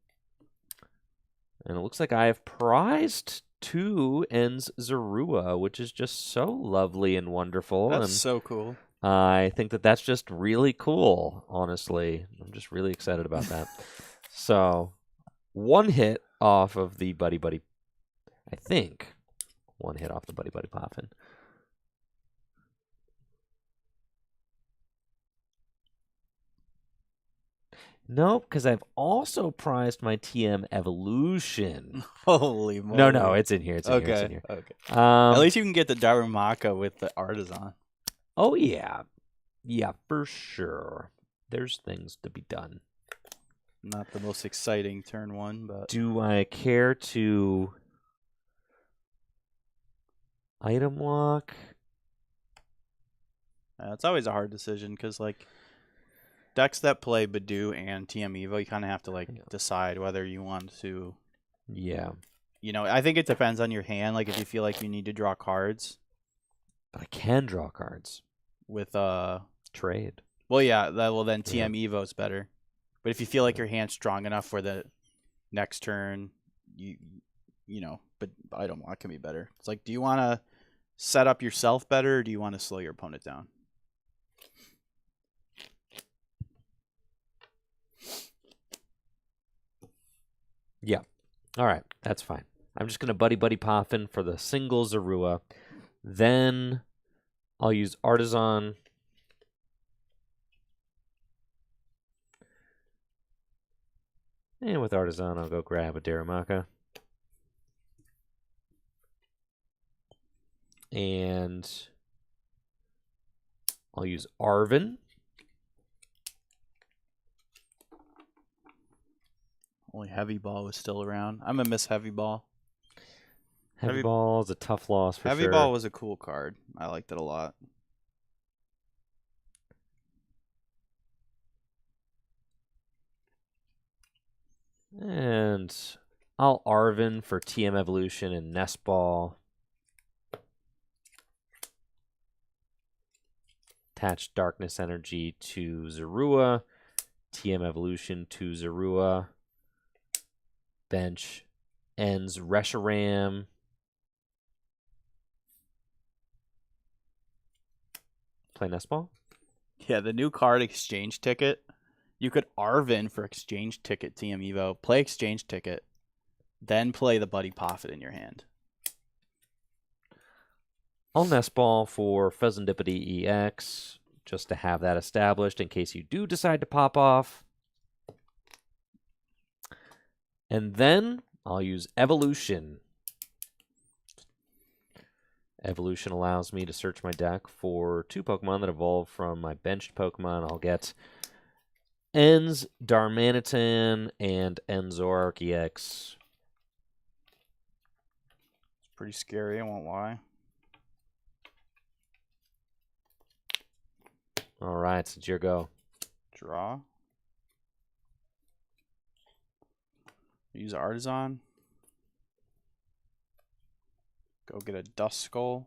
And it looks like I have prized 2 En's Zorua, which is just so lovely and wonderful. That's and so cool. I think that that's just really cool, honestly. I'm just really excited about that. So, 1 hit off of the Buddy Buddy, I think. 1 hit off the Buddy Buddy Poffin. Nope, because I've also prized my TM Evolution. Holy moly. No, it's in here. It's in here. It's in here. Okay. At least you can get the Darumaka with the Artisan. Oh, yeah. Yeah, for sure. There's things to be done. Not the most exciting turn 1, but... Do I care to item lock? It's always a hard decision, because, like, decks that play Badoo and TM Evo, you kind of have to, like, decide whether you want to... Yeah. You know, I think it depends on your hand, like, if you feel like you need to draw cards. But I can draw cards. With, Trade. Well, yeah, then TM Evo's better. But if you feel like your hand's strong enough for the next turn, you know, but item lock can be better. It's like, do you want to set up yourself better, or do you want to slow your opponent down? Yeah. All right. That's fine. I'm just going to Buddy Buddy Poffin for the single Zorua. Then I'll use Artisan. And with Artisan, I'll go grab a Darumaka. And I'll use Arvin. Only Heavy Ball was still around. I'm going to miss Heavy Ball. Heavy Ball is a tough loss for sure. Heavy Ball was a cool card. I liked it a lot. And I'll Arvin for TM Evolution and Nest Ball. Attach Darkness Energy to Zorua. TM Evolution to Zorua. Bench ends Reshiram. Play Nest Ball? Yeah, the new card Exchange Ticket. You could Arvin for Exchange Ticket TM Evo. Play Exchange Ticket. Then play the Buddy Poffin in your hand. I'll Nest Ball for Pheasantipity EX, just to have that established in case you do decide to pop off. And then I'll use Evolution. Evolution allows me to search my deck for 2 Pokemon that evolve from my benched Pokemon. I'll get En's Darmanitan and En's Zoroark EX. It's pretty scary, I won't lie. All right, it's your go. Draw. Use Artisan. Go get a Dust Skull.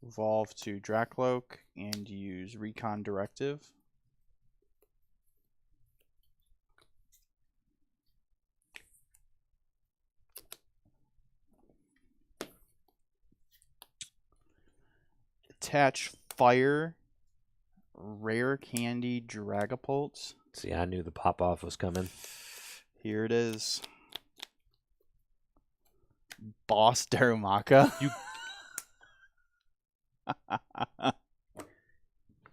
Evolve to Dracloak and use Recon Directive. Attach Fire, Rare Candy Dragapult. See, I knew the pop-off was coming. Here it is. Boss Darumaka.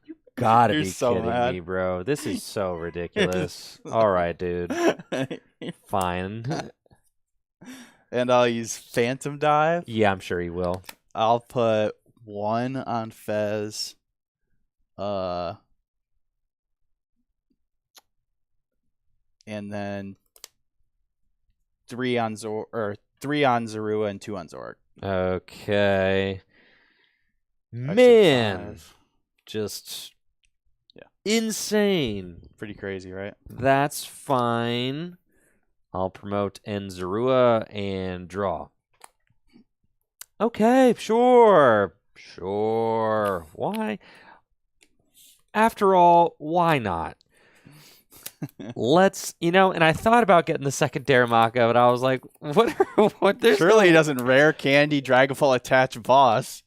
You gotta You're be so kidding mad. me, bro. This is so ridiculous. All right, dude. Fine. And I'll use Phantom Dive. Yeah, I'm sure he will. I'll put 1 on Fez. And then 3 on 3 on Zorua and 2 on Zoroark. Okay. Actually, Man, 5. just Yeah. insane. Pretty crazy, right? That's fine. I'll promote Enzarua and draw. Okay, sure. Sure. Why? After all, why not? Let's, and I thought about getting the second Darumaka, but I was like, what? There's Surely he doesn't rare candy Dragapult attach boss.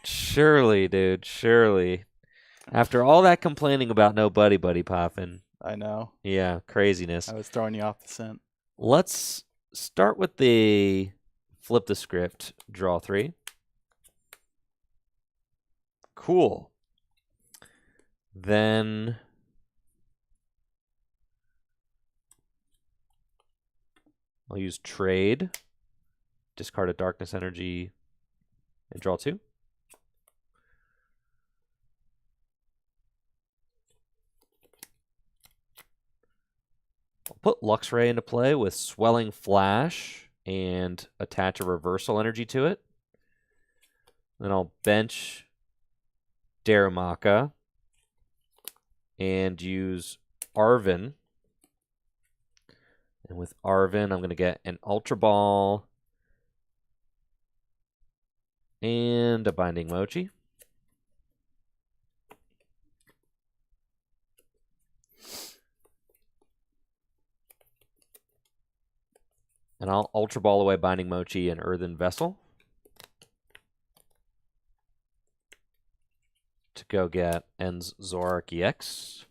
Surely, dude, surely. After all that complaining about no buddy popping. I know. Yeah, craziness. I was throwing you off the scent. Let's start with the flip the script, draw 3. Cool. Then I'll use trade, discard a darkness energy, and draw 2. I'll put Luxray into play with Swelling Flash and attach a reversal energy to it. Then I'll bench Darumaka and use Arven. And with Arven, I'm going to get an Ultra Ball and a Binding Mochi. And I'll Ultra Ball away Binding Mochi and Earthen Vessel to go get Ends Zoroark EX.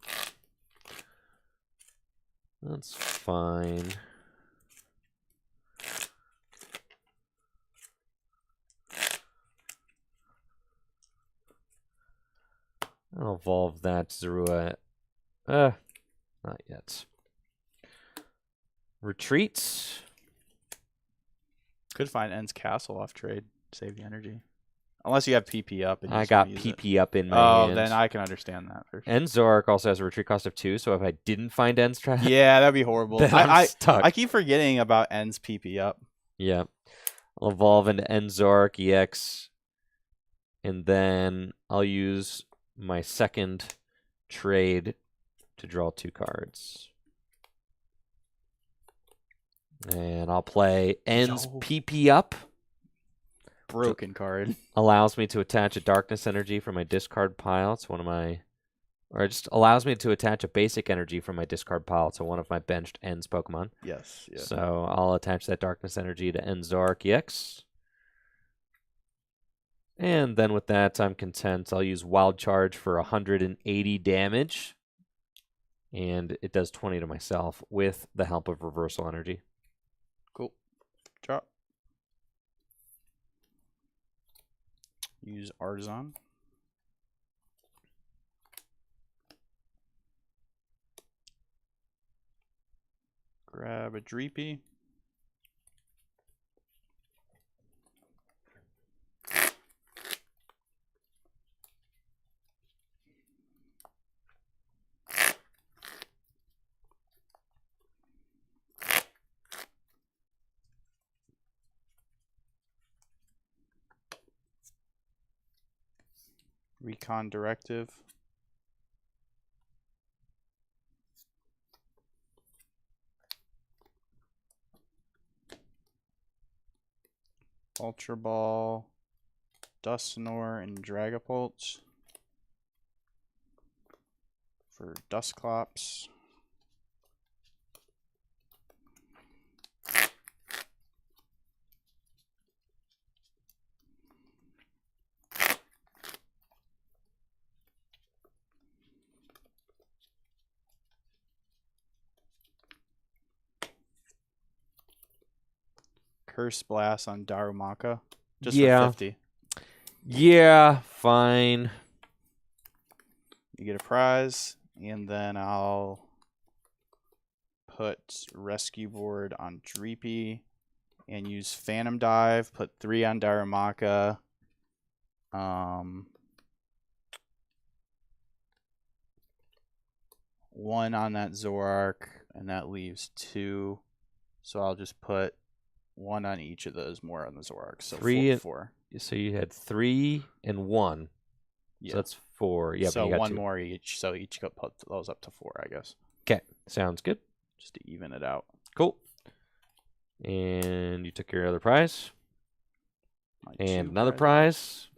That's fine. I'll evolve that Zorua. Not yet. Retreats. Could find End's Castle off trade. Save the energy. Unless you have PP up. And you I just got wanna use it. PP up in my Oh, hand. then I can understand that for sure. End Zoroark also has a retreat cost of 2, so if I didn't find End's trap, Yeah, that'd be horrible. then I'm stuck. I keep forgetting about End's PP up. Yeah. I'll evolve into End Zoroark EX, and then I'll use my second trade to draw 2 cards. And I'll play End's PP up. Broken card. Allows me to attach a darkness energy from my discard pile. It's one of my, or it just allows me to attach a basic energy from my discard pile to one of my benched Ends Pokemon. Yes. Yeah. So I'll attach that darkness energy to End Zoroark EX. And then with that, I'm content. I'll use Wild Charge for 180 damage. And it does 20 to myself with the help of Reversal Energy. Cool. Drop. Use Artisan. Grab a Dreepy. Recon Directive. Ultra Ball, Dusknoir, and Dragapult for Dusclops. Curse Blast on Darumaka. Just for 50. Yeah, fine. You get a prize, and then I'll put Rescue Board on Dreepy and use Phantom Dive, put 3 on Darumaka. 1 on that Zoroark, and that leaves 2. So I'll just put 1 on each of those, more on the Zoroark. So 4. So you had 3 and 1. Yeah. So that's 4. Yeah, so but you got 1 2. more each. So each put those up to 4, I guess. Okay, sounds good. Just to even it out. Cool. And you took your other prize. And another prize.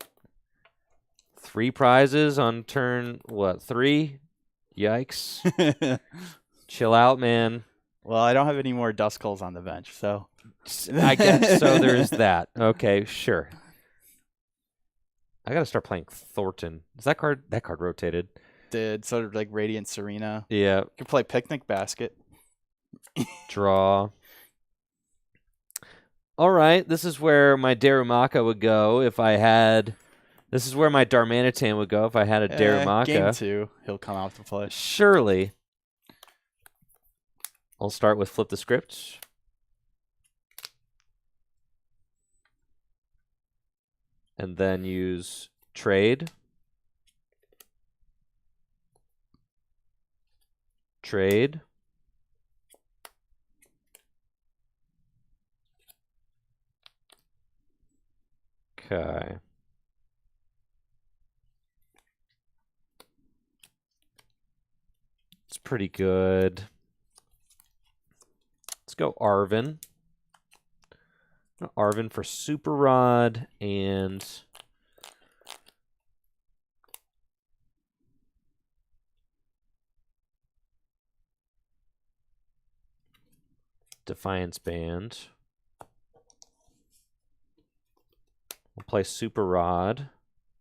3 prizes on turn, 3? Yikes. Chill out, man. Well, I don't have any more Duskulls on the bench, so. I guess so. There's that. Okay, sure. I gotta start playing Thornton. Is that card rotated? Did sort of like Radiant Serena. Yeah. You can play Picnic Basket. Draw. All right, this is where my Darumaka would go if I had. This is where my Darmanitan would go if I had a Darumaka. Game 2, he'll come out to play. Surely. I'll start with flip the script. And then use trade. Trade. Okay. It's pretty good. Let's go Arvin. Arvin for Super Rod and Defiance Band. We'll play Super Rod.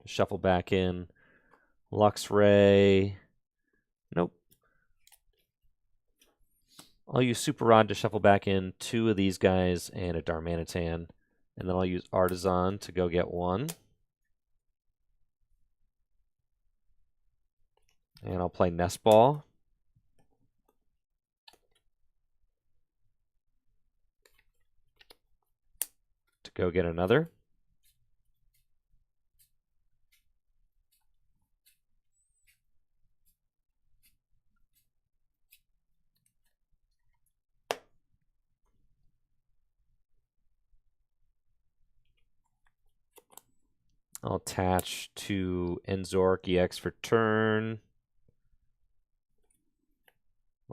Shuffle back in Luxray. Nope. I'll use Super Rod to shuffle back in 2 of these guys and a Darmanitan. And then I'll use Artisan to go get 1. And I'll play Nest Ball. To go get another. I'll attach to Zoroark EX for turn.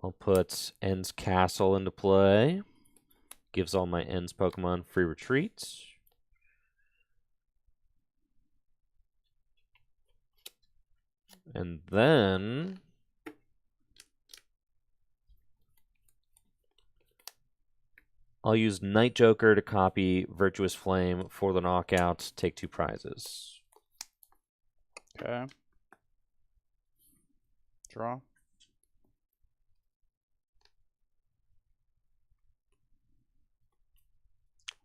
I'll put N's Castle into play. Gives all my N's Pokemon free retreats. And then I'll use Night Joker to copy Virtuous Flame for the knockout, take 2 prizes. Okay. Draw.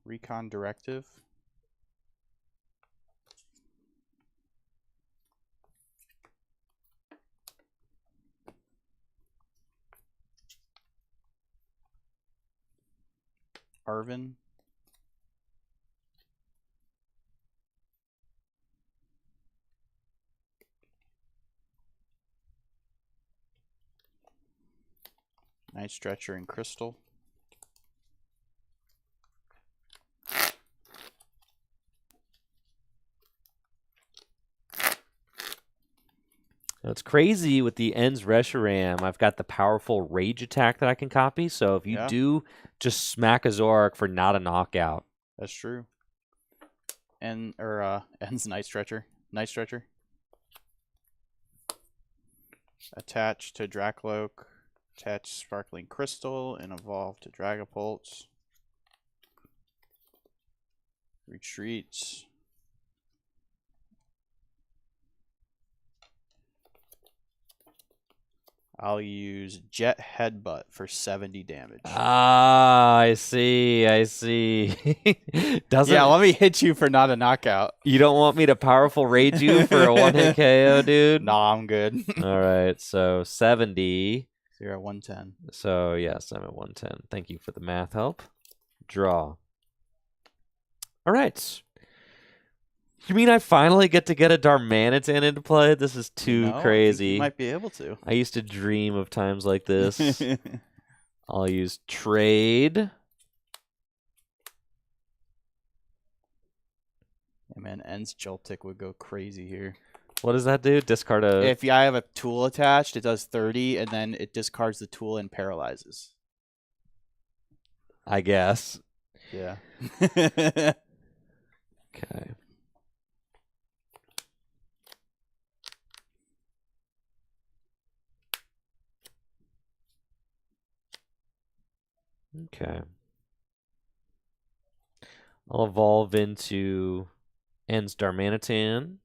Recon Directive. Arvin. Night Stretcher and Crystal. Now, it's crazy with the Ends Reshiram. I've got the powerful Rage attack that I can copy. So if you do just smack a Zoroark for not a knockout. That's true. Ends Night Stretcher. Night Stretcher. Attach to Dracloak. Attach Sparkling Crystal and evolve to Dragapult. Retreat. I'll use Jet Headbutt for 70 damage. Ah, I see. I see. Doesn't Yeah, let me hit you for not a knockout. you don't want me to powerful rage you for a one-hit KO, dude? Nah, I'm good. All right, so 70. So you're at 110. So yes, I'm at 110. Thank you for the math help. Draw. All right. You mean I finally get to get a Darmanitan into play? This is too crazy. I think you might be able to. I used to dream of times like this. I'll use trade. Yeah, man, Ends Joltik would go crazy here. What does that do? Discard a... If I have a tool attached, it does 30, and then it discards the tool and paralyzes. I guess. Yeah. Okay. Okay. I'll evolve into Ends Darmanitan.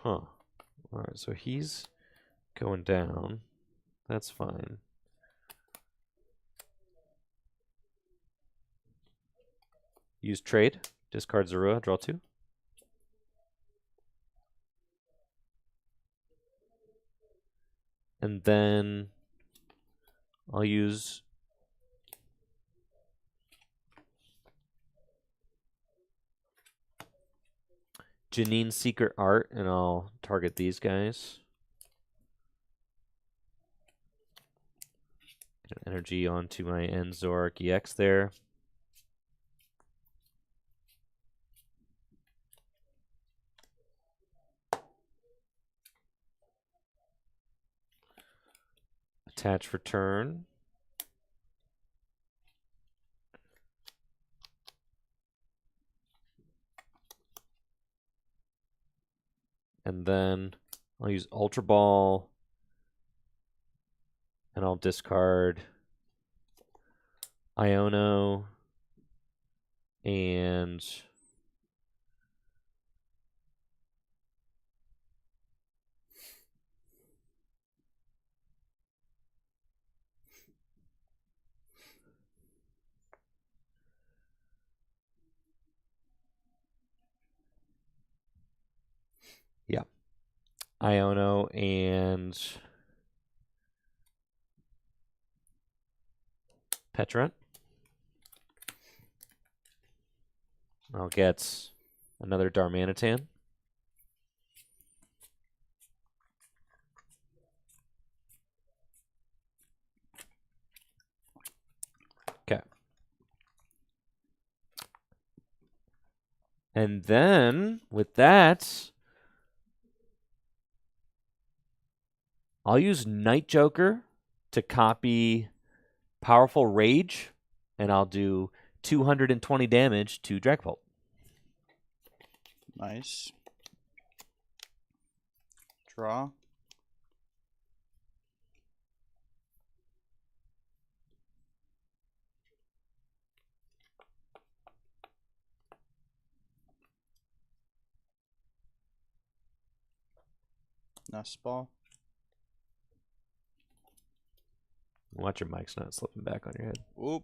Huh. All right, so he's going down. That's fine. Use trade. Discard Zorua. Draw 2. And then I'll use Janine's Secret Art, and I'll target these guys. Get an energy onto my End Zoroark EX there. Attach for turn. And then I'll use Ultra Ball. And I'll discard Iono and yeah, Iono and Petrant. I'll get another Darmanitan. Okay. And then, with that, I'll use Night Joker to copy Powerful Rage, and I'll do 220 damage to Dragapult. Nice. Draw. Nest Ball. Watch your mic's not slipping back on your head. Oop.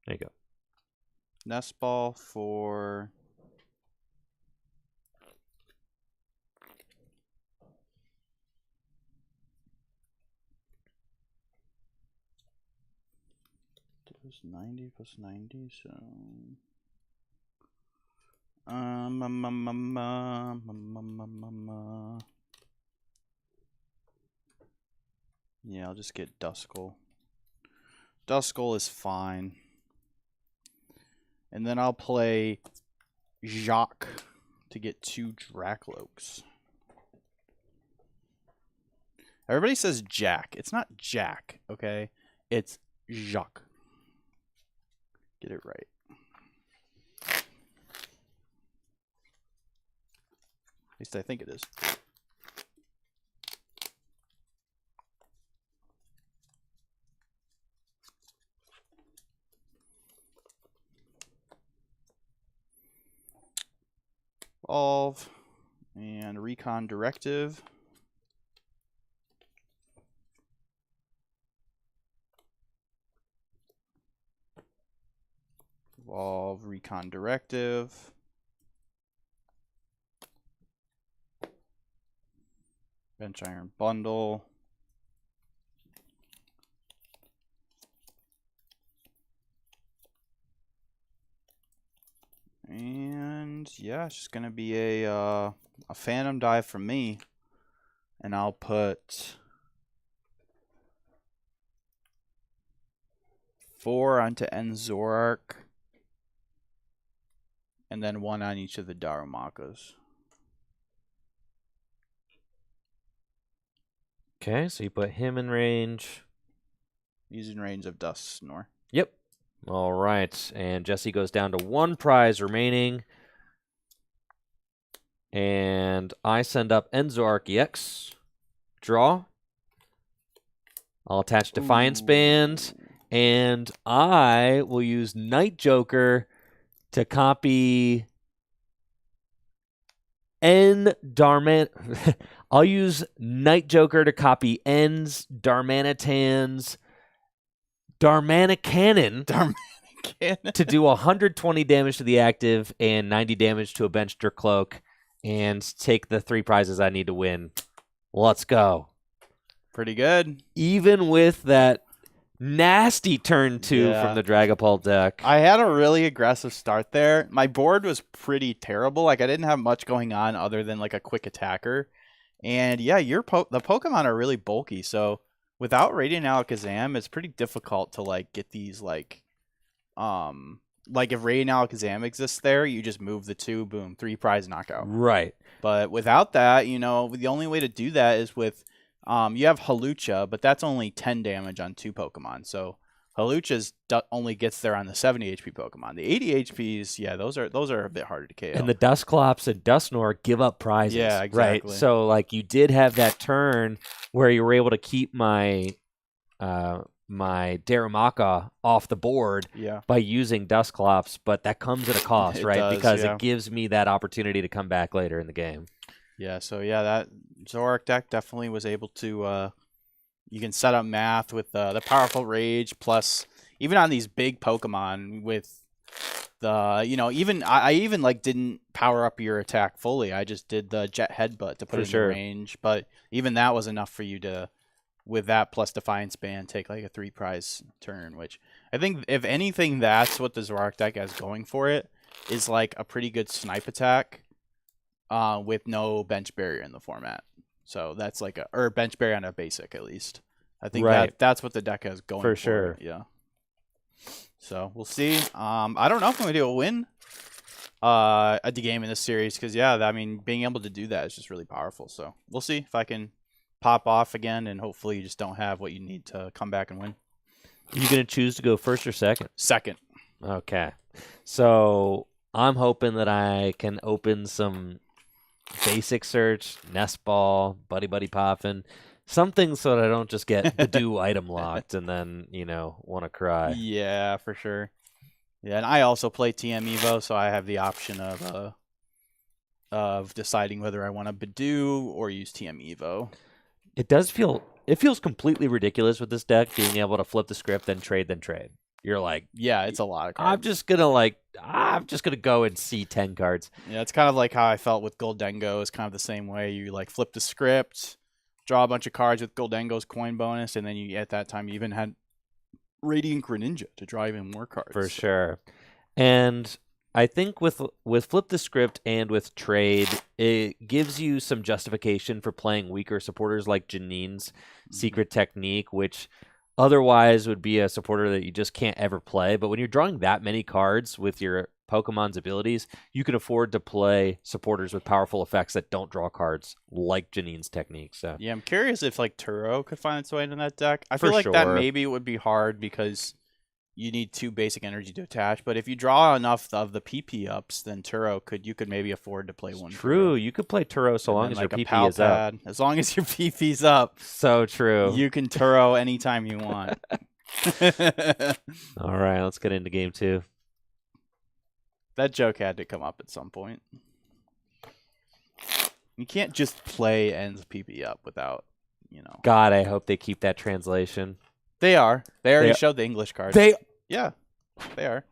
There you go. Nest Ball for... It was 90 plus 90, so... Yeah, I'll just get Duskull. Duskull is fine. And then I'll play Jacques to get 2 Dracloaks. Everybody says Jack. It's not Jack, okay? It's Jacques. Get it right. At least I think it is. Evolve and Recon Directive. Evolve, Recon Directive. Bench Iron Bundle. And yeah, it's just gonna be a Phantom Dive from me, and I'll put 4 onto end Zoroark, and then 1 on each of the Darumaka's. Okay, so you put him in range. He's in range of Dust Snore. Yep. All right, and Jesse goes down to 1 prize remaining. And I send up Zoroark EX. Draw. I'll attach Defiance Band. And I will use Night Joker to copy I'll use Night Joker to copy N's Darmanitan's Darmanicannon to do 120 damage to the active and 90 damage to a benched cloak and take the 3 prizes I need to win. Let's go. Pretty good. Even with that nasty turn 2 from the Dragapult deck. I had a really aggressive start there. My board was pretty terrible. Like, I didn't have much going on other than like a quick attacker. And yeah, the Pokemon are really bulky. So without Radiant Alakazam, it's pretty difficult to like get these like if Radiant Alakazam exists there, you just move the 2, boom, 3 prize knockout. Right. But without that, you know, the only way to do that is with you have Halucha, but that's only 10 damage on 2 Pokemon. So Halucha only gets there on the 70 HP Pokemon. The 80 HPs, yeah, those are a bit harder to KO. And the Dusclops and Dusknoir give up prizes. Yeah, exactly. Right? So like you did have that turn where you were able to keep my my Darumaka off the board by using Dusclops, but that comes at a cost, right? Because it gives me that opportunity to come back later in the game. Yeah, so yeah, that Zoroark deck definitely was able to you can set up math with the powerful rage, plus even on these big Pokemon with the, you know, even I even like didn't power up your attack fully. I just did the Jet Headbutt to put it in range, but even that was enough for you to, with that plus Defiance Band, take like a 3 prize turn, which I think if anything, that's what the Zoroark deck has going for it, is like a pretty good snipe attack with no bench barrier in the format. So that's like or bench barrier on a basic at least. I think that's what the deck has going for sure. It. Yeah. So we'll see. I don't know if I'm gonna do a win at the game in this series because I mean being able to do that is just really powerful. So we'll see if I can pop off again, and hopefully you just don't have what you need to come back and win. Are you gonna choose to go first or second? Second. Okay. So I'm hoping that I can open some basic search, nest ball, buddy poppin', something so that I don't just get the do item locked and then, you know, want to cry. Yeah, for sure. Yeah, and I also play TM Evo, so I have the option of deciding whether I want to Badoo or use TM Evo. It feels completely ridiculous with this deck being able to flip the script, then trade. You're like, yeah, it's a lot of cards. I'm just gonna go and see 10 cards. Yeah, it's kind of like how I felt with Goldengo. It's kind of the same way. You like flip the script, draw a bunch of cards with Goldengo's coin bonus, and then you at that time you even had Radiant Greninja to draw even more cards. For sure. And I think with flip the script and with trade, it gives you some justification for playing weaker supporters like Janine's secret technique, which otherwise would be a supporter that you just can't ever play. But when you're drawing that many cards with your Pokemon's abilities, you can afford to play supporters with powerful effects that don't draw cards like Janine's technique. So yeah, I'm curious if like Turo could find its way into that deck. I feel like that maybe would be hard because you need 2 basic energy to attach. But if you draw enough of the PP ups, then Turo you could maybe afford to play one. True, you could play Turo so long as your PP is up. As long as your PP's up. So true. You can Turo anytime you want. All right, let's get into game 2. That joke had to come up at some point. You can't just play ends PP up without, you know. God, I hope they keep that translation. They are. They already They- showed the English cards. Yeah, they are.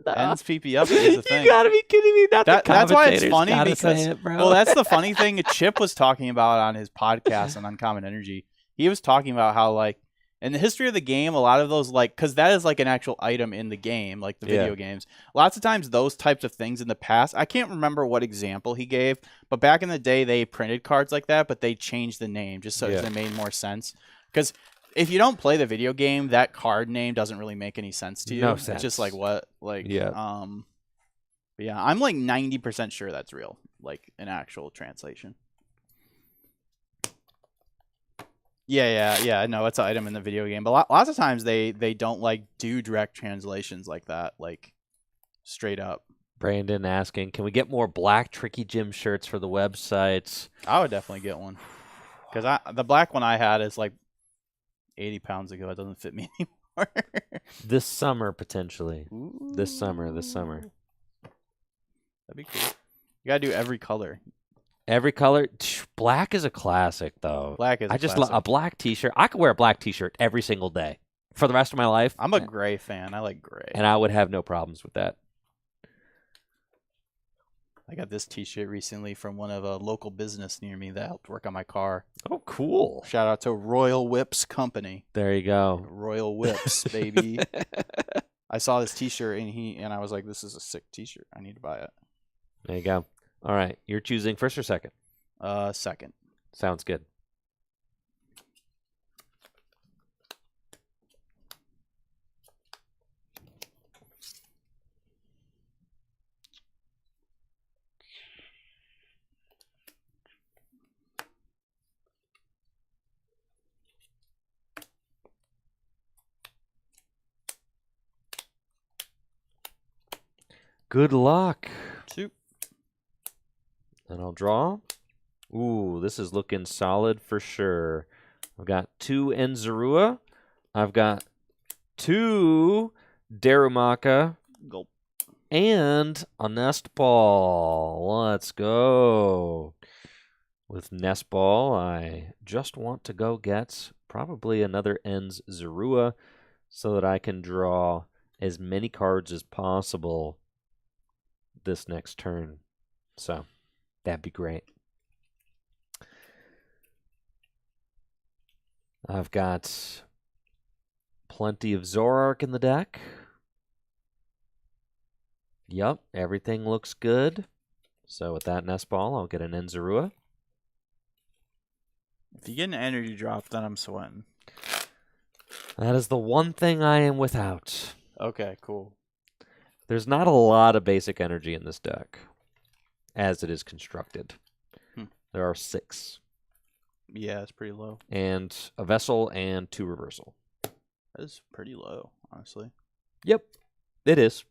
Ends PP up is a thing. You gotta be kidding me! Not the That's why it's commentators funny gotta because say it, bro. well, that's the funny thing. Chip was talking about on his podcast on Uncommon Energy. He was talking about how like in the history of the game, a lot of those like because that is like an actual item in the game, like the video games. Lots of times, those types of things in the past. I can't remember what example he gave, but back in the day, they printed cards like that, but they changed the name just so it made more sense. Because if you don't play the video game, that card name doesn't really make any sense to you. No It's sense. just like what, like Yeah. But yeah, I'm like 90% sure that's real, like an actual translation. Yeah. No, it's an item in the video game, but lots of times they don't like do direct translations like that, like straight up. Brandon asking, can we get more black Tricky Gym shirts for the websites? I would definitely get one because the black one I had is like 80 pounds ago. It doesn't fit me anymore. This summer, potentially. Ooh. This summer. That'd be cool. You gotta do every color. Every color. Black is a classic, though. Black is I just love a black T-shirt. I could wear a black T-shirt every single day for the rest of my life. I'm a gray fan. I like gray. And I would have no problems with that. I got this T-shirt recently from one of a local business near me that helped work on my car. Oh, cool. Shout out to Royal Whips Company. There you go. Royal Whips, baby. I saw this T-shirt and I was like, this is a sick T-shirt. I need to buy it. There you go. All right. You're choosing first or second? Second. Sounds good. Good luck. Soup. And I'll draw. Ooh, this is looking solid for sure. I've got 2 Enzarua. I've got 2 Darumaka. Gulp. And a Nest Ball. Let's go. With Nest Ball, I just want to go get probably another Enzarua so that I can draw as many cards as possible this next turn. So that'd be great. I've got plenty of Zoroark in the deck. Yep, everything looks good. So with that Nest Ball, I'll get an Enzarua. If you get an energy drop, then I'm sweating. That is the one thing I am without. Okay, cool. There's not a lot of basic energy in this deck, as it is constructed. There are 6. Yeah, it's pretty low. And a Vessel and 2 Reversal. That is pretty low, honestly. Yep, it is.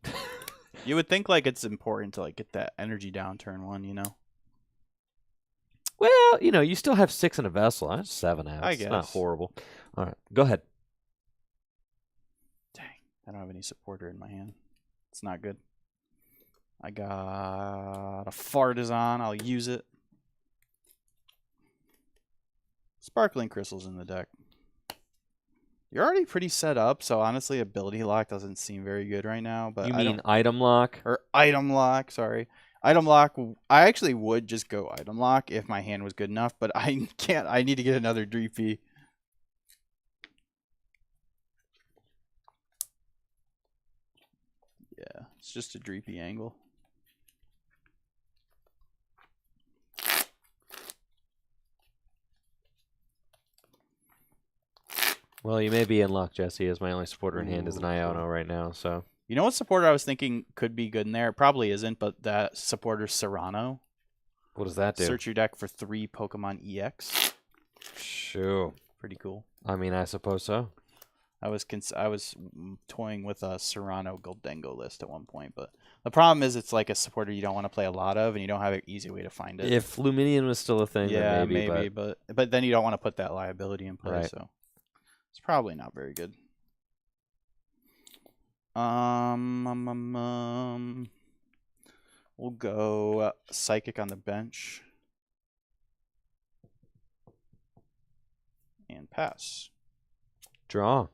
You would think like it's important to like get that energy downturn one, you know? Well, you know, you still have 6 in a Vessel. That's 7 out. I It's guess. not horrible. All right, go ahead. Dang, I don't have any supporter in my hand. It's not good. I got a Fartazon. I'll use it. Sparkling Crystals in the deck. You're already pretty set up, so honestly, Ability Lock doesn't seem very good right now. But You mean Item Lock? or Item Lock, sorry. Item Lock, I actually would just go Item Lock if my hand was good enough, but I can't. I need to get another Dreepy. Yeah, it's just a Dreepy angle. Well, you may be in luck, Jesse, as my only supporter in hand is an Iono right now. So You know what supporter I was thinking could be good in there? It probably isn't, but that supporter Serrano. what does that do? Search your deck for 3 Pokemon EX. Shoo. Pretty cool. I mean, I suppose so. I was toying with a Serrano Goldengo list at one point, but the problem is it's like a supporter you don't want to play a lot of, and you don't have an easy way to find it. If Luminion was still a thing, yeah, then maybe. but then you don't want to put that liability in play, Right. so it's probably not very good. We'll go Psychic on the bench. And pass. Draw.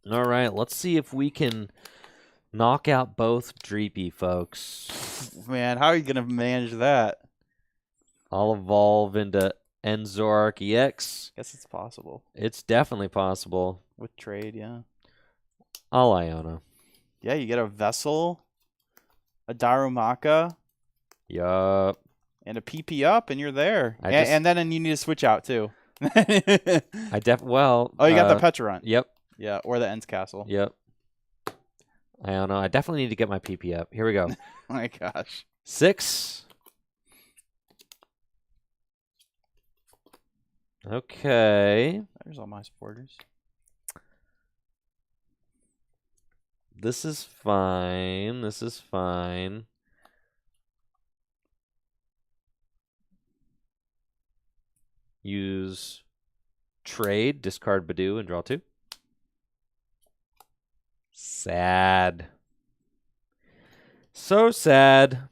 All right, let's see if we can knock out both Dreepy, folks. Man, how are you going to manage that? I'll evolve into Zoroark EX. Guess it's possible. It's definitely possible. With trade, yeah. I'll Iono. Yeah, you get a Vessel, a Darumaka, Yup. and a PP up, and you're there. And then you need to switch out, too. Oh, you got the Petrarunt. Yep. Yeah, or the Ents Castle. Yep. I don't know. I definitely need to get my PP up. Here we go. Oh my gosh. 6. Okay. There's all my supporters. This is fine. This is fine. Use trade, discard Badoo, and draw 2. Sad. So sad.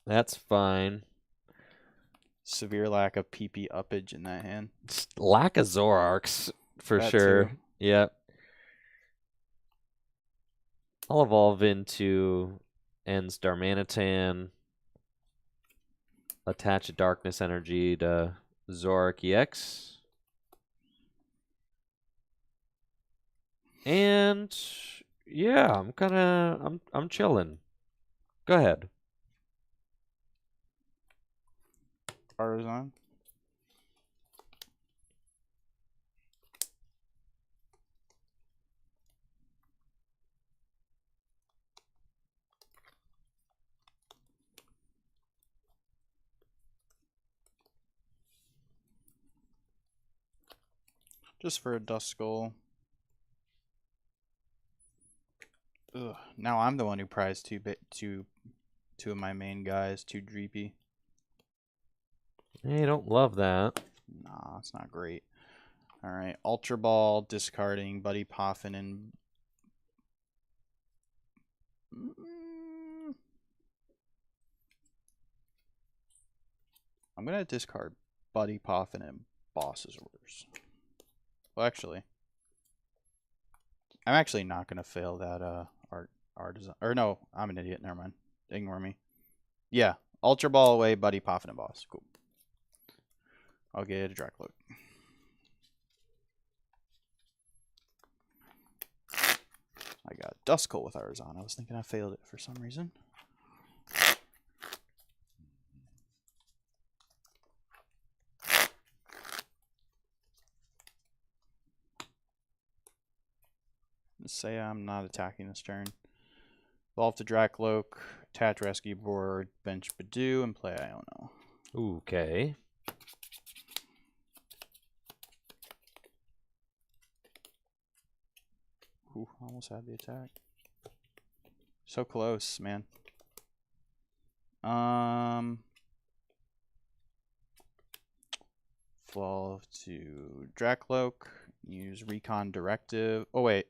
That's fine. Severe lack of PP uppage in that hand. Lack of Zoroarks, for That sure. too. Yep. I'll evolve into Ends Darmanitan. Attach a Darkness Energy to Zoroark EX. And yeah, I'm chilling. Go ahead. Artisan. Just for a Duskull. Ugh. Now I'm the one who prized two of my main guys, 2 Dreepy. Hey, don't love that. Nah, it's not great. Alright, Ultra Ball, discarding Buddy Poffin and... I'm going to discard Buddy Poffin and Boss's Orders. Well, actually... I'm actually not going to fail that artisan. Or no, I'm an idiot. Never mind. Ignore me. Yeah, Ultra Ball away, Buddy Poffin and Boss. Cool. I'll get a Dragapult. I got Duskull with Artisan. I was thinking I failed it for some reason. Let's say I'm not attacking this turn. Evolve to Dracloak, attach Rescue Board, bench Badoo, and play Iono. Okay. Ooh, almost had the attack. So close, man. Evolve to Dracloak. Use Recon Directive. Oh wait,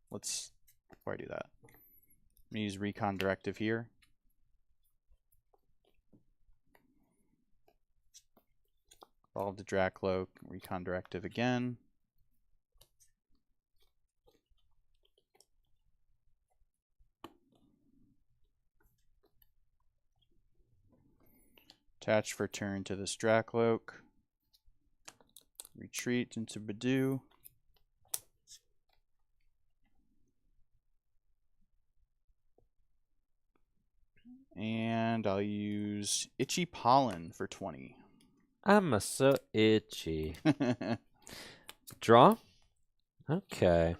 before I do that, I'm gonna use Recon Directive here. Evolve to Dracloak. Recon Directive again. Attach for turn to this Dracloak. Retreat into Badoo. And I'll use Itchy Pollen for 20. I'm so itchy. Draw? Okay.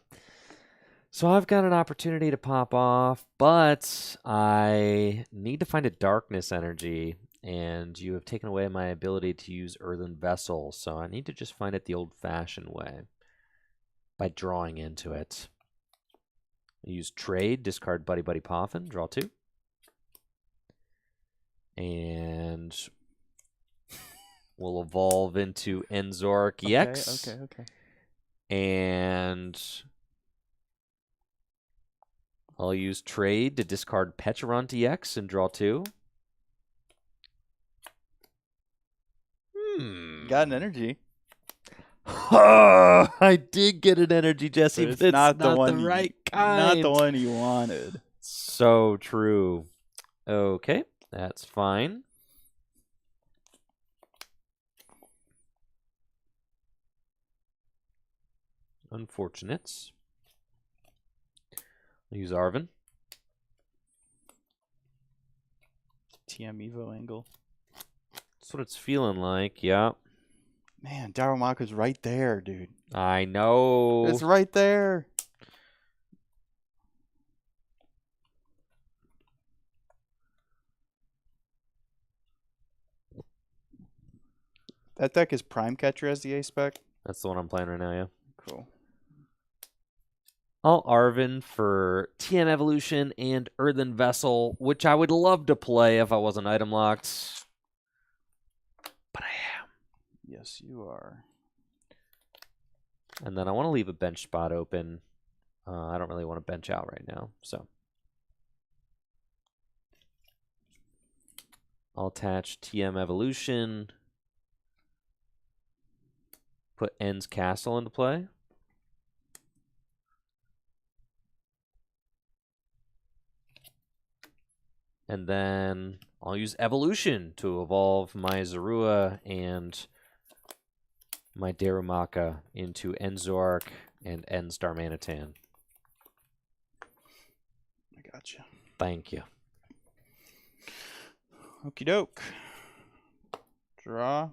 So I've got an opportunity to pop off, but I need to find a Darkness Energy, and you have taken away my ability to use Earthen Vessel, so I need to just find it the old-fashioned way by drawing into it. Use Trade, discard Buddy Poffin, draw 2. And we'll evolve into Zoroark EX. Okay. And I'll use trade to discard Pecharon EX and draw 2. Got an energy. I did get an energy, Jesse, but it's not the right kind. Not the one you wanted. So true. Okay, that's fine. Unfortunates. I'll use Arvin. TM Evo angle. That's what it's feeling like, yeah. Man, Darumaka's right there, dude. I know. It's right there. That deck is Prime Catcher as the A spec. That's the one I'm playing right now, yeah. Cool. I'll Arvin for TM Evolution and Earthen Vessel, which I would love to play if I wasn't item locked. But I am. Yes, you are. And then I want to leave a bench spot open. I don't really want to bench out right now, so. I'll attach TM Evolution. Put N's Castle into play. And then I'll use Evolution to evolve my Zorua and my Darumaka into N Zoroark and N Starmanitan. I gotcha. Thank you. Okie doke. Draw.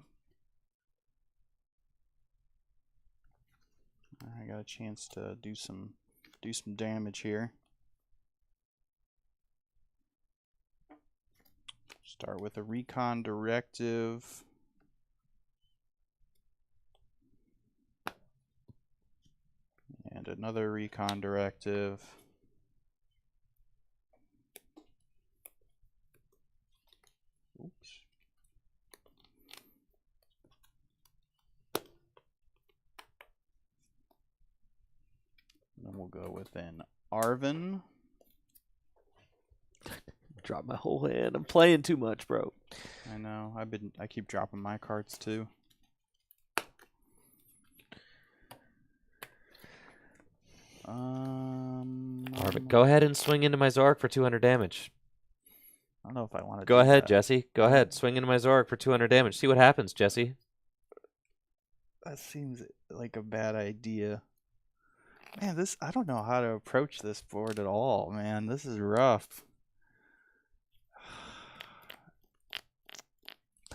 I got a chance to do some damage here. Start with a recon directive. And another recon directive. Oops. Then we'll go with an Arvin. Drop my whole hand. I'm playing too much, bro. I know. I keep dropping my cards too. Arvin, go ahead and swing into my Zoroark for 200 damage. I don't know if I want to Go ahead, Jesse. Go ahead. Swing into my Zoroark for 200 damage. See what happens, Jesse. That seems like a bad idea. Man, I don't know how to approach this board at all, man. This is rough.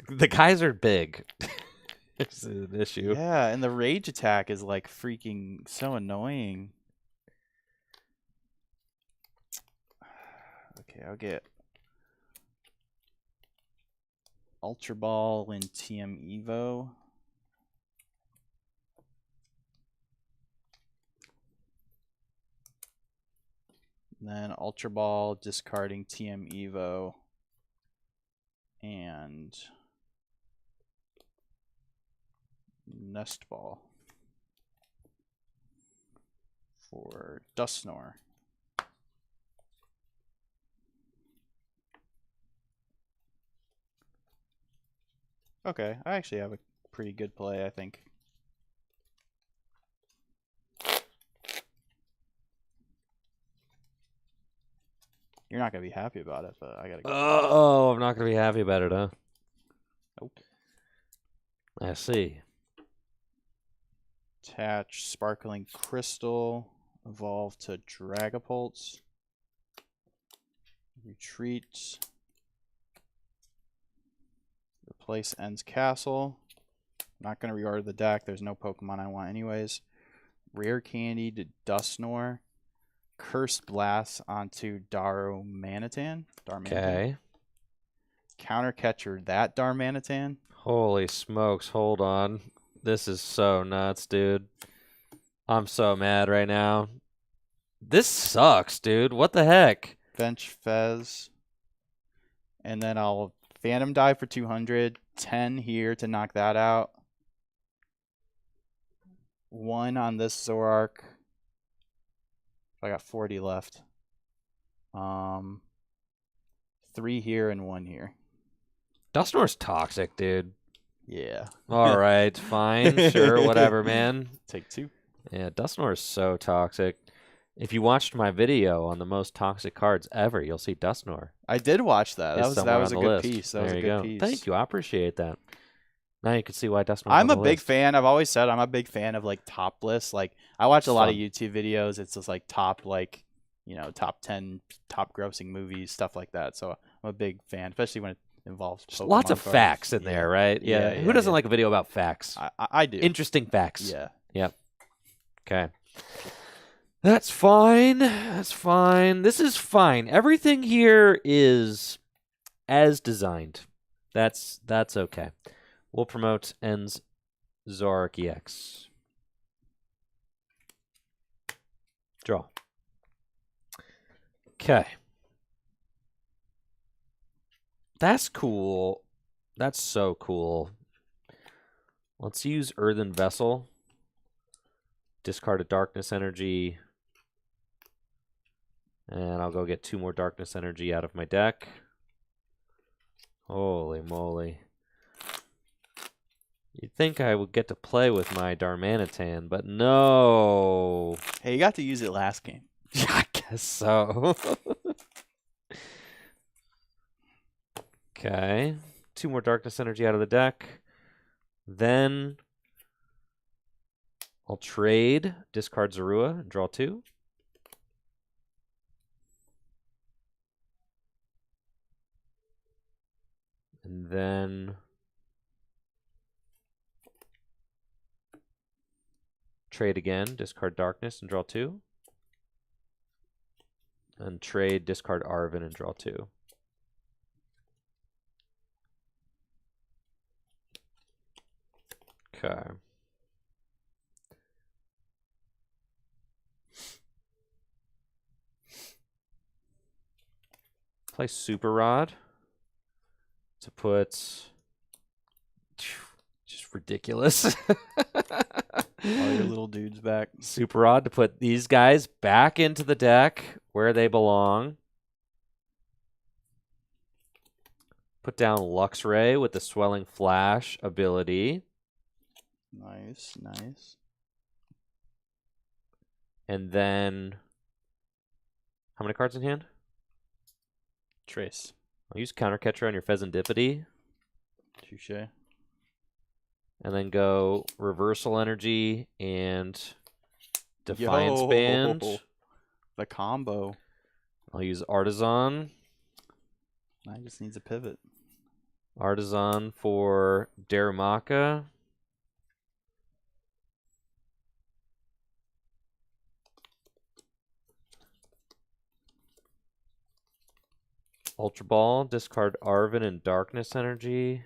The guys are big. It's an issue. Yeah, and the rage attack is like freaking so annoying. Okay, I'll get Ultra Ball and TM Evo. And then Ultra Ball, discarding TM Evo. And Nest Ball for Dusknoir. Okay, I actually have a pretty good play, I think. You're not going to be happy about it, but I got to go. Oh, I'm not going to be happy about it, huh? Nope. I see. Attach Sparkling Crystal. Evolve to Dragapult. Retreat. Replace End's Castle. Not going to reorder the deck. There's no Pokemon I want anyways. Rare Candy to Dusknoir. Cursed Blast onto Darmanitan. Okay. Counter Catcher that Darmanitan. Holy smokes, hold on. This is so nuts, dude. I'm so mad right now. This sucks, dude. What the heck? Bench Fez. And then I'll Phantom Dive for 200. 10 here to knock that out. 1 on this Zoroark. I got 40 left. 3 here and 1 here. Dusknoir's toxic, dude. Yeah. All right, fine, sure, whatever, man. Take 2. Yeah, Dusknoir is so toxic. If you watched my video on the most toxic cards ever, you'll see Dusknoir I did watch that. is That somewhere was on a the good list. piece. That There was a you good go. piece. Thank you. I appreciate that. Now you can see why Dusknoir's I'm on a the big list. fan. I've always said I'm a big fan of like top lists. Like I watch a It's lot of fun. YouTube videos. It's just like top top 10 top grossing movies, stuff like that. So I'm a big fan, especially when it involves Just lots Pokemon of cards. facts in Yeah. there, right? Yeah, Who yeah, doesn't yeah. like a video about facts? I do. Interesting facts. Yeah. Yep. Okay. That's fine. That's fine. This is fine. Everything here is as designed. That's okay. We'll promote N's Zoroark EX. Draw. Okay. That's cool. That's so cool. Let's use Earthen Vessel. Discard a Darkness Energy. And I'll go get 2 more Darkness Energy out of my deck. Holy moly. You'd think I would get to play with my Darmanitan, but no. Hey, you got to use it last game. I guess so. Okay. 2 more Darkness Energy out of the deck. Then I'll trade, discard Zorua, and draw 2. And then trade again, discard Darkness, and draw 2. And trade, discard Arven, and draw 2. Okay. Play Super Rod to put just ridiculous. All your little dudes back. Super Rod to put these guys back into the deck where they belong. Put down Luxray with the Swelling Flash ability. Nice, nice. And then, how many cards in hand? Trace. I'll use Counter Catcher on your Pheasantipity. Touche. And then go Reversal Energy and Defiance Band. The combo. I'll use Artisan. I just needs a pivot. Artisan for Darumaka. Ultra Ball, discard Arven and Darkness Energy.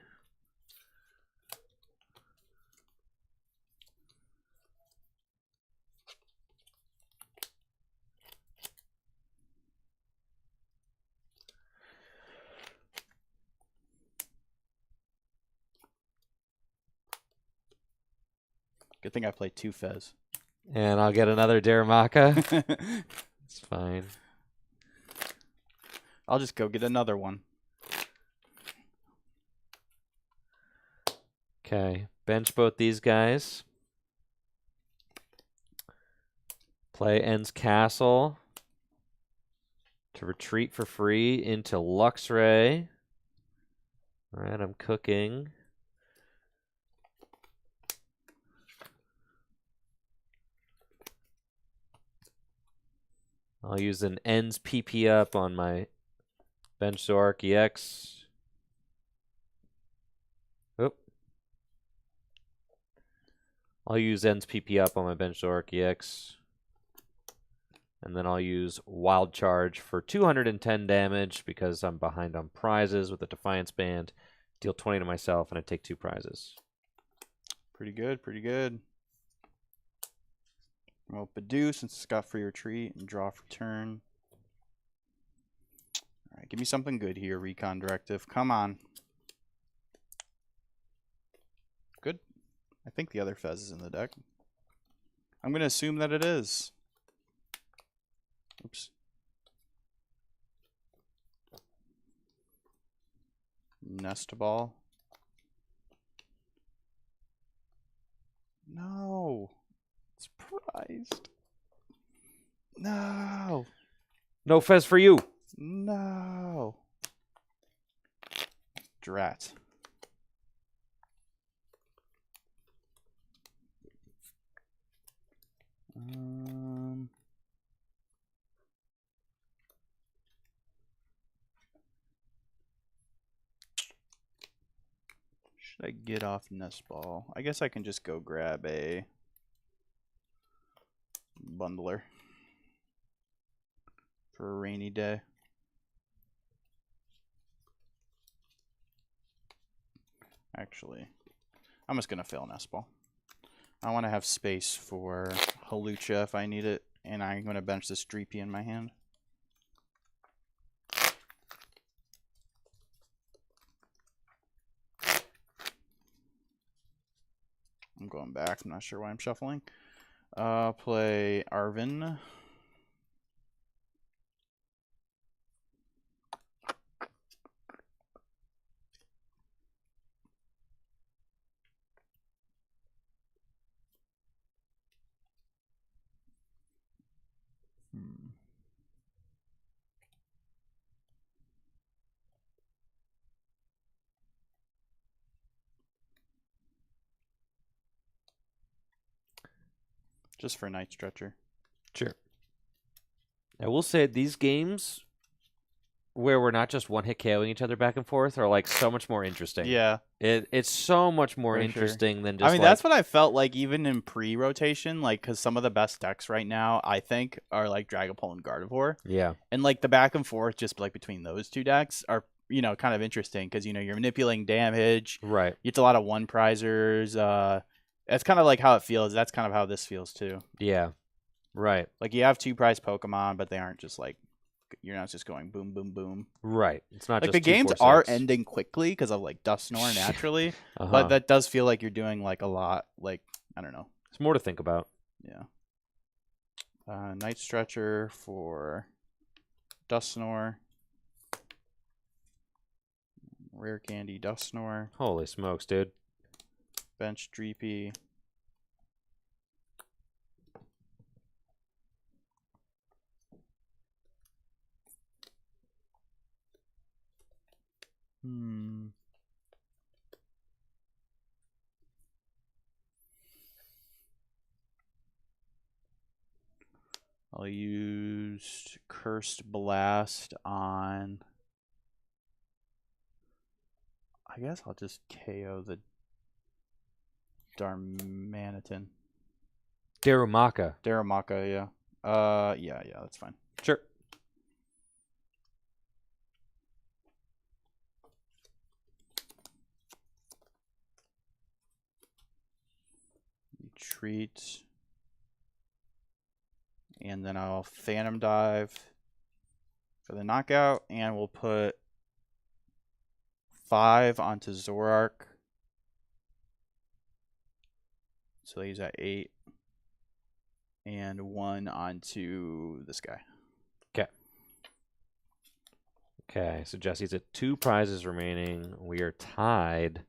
Good thing I played 2 Fez. And I'll get another Darumaka. It's fine. I'll just go get another one. Okay, bench both these guys. Play Ends Castle to retreat for free into Luxray. All right, I'm cooking. I'll use an Ends PP up on my bench Zoroark EX. Oop. I'll use Ends PP up on my bench Zoroark EX. And then I'll use Wild Charge for 210 damage because I'm behind on prizes with the Defiance Band. Deal 20 to myself, and I take 2 prizes. Pretty good, pretty good. Well, Badu, since it's got free retreat, and draw for turn. All right, give me something good here, Recon Directive. Come on. Good. I think the other Fez is in the deck. I'm going to assume that it is. Oops. Nest Ball. No. It's prized. No. No Fez for you. No. Drat. Should I get off Nest Ball? I guess I can just go grab a bundler for a rainy day. Actually, I'm just gonna fail Nest Ball. I want to have space for Halucha if I need it, and I'm gonna bench this Dreepy in my hand. I'm going back. I'm not sure why I'm shuffling. Play Arvin. Just for Night Stretcher. Sure. I will say these games where we're not just one hit KOing each other back and forth are like so much more interesting. Yeah. It's so much more For interesting than just I mean, like, that's what I felt like even in pre-rotation, like, because some of the best decks right now, I think, are like Dragapult and Gardevoir. yeah. And like the back and forth just like between those two decks are, kind of interesting because, you're manipulating damage. Right. It's a lot of one prizers. That's kind of like how it feels. That's kind of how this feels too. Yeah. Right. Like you have 2 prize Pokemon, but they aren't just like, you're not just going boom, boom, boom. Right. It's not Like just the 2, games 4, are 6. ending quickly because of like Dusknoir naturally, Uh-huh. but that does feel like you're doing like a lot. Like I don't know. It's more to think about. Yeah. Night Stretcher for Dusknoir. Rare Candy Dusknoir. Holy smokes, dude. Bench Dreepy. I'll use Cursed Blast on... I guess I'll just KO the Darmanitan. Darumaka. Darumaka, yeah. Yeah, that's fine. Sure. Retreat. And then I'll Phantom Dive for the knockout, and we'll put 5 onto Zoroark. So he's at 8. And 1 onto this guy. Okay. Okay, so Jesse's at 2 prizes remaining. We are tied.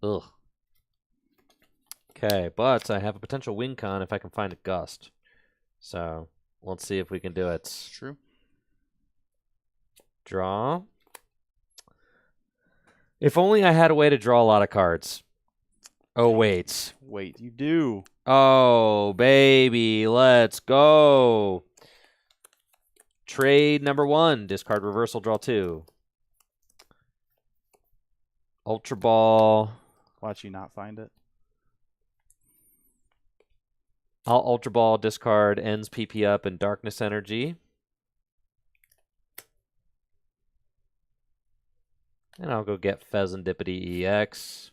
Ugh. Okay, but I have a potential win con if I can find a Gust. So let's see if we can do it. True. Draw. If only I had a way to draw a lot of cards. Oh, wait. Wait, you do. Oh, baby. Let's go. Trade number 1. Discard reversal, draw 2. Ultra Ball. Watch you not find it. I'll Ultra Ball, discard, ends PP up, and Darkness Energy. And I'll go get Pheasantipity EX.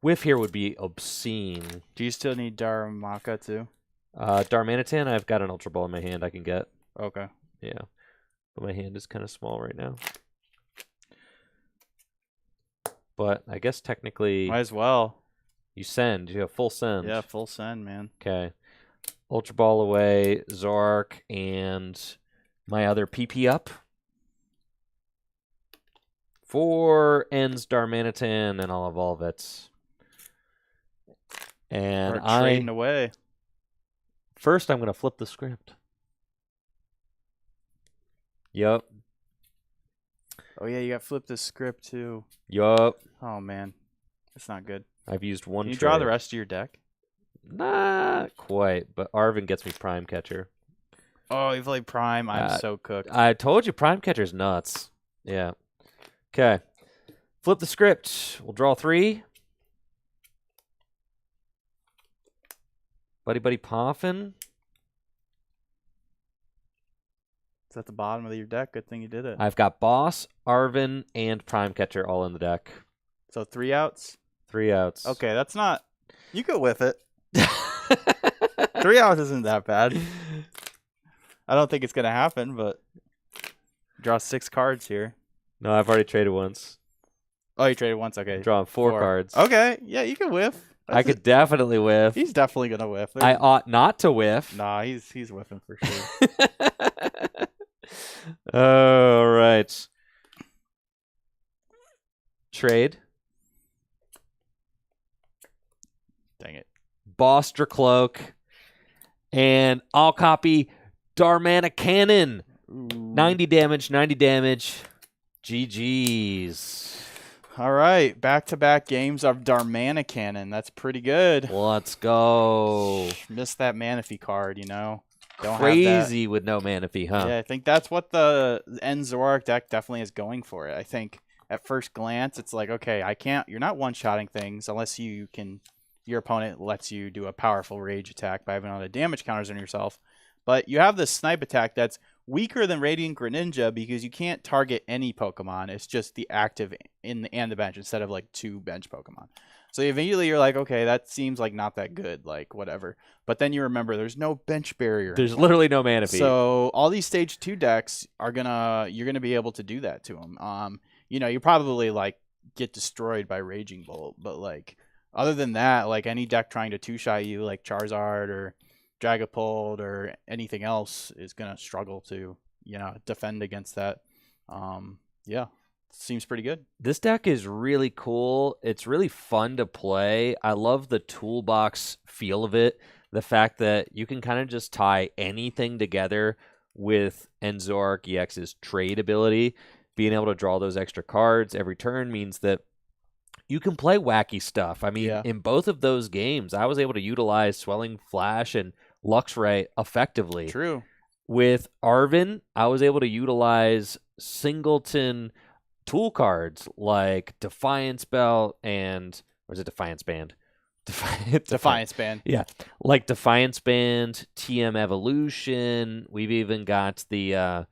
Whiff here would be obscene. Do you still need Darumaka too? Darmanitan, I've got an Ultra Ball in my hand I can get. Okay. Yeah. But my hand is kind of small right now. But I guess technically... Might as well. You send. You have full send. Yeah, full send, man. Okay. Ultra Ball away, Zoroark, and my other PP up. 4 ends Darmanitan, and I'll evolve it. And Start trading away. First, I'm going to flip the script. Yup. Oh, yeah, you got flip the script, too. Yup. Oh, man. That's not good. I've used one Can you trade. draw the rest of your deck? Not quite, but Arvin gets me Prime Catcher. Oh, you played Prime. I'm so cooked. I told you Prime Catcher's nuts. Yeah. Okay. Flip the script. We'll draw 3. Buddy Poffin. It's at the bottom of your deck. Good thing you did it. I've got Boss, Arvin, and Prime Catcher all in the deck. So 3 outs? 3 outs. Okay, that's not... You go with it. 3 outs isn't that bad. I don't think it's going to happen, but... Draw 6 cards here. No, I've already traded once. Oh, you traded once? Okay. Drawing 4 cards. Okay, yeah, you can whiff. I could definitely whiff. He's definitely going to whiff. I ought not to whiff. Nah, he's whiffing for sure. All right. Trade. Dang it. Boster Cloak. And I'll copy Darmana Cannon. Ooh. 90 damage, 90 damage. GG's. All right, back-to-back games of Darmana Cannon. That's pretty good. Let's go. Missed that Manaphy card, you know. Don't Crazy with no Manaphy, huh? Yeah, I think that's what the End Zoroark deck definitely is going for it. I think at first glance, it's like, okay, you're not one-shotting things unless your opponent lets you do a powerful rage attack by having all the damage counters on yourself. But you have this snipe attack that's weaker than Radiant Greninja because you can't target any Pokemon. It's just the active and the bench instead of like 2 bench Pokemon. So immediately you're like, okay, that seems like not that good, like whatever. But then you remember there's no bench barrier. There's literally no Manaphy. So all these stage 2 decks you're gonna be able to do that to them. You know, you probably like get destroyed by Raging Bolt, but like other than that, like any deck trying to 2-shot you, like Charizard or Dragapult or anything else, is gonna struggle to, you know, defend against that. Yeah, seems pretty good. This deck is really cool. It's really fun to play. I love the toolbox feel of it. The fact that you can kind of just tie anything together with Zoroark EX's trade ability. Being able to draw those extra cards every turn means that you can play wacky stuff. I mean, in both of those games, I was able to utilize Swelling Flash and Luxray effectively. True. With Arvin, I was able to utilize singleton tool cards like Defiance Belt and... Or is it Defiance Band? Defiance Band. Yeah. Like Defiance Band, TM Evolution. We've even got the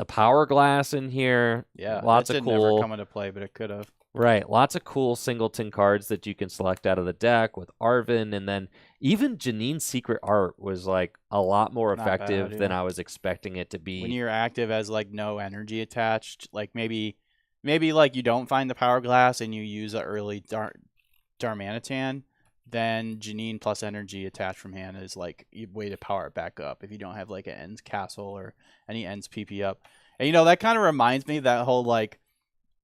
Power Glass in here. Yeah. Lots of cool... never come into play, but it could have. Right. Lots of cool singleton cards that you can select out of the deck with Arvin. And then even Janine's Secret Art was like a lot more effective than I was expecting it to be. When you're active as like no energy attached, like maybe like you don't find the Power Glass and you use an early Darmanitan, then Janine plus energy attached from hand is like a way to power it back up if you don't have like an Ends Castle or any Ends PP up. And you know, that kind of reminds me of that whole like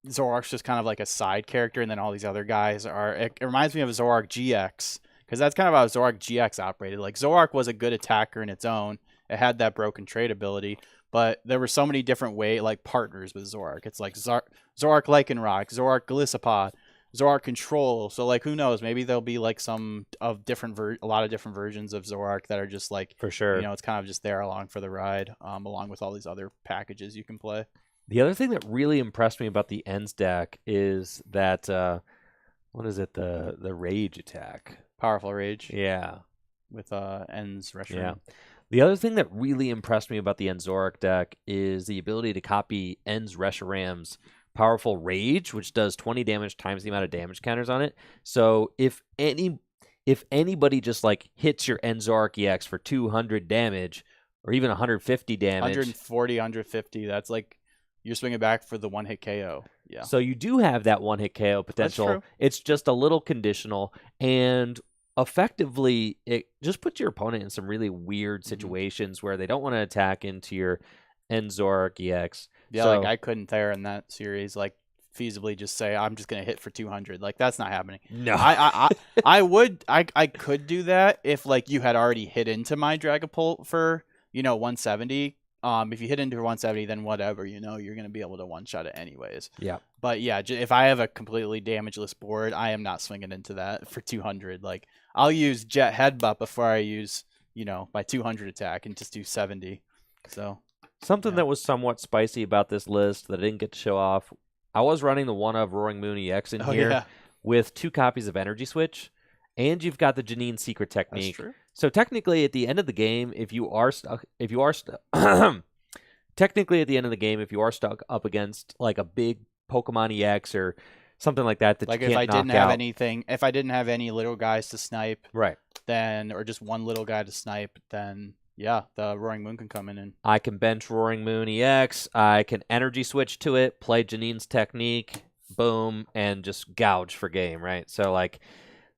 Zoroark's just kind of like a side character, and then all these other guys are... It reminds me of Zoroark GX, because that's kind of how Zoroark GX operated. Like, Zoroark was a good attacker in its own. It had that broken trade ability, but there were so many different partners with Zoroark. It's like Zoroark Lycanroc, Zoroark Golisopod, Zoroark Control. So, like, who knows? Maybe there'll be like a lot of different versions of Zoroark that are just like... For sure. You know, it's kind of just there along for the ride, along with all these other packages you can play. The other thing that really impressed me about the Ends deck is that, what is it, the Rage attack. Powerful Rage. Yeah. With Ends Reshiram. Yeah. The other thing that really impressed me about the Ends Zoroark deck is the ability to copy Ends Reshiram's Powerful Rage, which does 20 damage times the amount of damage counters on it. So if anybody just like hits your Ends Zoroark EX for 200 damage or even 150 damage. 140, 150, that's like... You're swinging back for the one-hit KO. Yeah. So you do have that one-hit KO potential. That's true. It's just a little conditional, and effectively, it just puts your opponent in some really weird situations where they don't want to attack into your End Zoroark EX. Yeah, so, like I couldn't there in that series. Like feasibly just say I'm just gonna hit for 200. Like that's not happening. No. I could do that if like you had already hit into my Dragapult for 170. If you hit into 170, then whatever, you're gonna be able to one shot it anyways. Yeah. But yeah, if I have a completely damageless board, I am not swinging into that for 200. Like I'll use Jet Headbutt before I use my 200 attack and just do 70. So something yeah. that was somewhat spicy about this list that I didn't get to show off. I was running the one of Roaring Moon EX in here with 2 copies of Energy Switch, and you've got the Janine Secret Technique. That's true. So technically, at the end of the game, if you are stuck up against like a big Pokemon EX or something like that like you can't if I didn't knock have out. anything, if I didn't have any little guys to snipe, Right. then or just one little guy to snipe, then yeah, the Roaring Moon can come in and I can bench Roaring Moon EX. I can Energy Switch to it, play Janine's Technique, boom, and just gouge for game, right? So, like,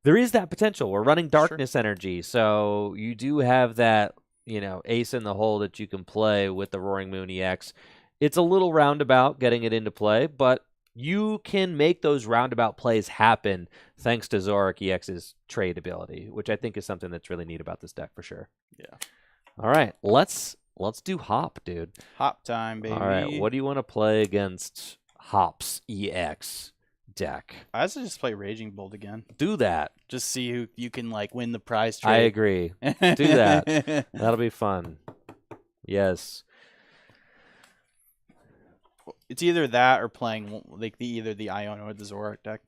there is that potential. We're running Darkness Energy, so you do have that, ace in the hole that you can play with the Roaring Moon EX. It's a little roundabout getting it into play, but you can make those roundabout plays happen thanks to Zoroark EX's trade ability, which I think is something that's really neat about this deck for sure. yeah. All right, let's do Hop, dude. Hop time, baby. All right, what do you want to play against Hop's EX deck? I also just play Raging Bolt again. Do that. Just see who you can like win the prize trade. I agree. Do that. That'll be fun. Yes. It's either that or playing like either the Iono or the Zoroark deck.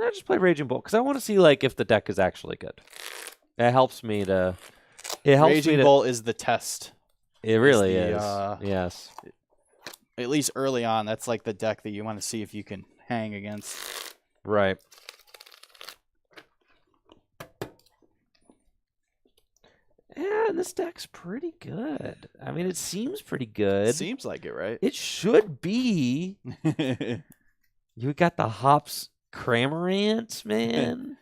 I just play Raging Bolt because I want to see like if the deck is actually good. It helps me to. Raging Bolt is the test. It really is. Yes. At least early on, that's like the deck that you want to see if you can hang against. Right. Yeah, this deck's pretty good. I mean, it seems pretty good. Seems like it, right? It should be. You got the Hops Cramorant, man.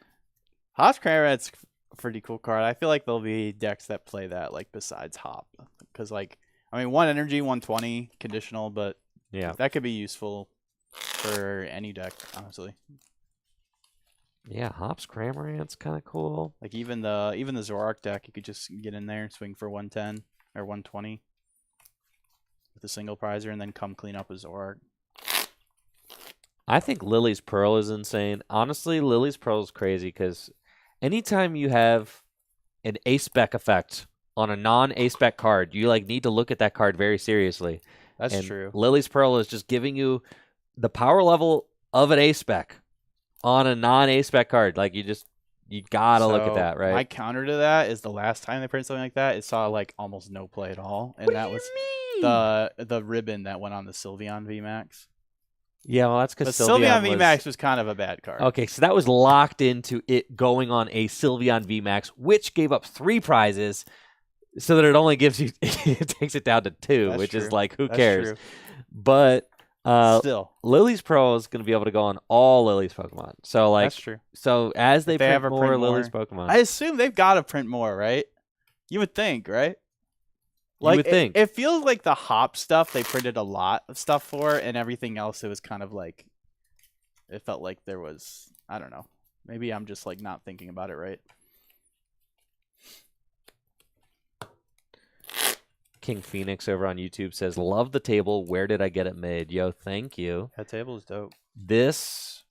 Hops Cramorant's a pretty cool card. I feel like there'll be decks that play that, like, besides Hop. Because, like, I mean, 1 energy, 120, conditional, but yeah, that could be useful for any deck, honestly. Yeah, Hops Cramorant's kind of cool. Like, even the Zoroark deck, you could just get in there and swing for 110 or 120 with a single prizer and then come clean up a Zoroark. I think Lily's Pearl is insane. Honestly, Lily's Pearl is crazy because anytime you have an ace-spec effect on a non-ace-spec card, you like need to look at that card very seriously. That's true. Lily's Pearl is just giving you the power level of an ace-spec on a non-ace-spec card. Like, you gotta look at that, right? My counter to that is the last time they printed something like that, it saw like almost no play at all. And that was the ribbon that went on the Sylveon VMAX. Yeah, well, that's because Sylveon VMAX was kind of a bad card. Okay, so that was locked into it going on a Sylveon VMAX, which gave up 3 prizes, so that it only gives you it takes it down to 2, That's which true. is like, who That's cares? true. But still, Lily's Pro is going to be able to go on all Lily's Pokemon. So like, that's true. So as they print ever more print Lily's more, Pokemon, I assume they've got to print more, right? You would think, right? Like, you would think. It feels like the Hop stuff they printed a lot of stuff for, and everything else it was kind of like, it felt like there was, I don't know. Maybe I'm just like not thinking about it right. King Phoenix over on YouTube says, "Love the table. Where did I get it made?" Yo, thank you. That table is dope. These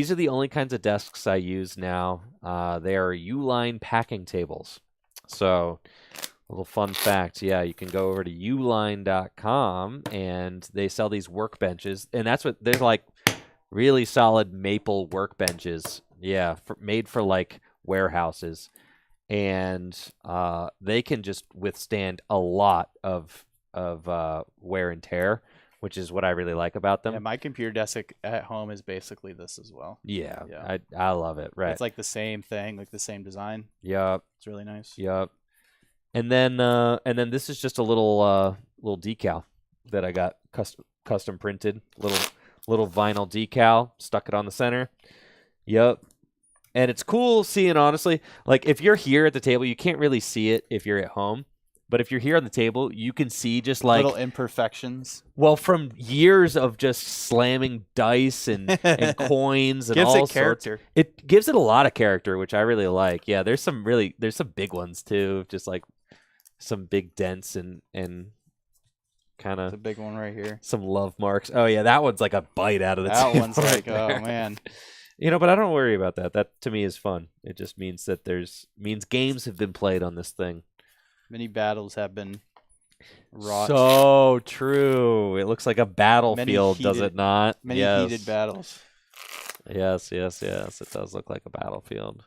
are the only kinds of desks I use now. They are Uline packing tables. So, a little fun fact. Yeah, you can go over to uline.com and they sell these workbenches. And that's what, there's like really solid maple workbenches. Yeah, made for like warehouses. And they can just withstand a lot of wear and tear, which is what I really like about them. Yeah, my computer desk at home is basically this as well. Yeah, Yeah. I love it. Right, It's like the same thing, like the same design. Yep. It's really nice. Yep. And then this is just a little decal that I got custom printed. Little vinyl decal, stuck it on the center. Yep. And it's cool seeing, honestly, like if you're here at the table, you can't really see it if you're at home, But if you're here on the table, you can see just like little imperfections. well, from years of just slamming dice and coins and Gives all it character. sorts. It gives it a lot of character, which I really like. Yeah, there's some big ones too, just like some big dents and kind It's a of big one right here. some love marks. Oh yeah, that one's like a bite out of the That table one's right like, there. oh man. But I don't worry about that. That to me is fun. It just means that means games have been played on this thing. Many battles have been wrought. So true. It looks like a battlefield, does it not? Many heated battles. Yes. It does look like a battlefield.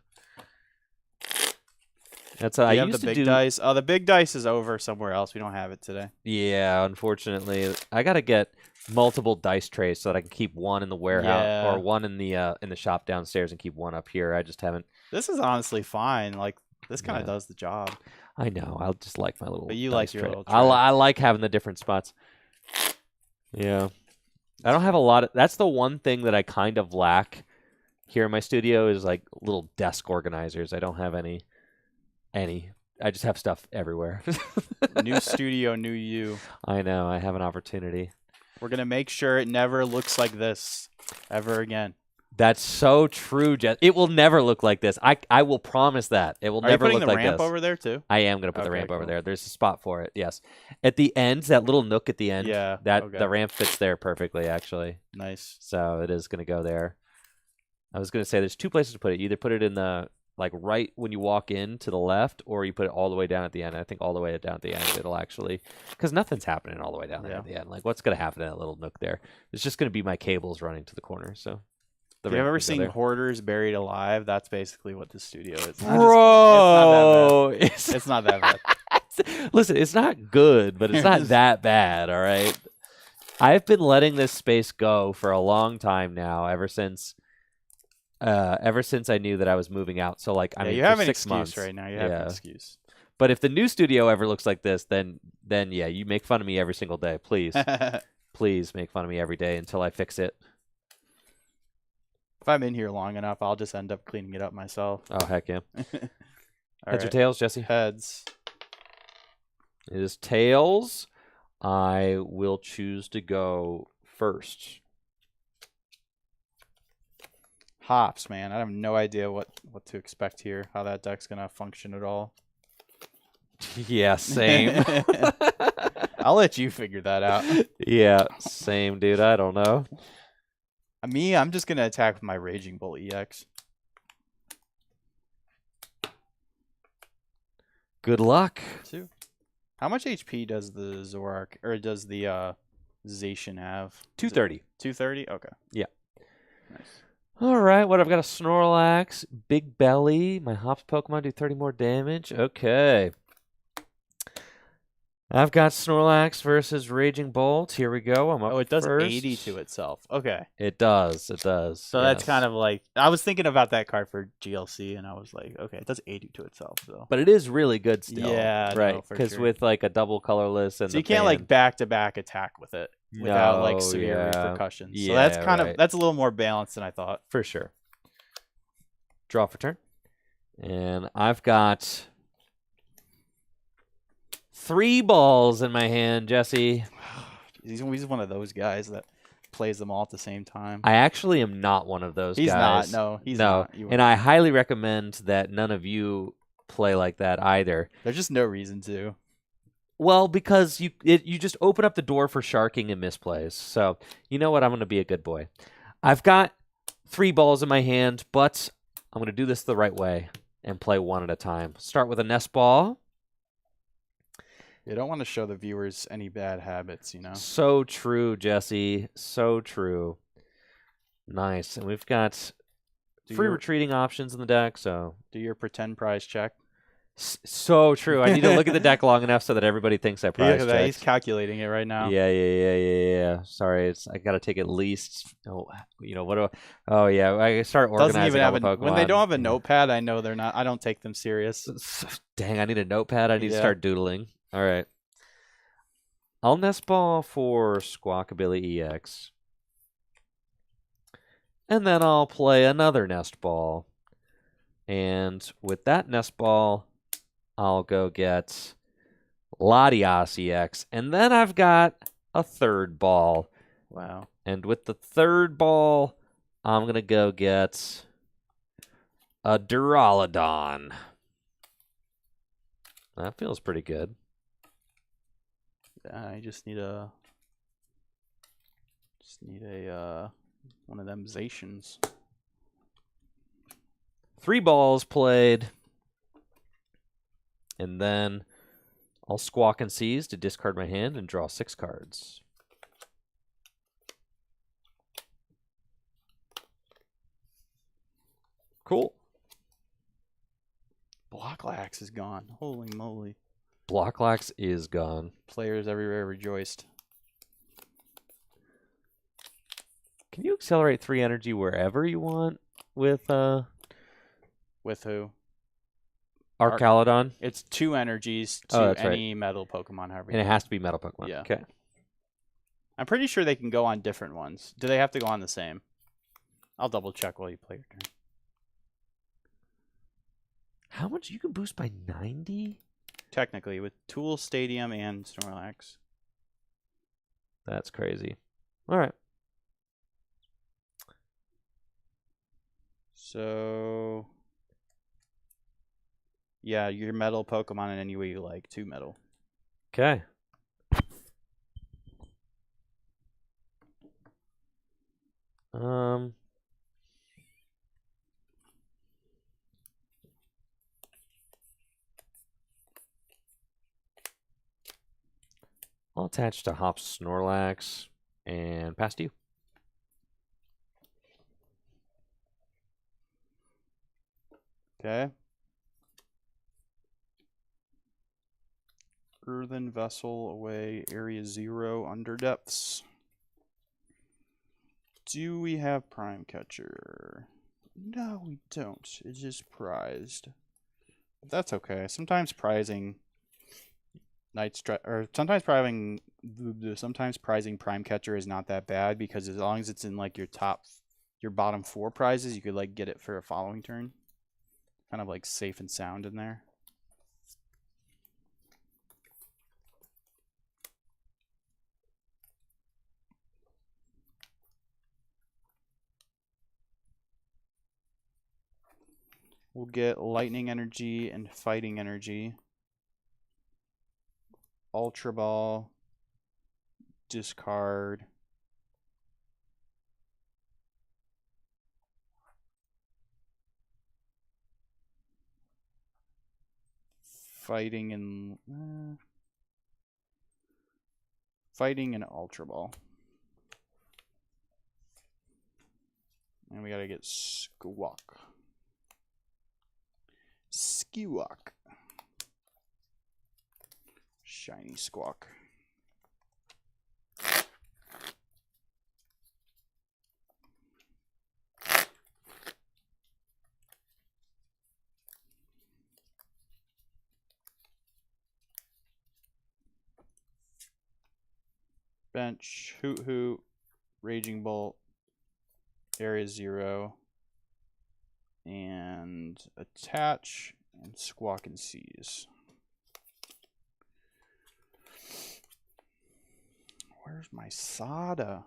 That's You I have used the to big do. dice. Oh, the big dice is over somewhere else. We don't have it today. Yeah, unfortunately, I gotta get multiple dice trays so that I can keep one in the warehouse or one in the shop downstairs and keep one up here. I just haven't. This is honestly fine. Like this kind of Yeah. does the job. I know. I'll just like my little. But you dice like your tray. little I like having the different spots. Yeah, I don't have a lot of. That's the one thing that I kind of lack here in my studio is like little desk organizers. I don't have any. I just have stuff everywhere. New studio, new you. I know. I have an opportunity. We're gonna make sure it never looks like this ever again. That's so true, Jess. It will never look like this. I will promise that. It will Are you never putting look the like ramp this. over there too? I am going to put the Okay, ramp over cool. there. There's a spot for it, yes. At the end, that little nook at the end, Yeah. the okay. ramp fits there perfectly, actually. Nice. So it is going to go there. I was going to say there's two places to put it. You either put it in the, like, right when you walk in to the left, or you put it all the way down at the end. I think all the way down at the end, it'll actually, because nothing's happening all the way down there at the end. Like, what's going to happen in that little nook there? It's just going to be my cables running to the corner, so. Have you ever seen Hoarders Buried Alive? That's basically what this studio is. Bro, It's not that bad. Listen, it's not good, but it's not that bad, all right? I've been letting this space go for a long time now, ever since I knew that I was moving out. So, like, I mean, you for have an 6 excuse months. right now. You have an excuse. But if the new studio ever looks like this, then yeah, you make fun of me every single day. Please. Please make fun of me every day until I fix it. If I'm in here long enough, I'll just end up cleaning it up myself. Oh, heck yeah. All Heads or right. tails, Jesse? Heads. It is tails. I will choose to go first. Hops, man. I have no idea what to expect here, how that deck's going to function at all. Yeah, same. I'll let you figure that out. Yeah, same, dude. I don't know. Me, I'm just going to attack with my Raging Bull EX. Good luck. How much HP does the Zoroark, or does the Zacian have? 230. 230? Okay. Yeah. Nice. All right, what I've got a Snorlax, Big Belly. My Hops Pokemon do 30 more damage. Okay. I've got Snorlax versus Raging Bolt. Here we go. I'm up Oh, it does first. 80 to itself. Okay. It does. It does. So that's kind of like, I was thinking about that card for GLC, and I was like, okay, it does 80 to itself, though. But it is really good still. Yeah, right. no, for Because sure. with like a double colorless and So you can't like back-to-back attack with it without like severe repercussions. So that's kind of, that's a little more balanced than I thought. For sure. Draw for turn. And I've got 3 balls in my hand, Jesse. He's one of those guys that plays them all at the same time. I actually am not one of those He's guys. not. No, he's no. not. And I highly recommend that none of you play like that either. There's just no reason to. Well, because you just open up the door for sharking and misplays. So, you know what? I'm going to be a good boy. I've got 3 balls in my hand, but I'm going to do this the right way and play one at a time. Start with a nest ball. You don't want to show the viewers any bad habits, you know? So true, Jesse. So true. Nice. And we've got free retreating options in the deck, so... Do your pretend prize check. So true. I need to look at the deck long enough so that everybody thinks I prize checked. He's calculating it right now. Yeah. Sorry, I got to take at least... Oh, what do I... Oh, yeah, I start organizing Doesn't even all have the Pokemon. when they don't have a notepad, I know they're not... I don't take them serious. Dang, I need a notepad. I need to start doodling. All right. I'll nest ball for Squawkabilly EX. And then I'll play another nest ball. And with that nest ball, I'll go get Latias EX. And then I've got a third ball. Wow. And with the third ball, I'm going to go get a Duraludon. That feels pretty good. I just need a one of them Zations. 3 balls played. And then I'll Squawk and Seize to discard my hand and draw 6 cards. Cool. Blocklax is gone. Holy moly. Blocklax is gone. Players everywhere rejoiced. Can you accelerate 3 energy wherever you want with With who? Arcaludon? It's 2 energies to Oh, that's any metal Pokemon, however. And it has to be metal Pokemon. Yeah. Okay. I'm pretty sure they can go on different ones. Do they have to go on the same? I'll double check while you play your turn. How much? You can boost by 90? Technically, with Tool, Stadium, and Snorlax. That's crazy. All right. So, yeah, your metal Pokemon in any way you like. 2 metal. Okay. I'll attach to Hop's Snorlax and pass to you. Okay. Earthen Vessel away, Area 0, Under Depths. Do we have Prime Catcher? No, we don't. It's just prized. But that's okay. Sometimes prizing sometimes prizing Prime Catcher is not that bad, because as long as it's in like your bottom 4 prizes, you could like get it for a following turn. Kind of like safe and sound in there. We'll get Lightning Energy and Fighting Energy. Ultra Ball. Discard. Fighting and Ultra Ball. And we gotta get Squawk. Squawk. Shiny Squawk. Bench, Hoot Hoot, Raging Bolt, Area 0, and attach, and Squawk and Seize. Where's my Sada?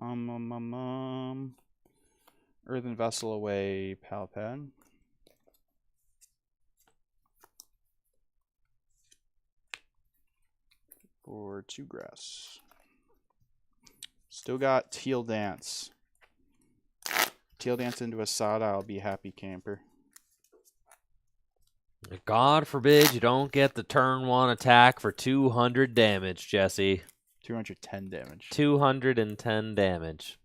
Earthen Vessel away, Palpad. For 2 grass. Still got Teal Dance. Teal Dance into a Sada, I'll be happy camper. God forbid you don't get the turn 1 attack for 200 damage, Jesse. 210 damage. 210 damage.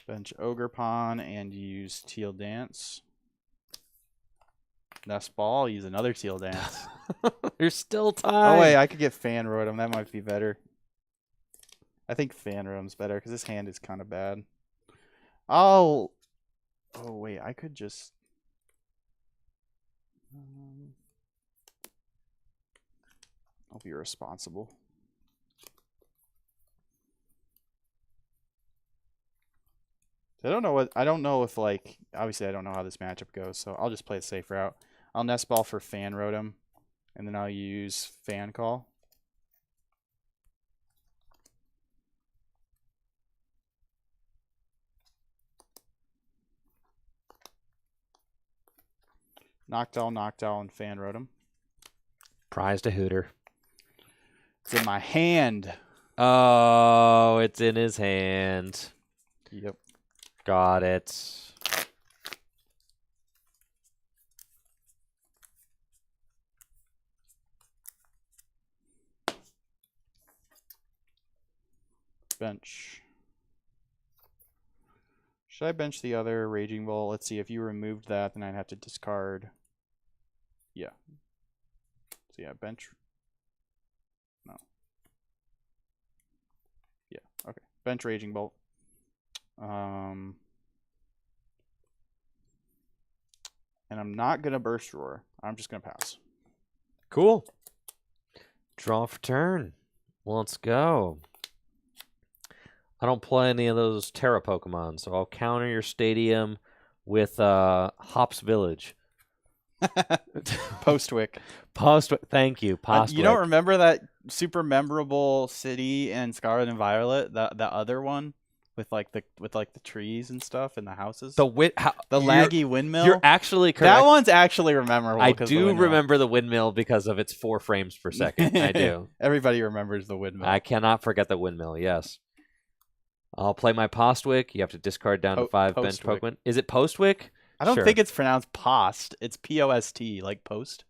Bench Ogerpon and use Teal Dance. Nest Ball, use another Teal Dance. There's still time. Oh wait, I could get Fan Rotom. That might be better. I think Fan Rotom's better because this hand is kind of bad. Oh wait, I could just. I'll be responsible. I don't know if like obviously I don't know how this matchup goes, so I'll just play the safe route. I'll nest ball for Fan Rotom, and then I'll use Fan Call. Noctowl, and Fan Rotom. Prized a hooter. It's in my hand. Oh, it's in his hand. Yep. Got it. Bench. Should I bench the other Raging Bolt? Let's see. If you removed that, then I'd have to discard. Yeah. So yeah, bench. No. Yeah. Okay. Bench Raging Bolt. And I'm not gonna Burst Roar. I'm just gonna pass. Cool. Draw for turn. Let's go. I don't play any of those Terra Pokemon, so I'll counter your stadium with Hops Village. Postwick. Thank you. Postwick. You don't remember that super memorable city in Scarlet and Violet? That other one with like the trees and stuff and the houses. The laggy windmill. You're actually correct. That one's actually memorable. I do remember the windmill because of its 4 frames per second. I do. Everybody remembers the windmill. I cannot forget the windmill. Yes. I'll play my Postwick. You have to discard down to 5 bench Pokemon. Is it Postwick? I don't think it's pronounced Post. It's P-O-S-T, like Post.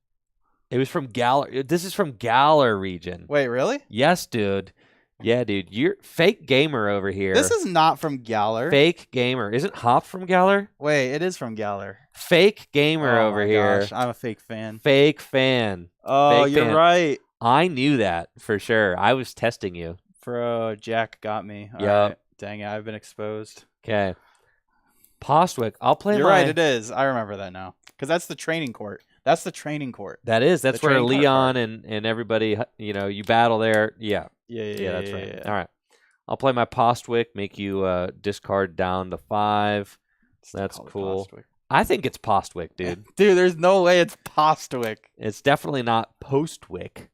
It was from Galar. This is from Galar region. Wait, really? Yes, dude. Yeah, dude. You're fake gamer over here. This is not from Galar. Fake gamer. Isn't Hop from Galar? Wait, it is from Galar. Fake gamer over here. Gosh, I'm a fake fan. Fake fan. Oh, fake you're fan. right. I knew that for sure. I was testing you. Bro, Jack got me. Yep. All right. Dang it, I've been exposed. Okay. Postwick. I'll play You're right, it is. I remember that now. Because that's the training court. That's the training court. That is. That's where Leon and everybody, you battle there. Yeah. Yeah, that's right. Yeah. All right. I'll play my Postwick, make you discard down to 5. That's cool. Postwick. I think it's Postwick, dude. Dude, there's no way it's Postwick. It's definitely not Postwick.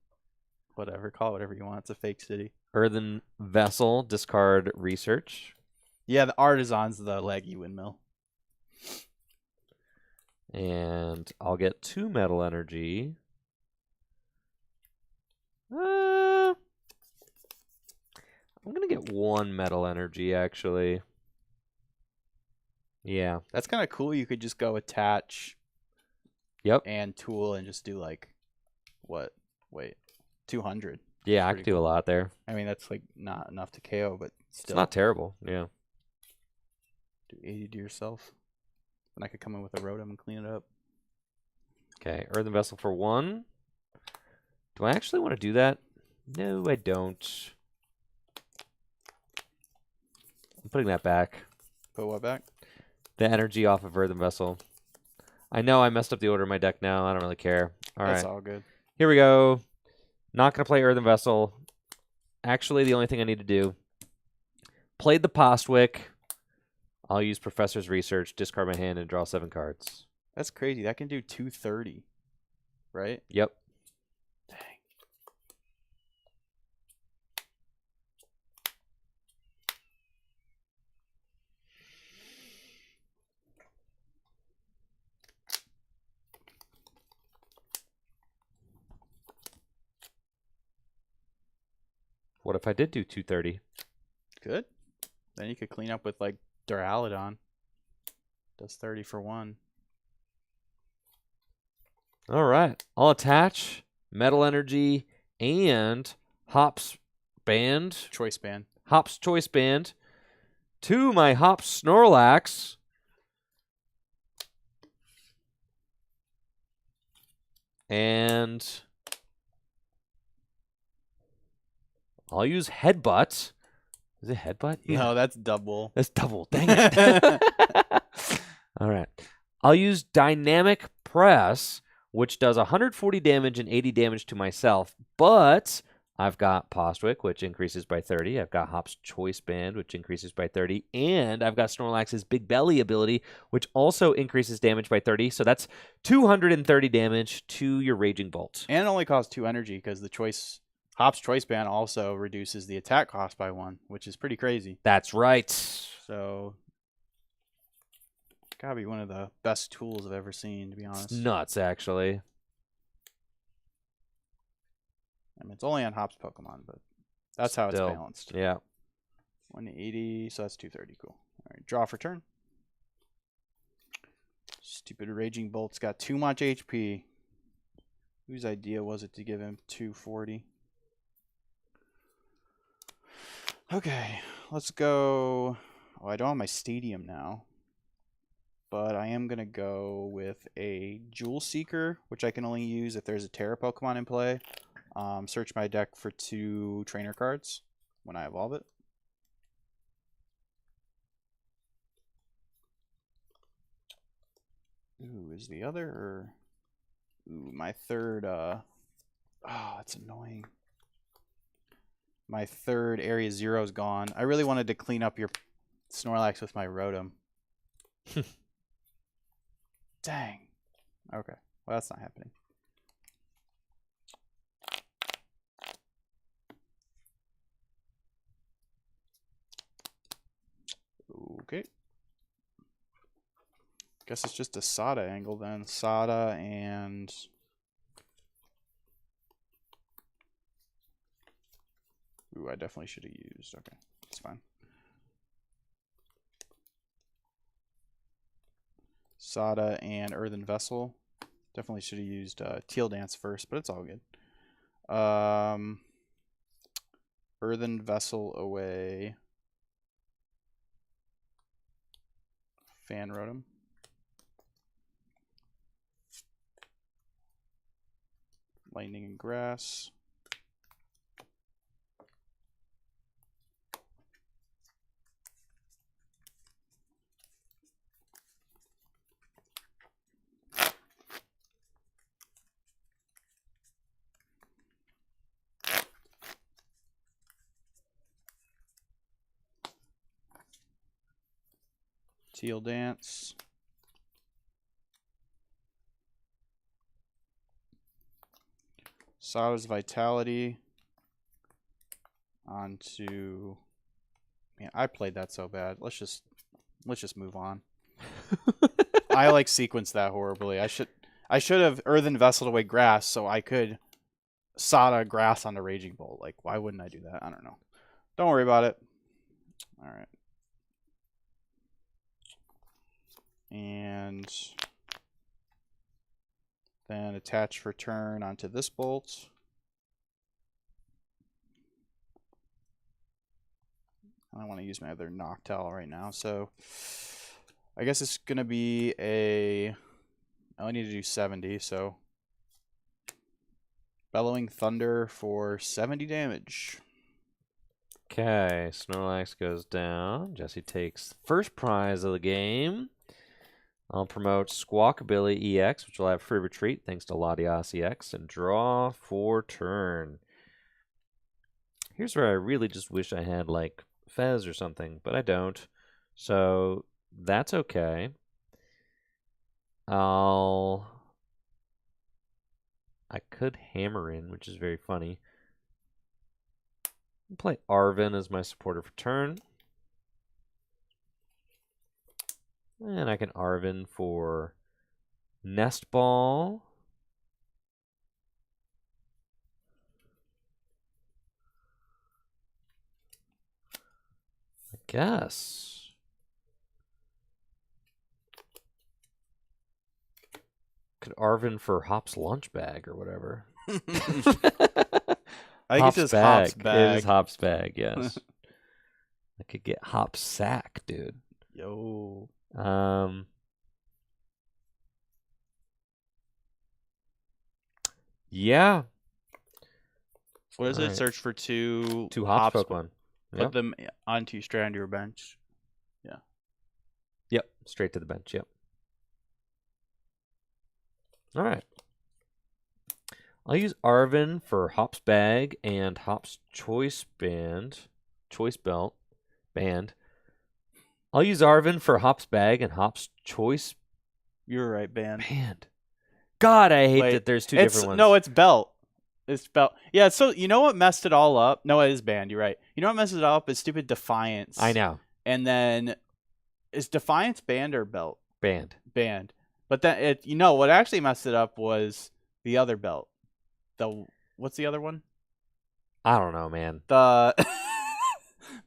Whatever. Call it whatever you want. It's a fake city. Earthen Vessel, discard Research. Yeah, the Artisan's the laggy windmill. And I'll get 2 Metal Energy. I'm going to get 1 Metal Energy, actually. Yeah. That's kind of cool. You could just go attach. Yep. And tool and just do like, what? Wait, 200. Yeah, I could do a lot there. I mean, that's like not enough to KO, but still. It's not terrible, yeah. Do 80 to yourself. Then I could come in with a Rotom and clean it up. Okay, Earthen Vessel for 1. Do I actually want to do that? No, I don't. I'm putting that back. Put what back? The energy off of Earthen Vessel. I know I messed up the order of my deck now. I don't really care. All right. That's all good. Here we go. Not going to play Earthen Vessel. Actually, the only thing I need to do. Played the Postwick. I'll use Professor's Research, discard my hand, and draw 7 cards. That's crazy. That can do 230, right? Yep. Dang. What if I did do 230? Good. Then you could clean up with like Duraludon. Does 30 for 1. All right. I'll attach Metal Energy and Hops Band. Choice Band. Hops Choice Band to my Hops Snorlax. And I'll use Headbutt. Is it Headbutt? Yeah. No, that's double. That's double. Dang it. All right. I'll use Dynamic Press, which does 140 damage and 80 damage to myself, but I've got Postwick, which increases by 30. I've got Hop's Choice Band, which increases by 30. And I've got Snorlax's Big Belly ability, which also increases damage by 30. So that's 230 damage to your Raging Bolt. And it only costs 2 energy because the Hop's Choice Band also reduces the attack cost by 1, which is pretty crazy. That's right. So, gotta be one of the best tools I've ever seen, to be honest. It's nuts, actually. I mean, it's only on Hop's Pokemon, but that's how it's balanced. Yeah. 180, so that's 230. Cool. All right, draw for turn. Stupid Raging Bolt's got too much HP. Whose idea was it to give him 240? Okay, let's go. Oh, I don't have my stadium now. But I am going to go with a Jewel Seeker, which I can only use if there's a Terra Pokemon in play. Search my deck for 2 trainer cards when I evolve it. Ooh, is the other or... Ooh, my third, Oh, that's annoying. My third Area 0 is gone. I really wanted to clean up your Snorlax with my Rotom. Dang. Okay. Well, that's not happening. Okay. Guess it's just a Sada angle then. Sada and... Ooh, I definitely should have used. Okay, that's fine. Sada and Earthen Vessel. Definitely should have used Teal Dance first, but it's all good. Earthen Vessel away. Fan Rotom. Lightning and Grass. Teal Dance. Sada's Vitality. Onto... Man, I played that so bad. Let's just move on. I like sequenced that horribly. I should have Earthen Vessel away Grass so I could Sada Grass onto Raging Bolt. Like, why wouldn't I do that? I don't know. Don't worry about it. All right. And then attach for turn onto this bolt. I don't want to use my other Noctowl right now, so I guess it's going to be a... I only need to do 70, so... Bellowing Thunder for 70 damage. Okay, Snorlax goes down. Jesse takes first prize of the game. I'll promote Squawkabilly EX, which will have free retreat thanks to Latias EX, and draw for turn. Here's where I really just wish I had, like, Fez or something, but I don't. So that's okay. I could hammer in, which is very funny. I'll play Arven as my supporter for turn. And I can Arven for Nest Ball. I guess. Could Arven for Hop's lunch bag or whatever. I think it's just Hop's bag. It is Hop's bag, yes. I could get Hop's sack, dude. Yo. Yeah. What is it? Right. Search for two Hop's Pokemon. Put them onto strand your bench. Yeah. Yep. Straight to the bench. Yep. All right. I'll use Arvin for Hop's Bag and Hop's Choice Belt. Band. I'll use Arvin for Hop's Bag and Hop's Choice You're right, band. Band. God, I hate Wait, that there's two different ones. No, it's belt. It's belt. Yeah, so you know what messed it all up? No, it is band. You're right. You know what messes it up is stupid Defiance. I know. And then is Defiance band or belt? Band. Band. But then what actually messed it up was the other belt. What's the other one? I don't know, man.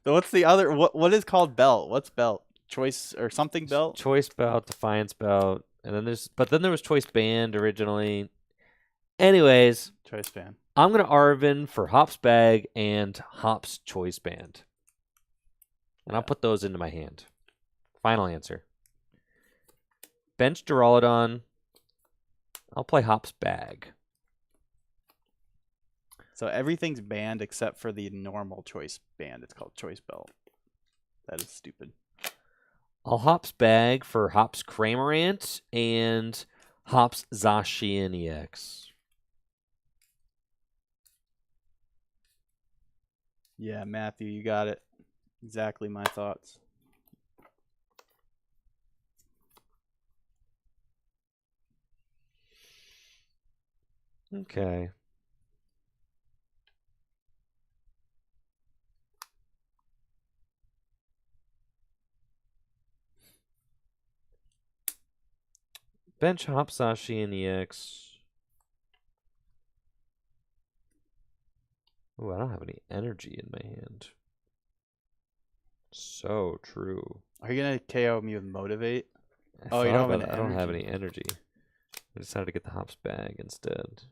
What's the other? What is called belt? What's belt? Choice or something belt? Choice Belt, Defiance Belt, and then there was Choice Band originally. Anyways, Choice band. I'm gonna Arvin for Hop's Bag and Hop's Choice Band, and I'll put those into my hand. Final answer. Bench Duraludon. I'll play Hop's Bag. So everything's banned except for the normal choice band. It's called choice belt. That is stupid. I'll Hop's Bag for Hop's Cramorant and Hop's Zacian EX. Yeah, Matthew, you got it. Exactly my thoughts. Okay. Bench Hop Zacian EX. Oh, I don't have any energy in my hand. So true. Are you gonna KO me with motivate? Oh, you don't have I don't have any energy. I decided to get the Hops Bag instead.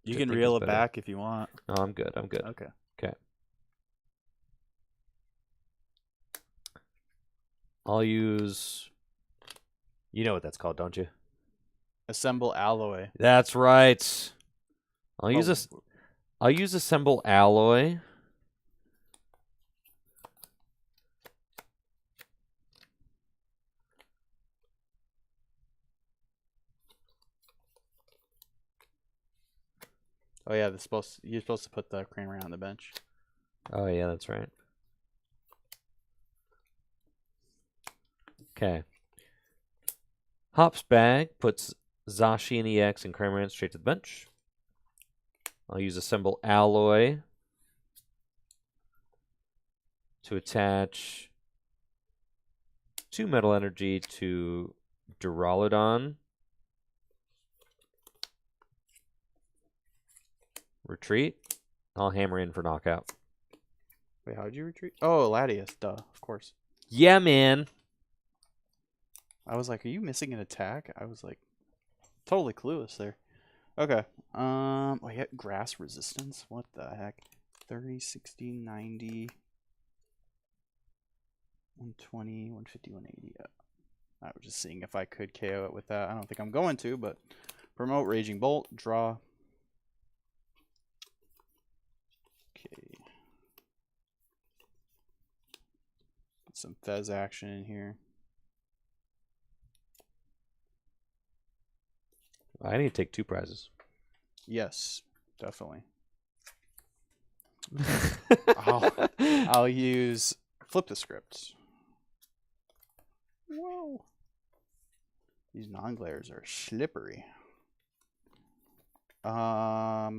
You can reel it back if you want. No, I'm good. I'm good. Okay. Okay. I'll use... You know what that's called, don't you? Assemble alloy. That's right. I'll use Assemble Alloy. Oh yeah, you're supposed to put the Cramorant on the bench. Oh yeah, that's right. Okay. Hop's Bag puts Zacian EX and Cramorant straight to the bench. I'll use Assemble Alloy to attach 2 Metal Energy to Duraludon. Retreat. I'll hammer in for knockout. Wait, how'd you retreat? Oh, Latias, duh, of course. Yeah, man. I was like, are you missing an attack? I was like, totally clueless there. Okay. Oh, yeah, grass resistance. What the heck? 30, 60, 90, 120, 150, 180. I was just seeing if I could KO it with that. I don't think I'm going to, but promote Raging Bolt, draw. Okay. Get some Fez action in here. I need to take 2 prizes. Yes, definitely. I'll use flip the script. Whoa. These non-glares are slippery. Earthen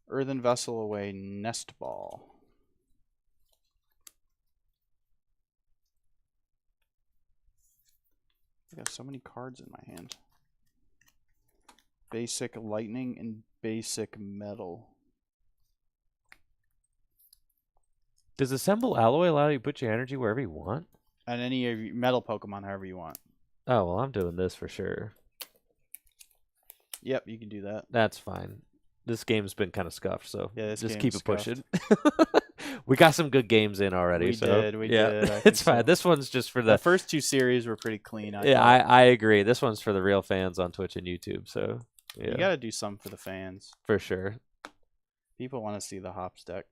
Vessel away, Nest Ball. I got so many cards in my hand. Basic Lightning and Basic Metal. Does Assemble Alloy allow you to put your energy wherever you want? And any of your metal Pokemon, however you want. Oh, well, I'm doing this for sure. Yep, you can do that. That's fine. This game's been kind of scuffed, so yeah, just keep it pushing. Scuffed. We got some good games in already. We did. It's fine. So. This one's just for the first 2 series were pretty clean. I agree. This one's for the real fans on Twitch and YouTube. So yeah. You got to do some for the fans. For sure. People want to see the Hops deck.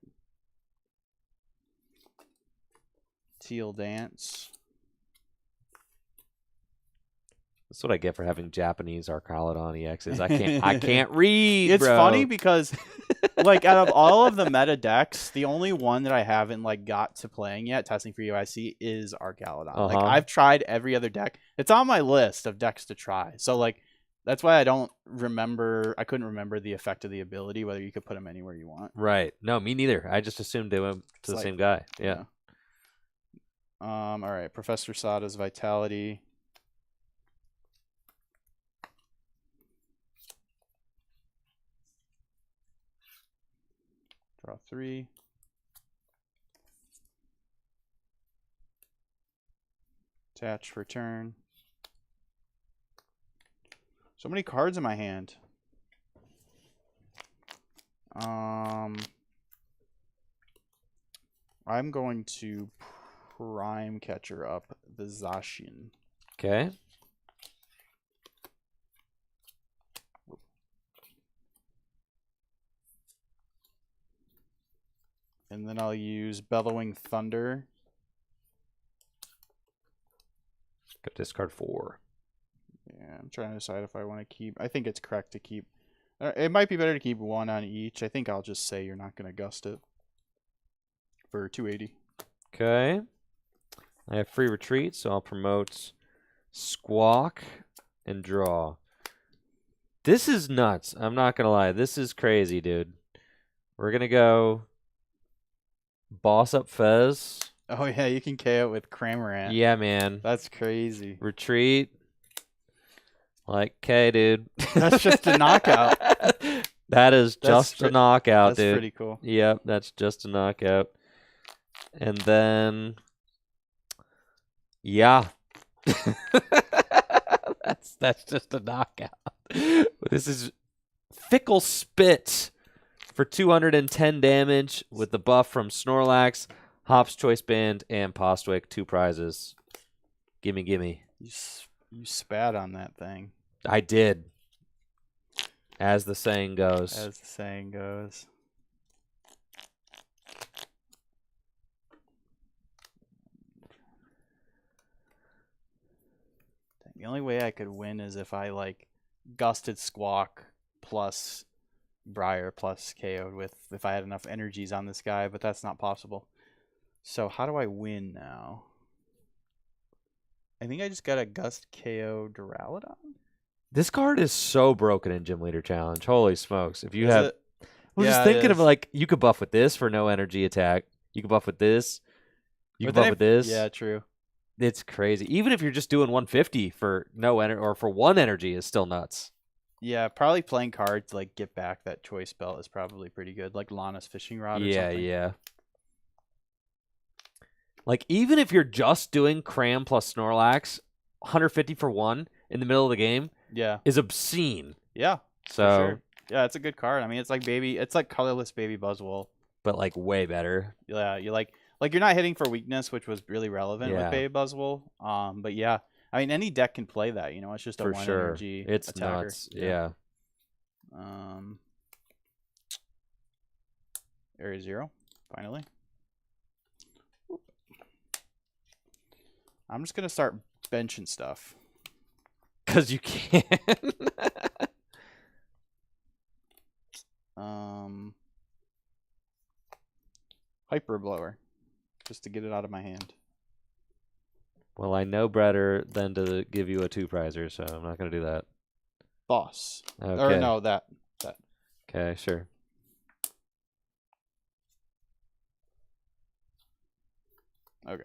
Teal Dance. That's what I get for having Japanese Arcalodon EXs. I can't read, It's bro. funny because, like, out of all of the meta decks, the only one that I haven't, like, got to playing yet, testing for UIC, is Arcalodon. Like, I've tried every other deck. It's on my list of decks to try. So, like, that's why I couldn't remember the effect of the ability, whether you could put them anywhere you want. Right. No, me neither. I just assumed they went to the same guy. Yeah. All right. Professor Sada's Vitality. Draw 3. Attach for turn. So many cards in my hand. I'm going to Prime Catcher up the Zacian. Okay. And then I'll use Bellowing Thunder. Got discard 4. Yeah, I'm trying to decide if I want to keep. I think it's correct to keep. It might be better to keep 1 on each. I think I'll just say you're not going to gust it for 280. Okay. I have free retreat, so I'll promote Squawk and draw. This is nuts. I'm not going to lie. This is crazy, dude. We're going to go Boss Up Fez. Oh, yeah, you can KO with Cramorant. Yeah, man. That's crazy. Retreat. Like, okay, dude. That's just a knockout. That's just a knockout, that's dude. That's pretty cool. Yep, that's just a knockout. And then, yeah. that's just a knockout. This is Fickle Spit for 210 damage with the buff from Snorlax, Hop's Choice Band, and Postwick. 2 prizes. Gimme, gimme. You spat on that thing. I did. As the saying goes. As the saying goes. The only way I could win is if I, like, gusted Squawk plus Briar plus KO'd with if I had enough energies on this guy, but that's not possible. So how do I win now? I think I just got a Gust KO Duraludon. This card is so broken in Gym Leader Challenge. Holy smokes. If you have... I was just Yeah, thinking of, like, you could buff with this for no energy attack. You could buff with this. You could buff with this. Yeah, true. It's crazy. Even if you're just doing 150 for no energy or for 1 energy is still nuts. Yeah, probably playing cards like get back that choice belt is probably pretty good. Like Lana's fishing rod or something. Yeah. Like, even if you're just doing Cram plus Snorlax, 150 for 1 in the middle of the game is obscene. Yeah. So for sure. Yeah, it's a good card. I mean, it's like colorless baby Buzzwole. But like way better. Yeah, you like you're not hitting for weakness, which was really relevant with baby Buzzwole. But yeah. I mean, any deck can play that, it's just a for 1 sure. energy It's attacker. Nuts. Yeah. Area 0, finally. I'm just gonna start benching stuff. 'Cause you can. Hyper Blower, just to get it out of my hand. Well, I know better than to give you a 2-prizer, so I'm not going to do that. Boss. Okay. Or no, that. Okay, sure. Okay.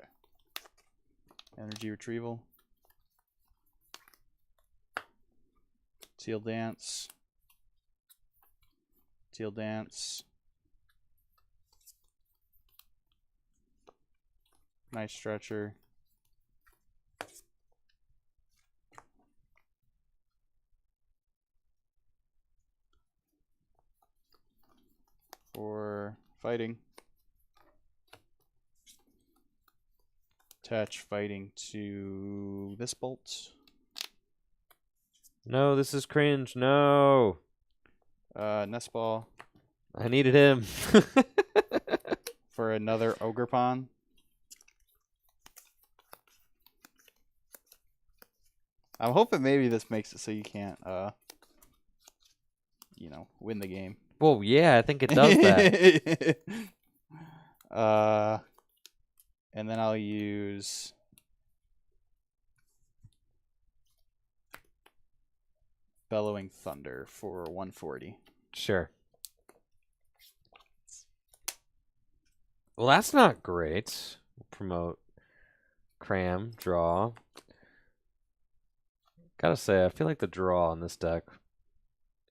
Energy Retrieval. Teal Dance. Teal Dance. Nice Stretcher. For fighting. Attach fighting to this bolt. No, this is cringe. No. Nest Ball. I needed him. For another Ogerpon. I'm hoping maybe this makes it so you can't, win the game. Well, yeah, I think it does that. And then I'll use Bellowing Thunder for 140. Sure. Well, that's not great. Promote, cram, draw. Gotta say, I feel like the draw on this deck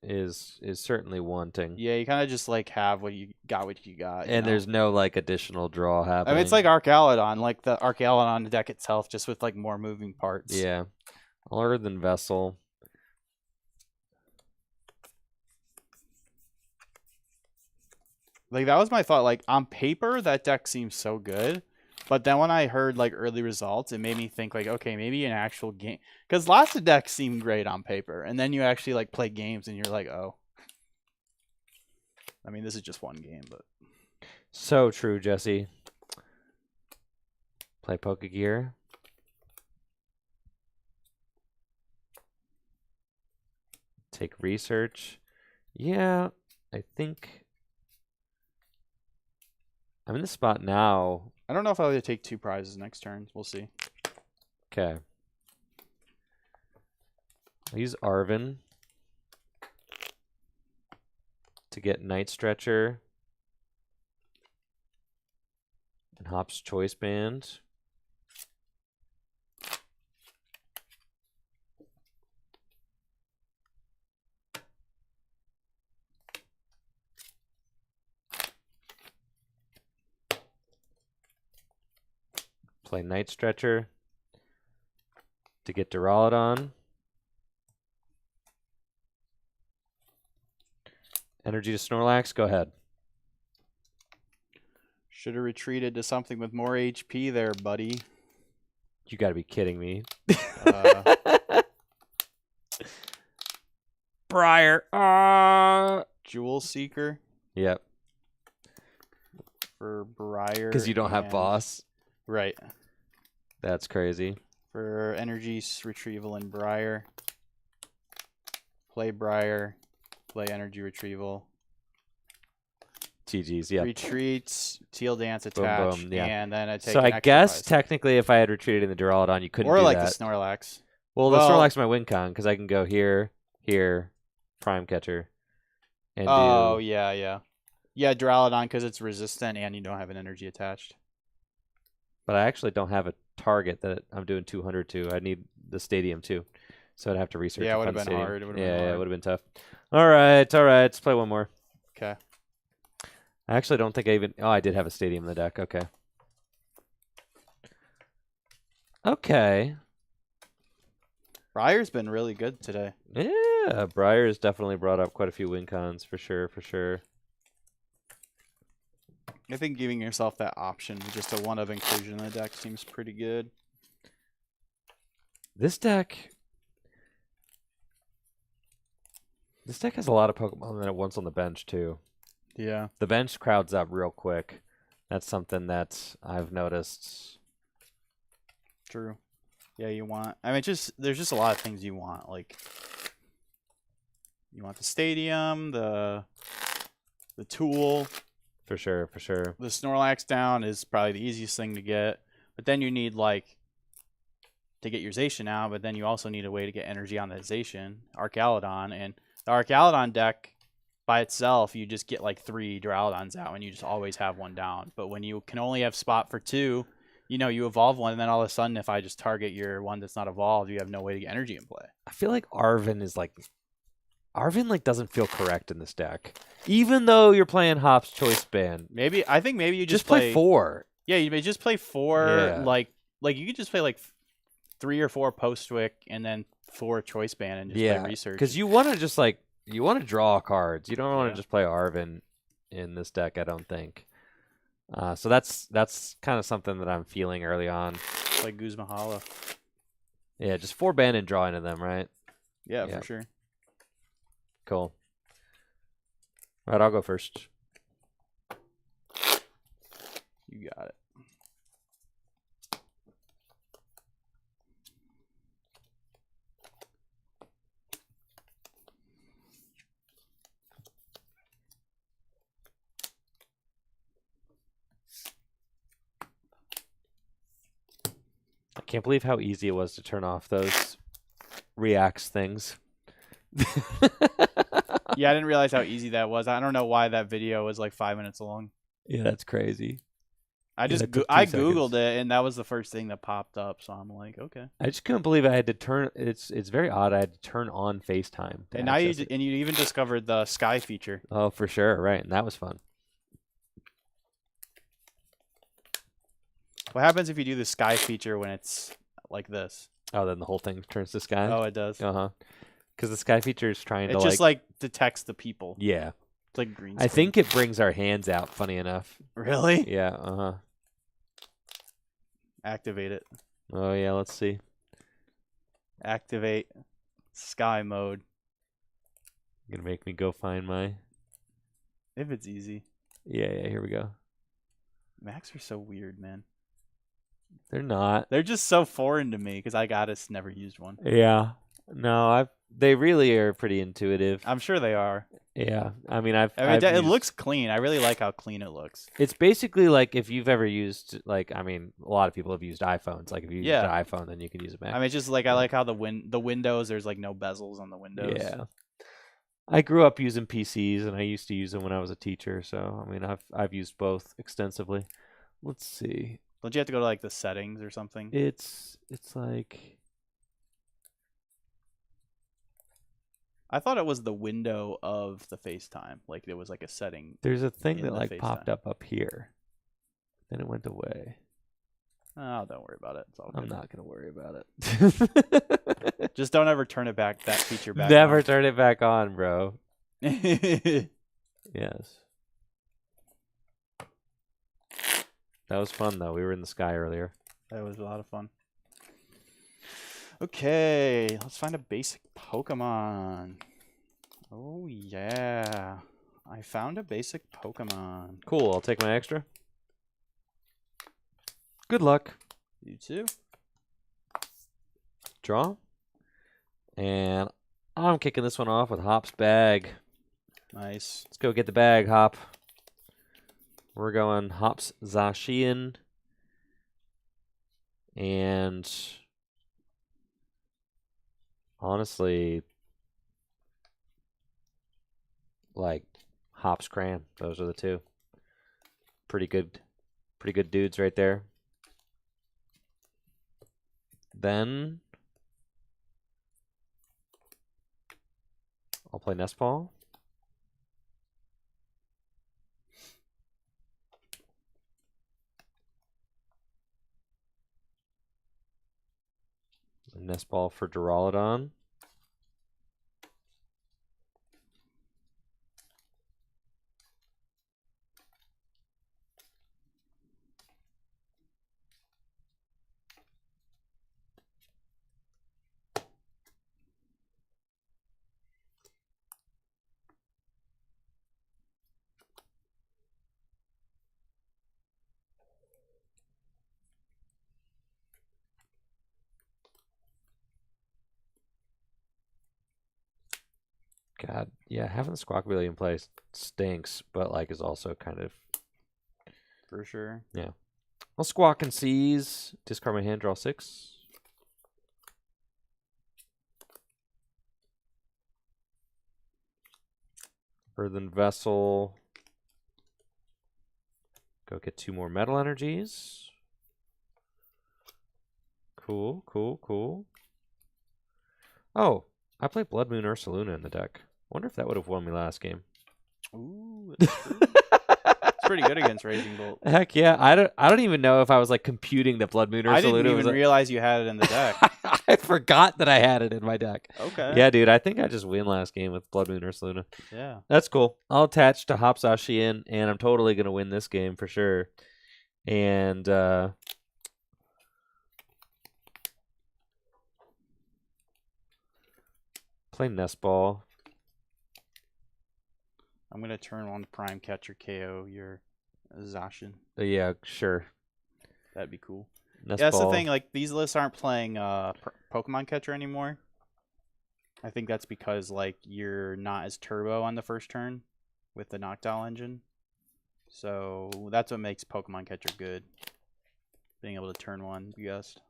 is certainly wanting. Yeah, you kind of just like have what you got. And there's no like additional draw happening. I mean, it's like Arcalodon, like the Arcalodon deck itself, just with like more moving parts. Yeah. Larger than Vessel. Like that was my thought. Like on paper, that deck seems so good, but then when I heard like early results, it made me think like, okay, maybe an actual game, because lots of decks seem great on paper, and then you actually like play games, and you're like, oh. I mean, this is just one game, but so true, Jesse. Play Pokegear. Take research. Yeah, I think I'm in the spot now. I don't know if I'll either take 2 prizes next turn. We'll see. Okay. I'll use Arven to get Night Stretcher and Hop's Choice Band. Play Night Stretcher to get Duraludon. Energy to Snorlax, go ahead. Should have retreated to something with more HP there, buddy. You gotta be kidding me. Briar. Jewel Seeker. Yep. For Briar. Because you don't have boss. Right. That's crazy. For energy retrieval and Briar. Play Briar. Play energy retrieval. GG's, yeah. Retreats, Teal Dance attach, boom, yeah. and then I take So an I extra guess prize. technically if I had retreated in the Duraludon, you couldn't or do like that. the Snorlax. Well, the Snorlax is my win con because I can go here, Prime Catcher, and Yeah, Duraludon because it's resistant and you don't have an energy attached. But I actually don't have a target that I'm doing 200 to. I need the stadium too, so I'd have to research. Yeah, it would have been hard. It would have been tough. All right, let's play one more. Okay. I actually don't think I even. Oh, I did have a stadium in the deck. Okay. Okay. Briar's been really good today. Yeah, Briar's definitely brought up quite a few win cons for sure. I think giving yourself that option with just a 1 of inclusion in the deck seems pretty good. This deck has a lot of Pokemon that it wants on the bench too. Yeah. The bench crowds up real quick. That's something that I've noticed. True. Yeah, you want. I mean, there's just a lot of things you want. Like, you want the stadium, the tool. For sure. The Snorlax down is probably the easiest thing to get. But then you need, like, to get your Zacian out, but then you also need a way to get energy on that Zacian, Arcaludon. And the Arcaludon deck, by itself, you just get, like, 3 Duraludons out, and you just always have 1 down. But when you can only have spot for 2, you evolve 1, and then all of a sudden, if I just target your one that's not evolved, you have no way to get energy in play. I feel like Arven doesn't feel correct in this deck. Even though you're playing Hop's Choice Band. I think maybe you just play 4. Yeah, you may just play 4. Yeah. Like you could just play like 3 or 4 Postwick and then 4 Choice Band and just play research. Because you want to just draw cards. You don't want to just play Arven in this deck, I don't think. So that's kind of something that I'm feeling early on. Like Guzmahala. Yeah, just 4 band and draw into them, right? Yeah, for sure. Cool. All right, I'll go first. You got it. Can't believe how easy it was to turn off those reacts things. Yeah, I didn't realize how easy that was. I don't know why that video was like 5 minutes long. Yeah, that's crazy. I just that took 2 I seconds. googled it, and that was the first thing that popped up. So I'm like, okay. I just couldn't believe I had to turn. It's very odd. I had to turn on FaceTime. And now you even discovered the Sky feature. Oh, for sure, right? And that was fun. What happens if you do the Sky feature when it's like this? Oh, then the whole thing turns to sky. Oh, it does. Because the sky feature is trying to It just like detects the people. Yeah. It's like green screen. I think it brings our hands out. Funny enough. Really? Yeah. Activate it. Oh yeah. Let's see. Activate Sky mode. You're gonna make me go find my. If it's easy. Yeah. Here we go. Macs are so weird, man. They're not. They're just so foreign to me because I just never used one. Yeah. No, they really are pretty intuitive. I'm sure they are. Yeah. I mean, it looks clean. I really like how clean it looks. It's basically like if you've ever used, like, I mean, a lot of people have used iPhones. Like, if you use an iPhone, then you can use a Mac. I mean, it's just like I like how the windows, there's like no bezels on the windows. Yeah. I grew up using PCs, and I used to use them when I was a teacher. So, I mean, I've used both extensively. Let's see. Don't you have to go to like the settings or something? It's like. I thought it was the window of the FaceTime. Like there was like a setting. There's a thing that like FaceTime popped up here. Then it went away. Oh, don't worry about it. It's all good. I'm not gonna worry about it. Just don't ever turn it back. That feature back. Never turn it back on, bro. Yes. That was fun though. We were in the sky earlier. That was a lot of fun. Okay, let's find a basic Pokemon. Oh yeah, I found a basic Pokemon. Cool. I'll take my extra. Good luck. You too. Draw. And I'm kicking this one off with Hop's bag. Nice. Let's go get the bag, Hop. We're going Hop's Zacian. And honestly, like Hop's Cran. Those are the two. Pretty good dudes right there. Then I'll play Nest Ball. Nest Ball for Duraludon. God, yeah, having the Squawkabilly in place stinks, but like is also kind of For sure. yeah. I'll Squawk and Seize, discard my hand, draw 6. Earthen Vessel. Go get 2 more Metal Energies. Cool. Oh, I played Blood Moon Ursaluna in the deck. Wonder if that would have won me last game. Ooh, that's true. It's pretty good against Raging Bolt. Heck yeah! I don't even know if I was like computing that Blood Moon Ursaluna. I didn't even realize you had it in the deck. I forgot that I had it in my deck. Okay. Yeah, dude. I think I just win last game with Blood Moon Ursaluna. Yeah. That's cool. I'll attach to Hop Zacian, and I'm totally gonna win this game for sure. And play Nest Ball. I'm going to turn on Prime Catcher KO your Zacian. Yeah, sure. That'd be cool. Nest That's Ball. the thing. Like, these lists aren't playing Pokemon Catcher anymore. I think that's because, like, you're not as turbo on the first turn with the Noctowl engine. So that's what makes Pokemon Catcher good. Being able to turn one, you guessed.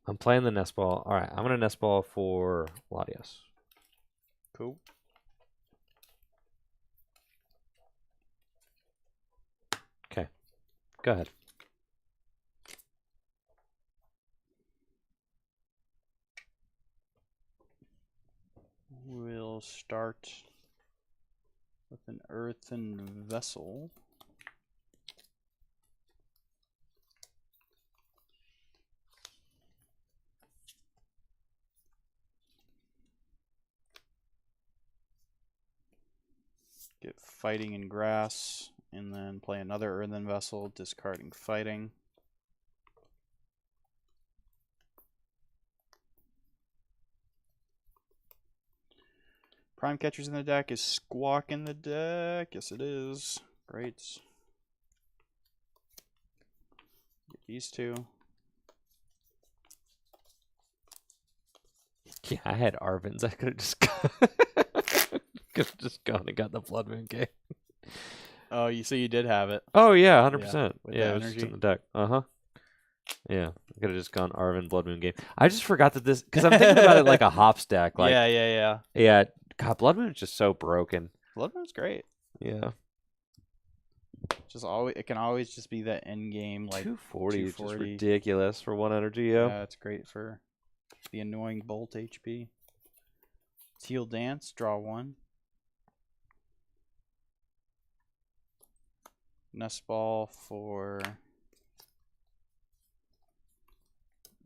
I'm playing the nest ball. All right, I'm gonna nest ball for Latios. Cool. Okay, go ahead. We'll start with an earthen vessel. Get fighting in grass, and then play another earthen vessel, discarding fighting. Prime catchers in the deck. Is Squawk in the deck? Yes, it is. Great. Get these two. Yeah, I had Arvins. I could have just gone and got the Blood Moon game. Oh, so you did have it. Oh yeah, 100%. with Yeah, the it was just energy. in the deck. Yeah, I could have just gone Arvin Blood Moon game. I just forgot that this because I'm thinking about it like a hop stack. Like yeah. God, Blood Moon is just so broken. Blood Moon's great. Yeah, It can always just be that end game like 240 is just 240. ridiculous for one energy. Yo. Yeah, it's great for the annoying bolt HP. Teal Dance, draw one. Nest Ball for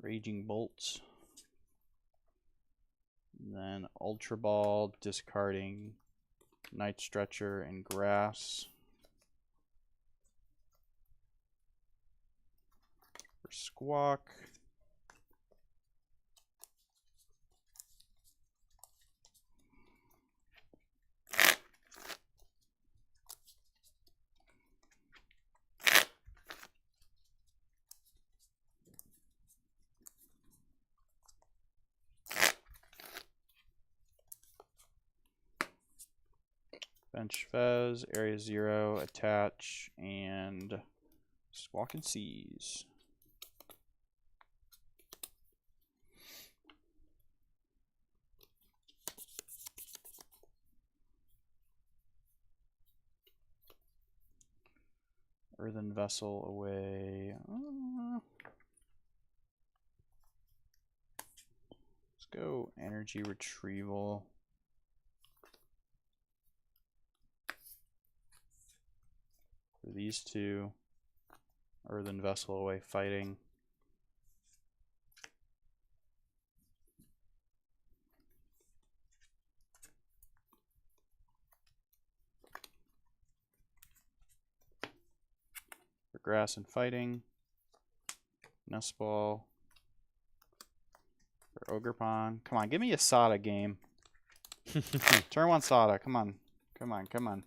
Raging Bolts. And then Ultra Ball, discarding Night Stretcher and Grass. For Squawk. Bench Fez, Area 0, attach, and Squawk and Seize. Earthen Vessel away. Let's go Energy Retrieval. For these two. Earthen Vessel away fighting. For grass and fighting. Nest Ball. For Ogre Pond. Come on, give me a Sada game. Turn one Sada. Come on. Come on, come on.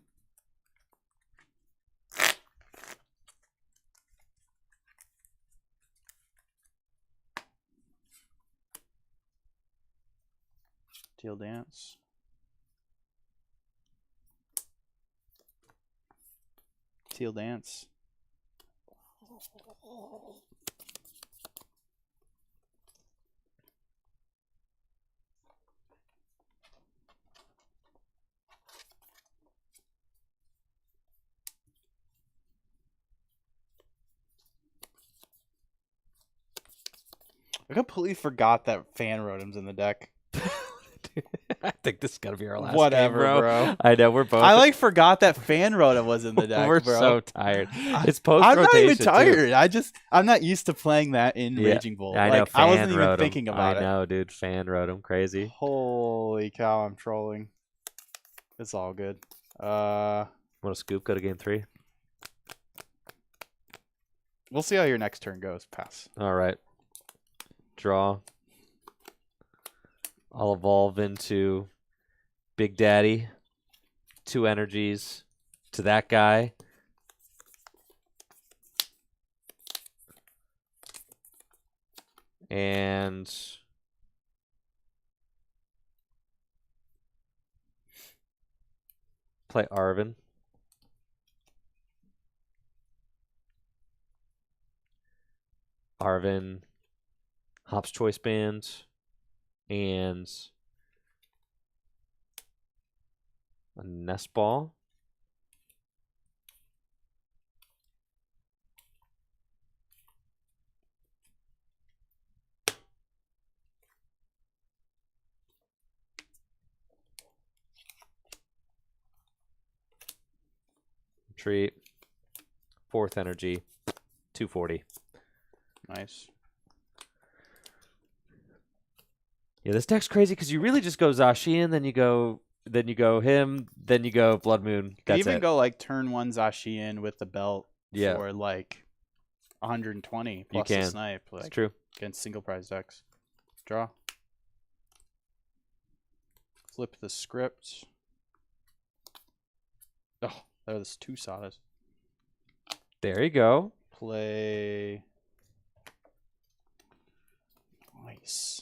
Teal Dance. Teal Dance. I completely forgot that Fan Rotom's in the deck. I think this is gonna be our last Whatever, game, bro. I know we're both. I forgot that Fan Rotom was in the deck. We're bro. so tired. It's post I'm rotation. not even tired. I'm not used to playing that in Raging Bull. I know. I wasn't even Rotom. thinking about it. I know, dude. Fan Rotom, crazy. Holy cow! I'm trolling. It's all good. Want to scoop? Go to game 3. We'll see how your next turn goes. Pass. All right. Draw. I'll evolve into Big Daddy. 2 energies to that guy. And play Arvin. Arvin Hop's Choice Band, and a Nest Ball. Retreat. 4th energy. 240. Nice. Yeah, this deck's crazy because you really just go Zacian, then you go him, then you go Blood Moon. You could That's even it. go like turn 1 Zacian with the belt Yeah. for like 120 plus You the can. snipe. Like, It's true. against single prize decks. Draw. Flip the script. Oh, there's 2 Sadas. There you go. Play. Nice.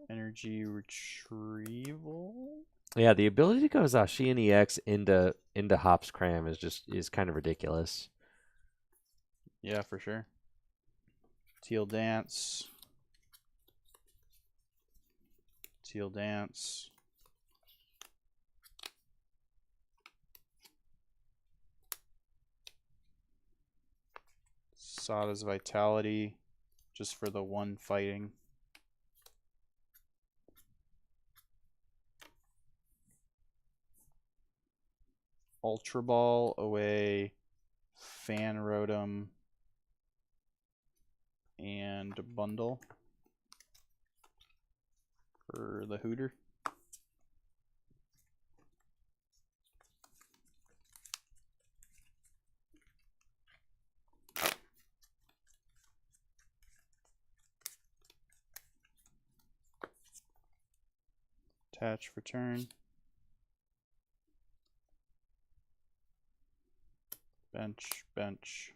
Energy retrieval. Yeah, the ability to go Zacian EX into Hop's Cram is kind of ridiculous. Yeah, for sure. Teal Dance. Teal Dance. Sada's Vitality, just for the 1 fighting. Ultra Ball away, Fan Rotom, and Bundle for the Hooter. Attach for turn. Bench, bench.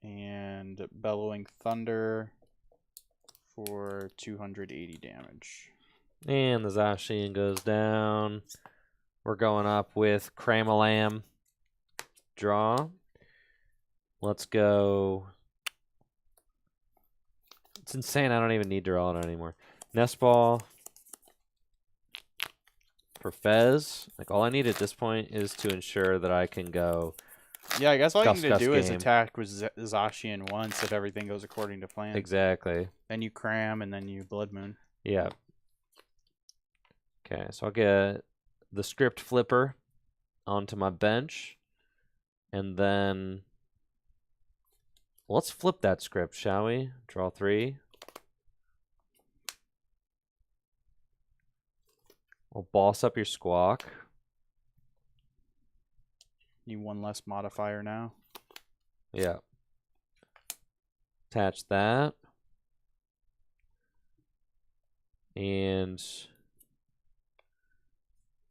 And Bellowing Thunder for 280 damage. And the Zacian goes down. We're going up with Cramolam. Draw. Let's go. It's insane. I don't even need to draw it anymore. Nest Ball for Fez. Like, all I need at this point is to ensure that I can go. Yeah, I guess all you Gus need to do is game. attack with Zacian once if everything goes according to plan. Exactly. Then you cram and then you Blood Moon. Yeah. Okay, so I'll get the Script Flipper onto my bench. And then let's flip that script, shall we? Draw 3. We'll boss up your Squawk. Need 1 less modifier now. Yeah. Attach that. And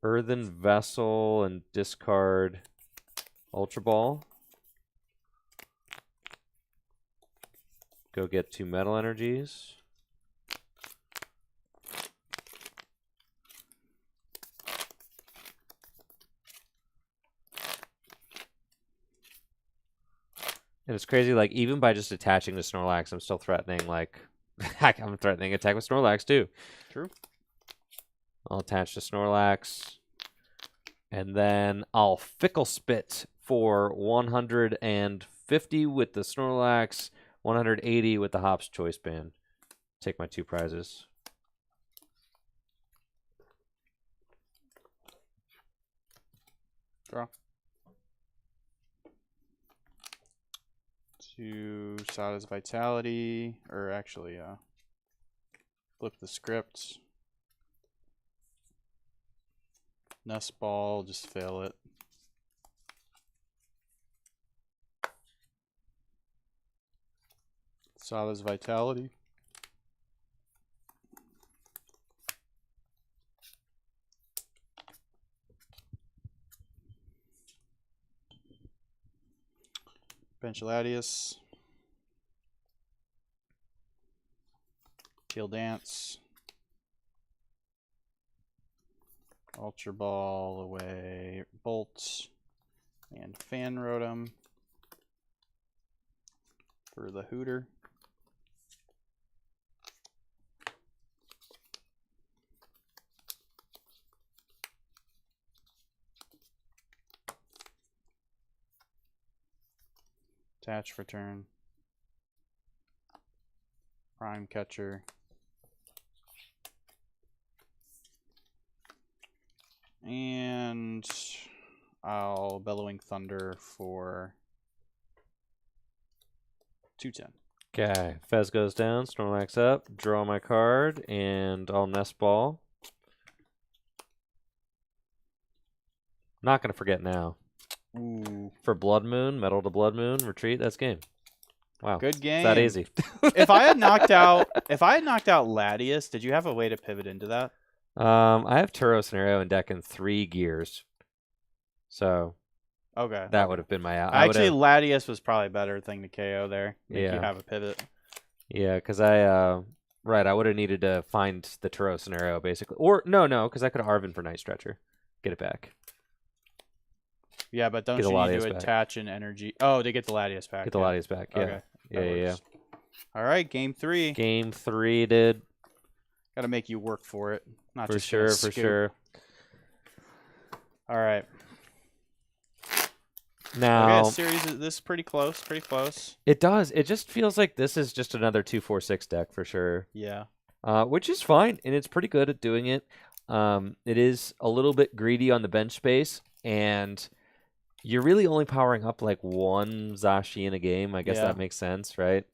Earthen Vessel and discard Ultra Ball. Go get 2 Metal Energies. And it's crazy, like, even by just attaching to Snorlax, I'm still threatening, like, I'm threatening attack with Snorlax, too. True. I'll attach to Snorlax. And then I'll Fickle Spit for 150 with the Snorlax, 180 with the Hop's Choice Band. Take my 2 prizes. Draw. 2 Sada's Vitality, or actually, flip the script. Nest Ball, just fail it. Sada's Vitality. Bench Latias. Teal Dance. Ultra Ball away. Bolt. And Fan Rotom. for the Hooter. Attach for turn. Prime Catcher. And I'll Bellowing Thunder for 210. Okay, Fez goes down, Snorlax up, draw my card, and I'll Nest Ball. Not going to forget now. Ooh. For Blood Moon, Metal to Blood Moon, retreat, that's game. Wow. Good game. It's that easy. if I had knocked out Latias, did you have a way to pivot into that? I have Turo Scenario in deck in 3 gears. So okay. That would have been my out. Actually, Latias was probably a better thing to KO there. Make Yeah. you have a pivot. Yeah, because I would have needed to find the Turo Scenario basically. Or no, because I could have Arven for Night Stretcher. Get it back. Yeah, but don't Get you the need to Latias back. attach an energy? Oh, to get the Latias back. Get the Latias back. Yeah. Okay. Yeah. All right, game 3. Game 3, dude. Got to make you work for it. Not For just sure, gonna for scoop. sure. All right. Now, Okay, series. This is pretty close. Pretty close. it does. It just feels like this is just another 2-4-6 deck for sure. Yeah. Which is fine, and it's pretty good at doing it. It is a little bit greedy on the bench space, and you're really only powering up like one Zashi in a game. I guess Yeah. that makes sense, right?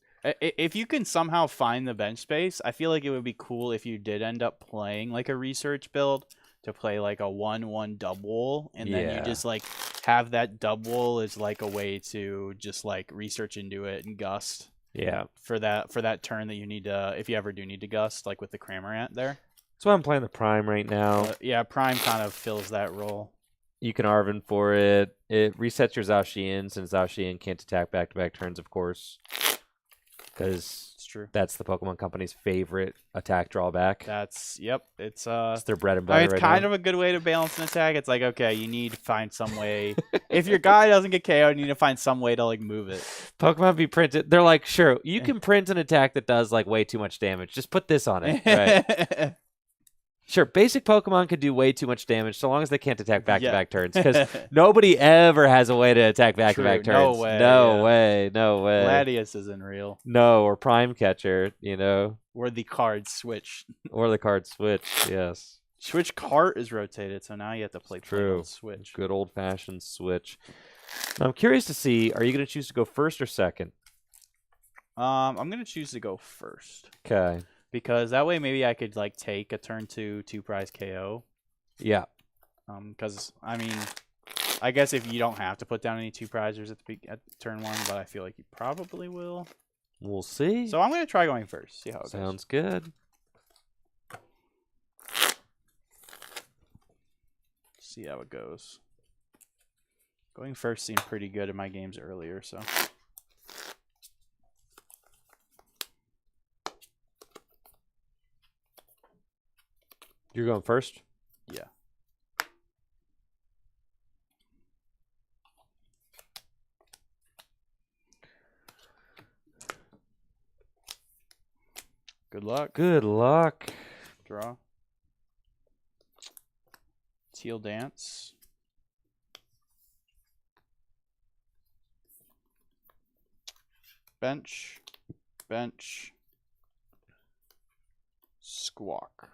If you can somehow find the bench space, I feel like it would be cool if you did end up playing like a research build to play like a 1/1 double, and then you Yeah. just like have that double as like a way to just like research into it and gust Yeah. for that turn that you need to, if you ever do need to gust, like with the Cramorant there. That's why I'm playing the Prime right now. Yeah, Prime kind of fills that role. You can Arven for it. It resets your Zacian, since Zacian can't attack back-to-back turns, of course. Because It's true. that's the Pokemon Company's favorite attack drawback. It's It's their bread and butter it's right kind now. of a good way to balance an attack. It's like, okay, you need to find some way. If your guy doesn't get KO'd, you need to find some way to like move it. Pokemon be printed. They're like, sure, you can print an attack that does like way too much damage. Just put this on it. Right? Sure, basic Pokemon could do way too much damage so long as they can't attack back-to-back turns. Because nobody ever has a way to attack back-to-back True, turns. no way, No yeah. way. No way. Gladius isn't real. No, or Prime Catcher, Where the cards switch. or the card switch. Yes. Switch cart is rotated, so now you have to play True. on switch. Good old-fashioned switch. Now, I'm curious to see, are you going to choose to go first or second? I'm gonna choose to go first. Okay. Because that way maybe I could like take a turn 2 prize KO. Yeah. Because I mean, I guess if you don't have to put down any 2 prizers at turn 1, but I feel like you probably will. We'll see. So I'm gonna try going first. See how it goes. Sounds good. See how it goes. Going first seemed pretty good in my games earlier, so. You're going first? Yeah. Good luck. Good luck. Draw. Teal Dance. Bench. Bench. Squawk.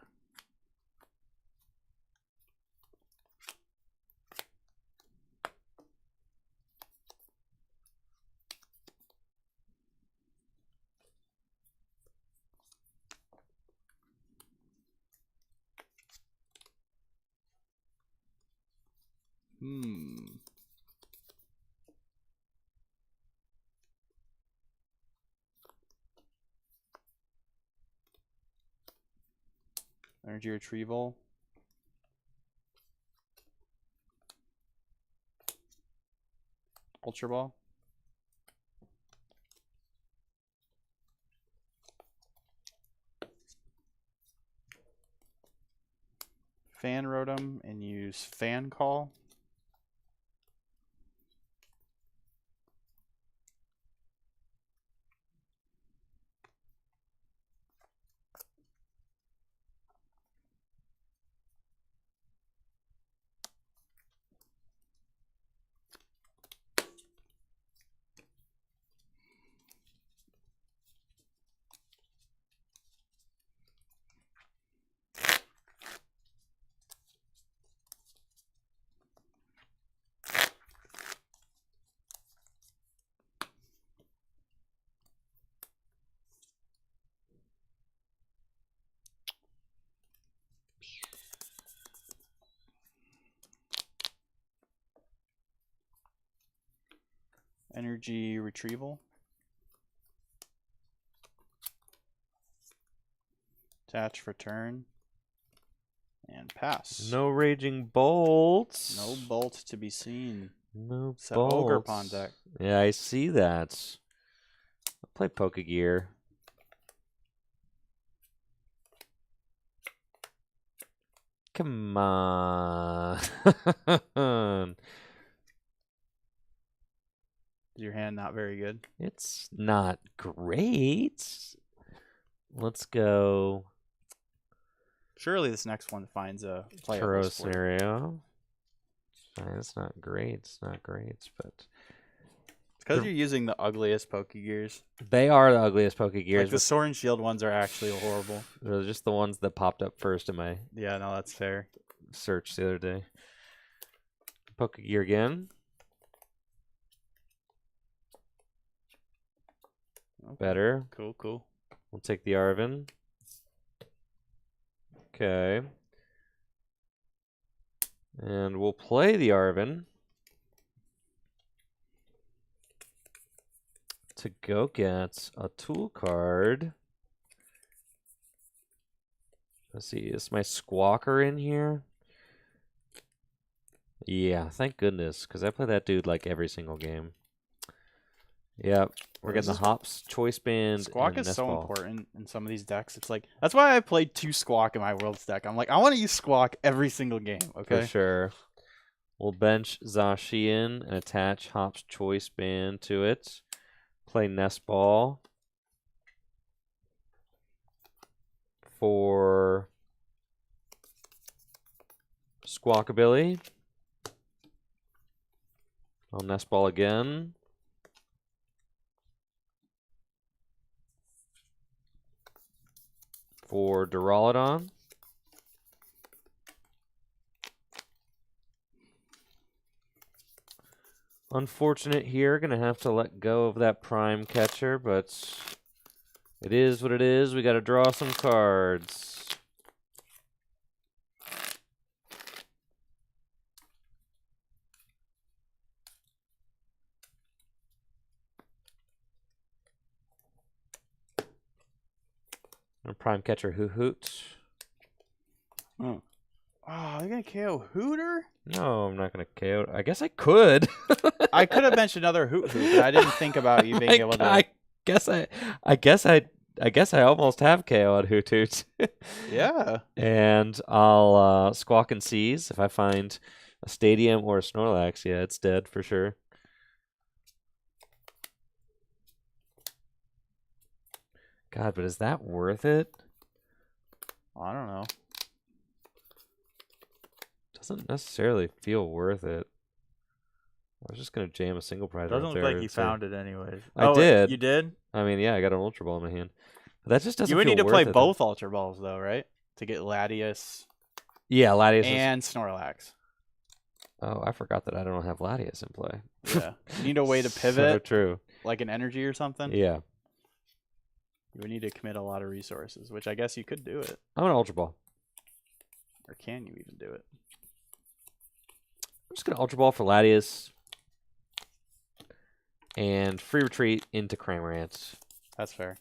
Energy Retrieval. Ultra Ball. Fan Rotom and use Fan Call. Energy retrieval. Attach for turn. And pass. No Raging Bolts. No bolt to be seen. No So bolts. Ogre Pond deck. Yeah, I see that. I'll play Pokegear. Come on. Is your hand not very good? It's not great. Let's go Surely this next one finds a playable Turo sport. scenario. It's not great. It's not great, but It's because you're using the ugliest Pokegears. they are the ugliest Pokegears. Like the Sword and Shield ones are actually horrible. They're just the ones that popped up first in my Yeah, no, that's fair. search the other day. Pokegear again. Okay. Better. Cool, cool. We'll take the Arven. Okay. And we'll play the Arven to go get a tool card. Let's see, is my Squawker in here? Yeah, thank goodness, because I play that dude like every single game. Yep, we're getting the Hops, Choice Band, Squawk and is so Nestball. important in some of these decks. It's like that's why I played 2 Squawk in my Worlds deck. I'm like, I want to use Squawk every single game. Okay. For sure. We'll bench Zacian and attach Hop's Choice Band to it. Play Nestball for Squawkabilly. I'll Nestball again. For Duraludon. Unfortunate here, gonna have to let go of that Prime Catcher, but it is what it is. We gotta draw some cards. A Prime Catcher Hoot. Oh, they're gonna KO Hooter? No, I'm not gonna KO. I guess I could. I could have benched another Hoot, but I didn't think about you being able to. I guess I almost have KO on Hoot. Yeah. And I'll Squawk and Seize if I find a Stadium or a Snorlax. Yeah, it's dead for sure. God, but is that worth it? I don't know. Doesn't necessarily feel worth it. I was just gonna jam a single prize. Doesn't right look there. like you found it anyways. I did. You did? I mean, yeah, I got an Ultra Ball in my hand. But that just doesn't. You would feel need to worth play it, both Ultra Balls though, right? To get Latias Yeah, Latias. and Snorlax. Oh, I forgot that I don't have Latias in play. Yeah. You need a way to So pivot, true. like an energy or something. Yeah. You would need to commit a lot of resources, which I guess you could do it. I'm an Ultra Ball. Or can you even do it? I'm just gonna Ultra Ball for Latias. And free retreat into Cramorant. That's fair.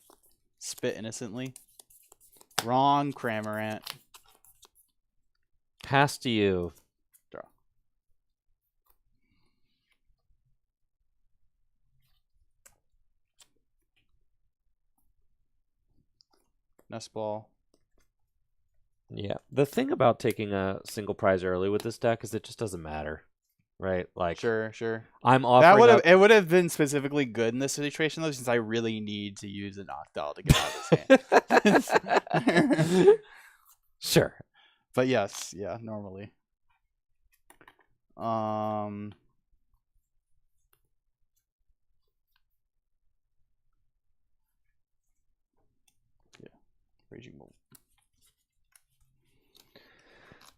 Spit innocently. Wrong, Cramorant. Pass to you. Draw. Nestball. Yeah. The thing about taking a single prize early with this deck is it just doesn't matter. Right? Like Sure. I'm That offering would have up... it would have been specifically good in this situation though, since I really need to use a Noctowl to get out of his hand. Sure. But yes, yeah, normally. Yeah. Raging Bolt.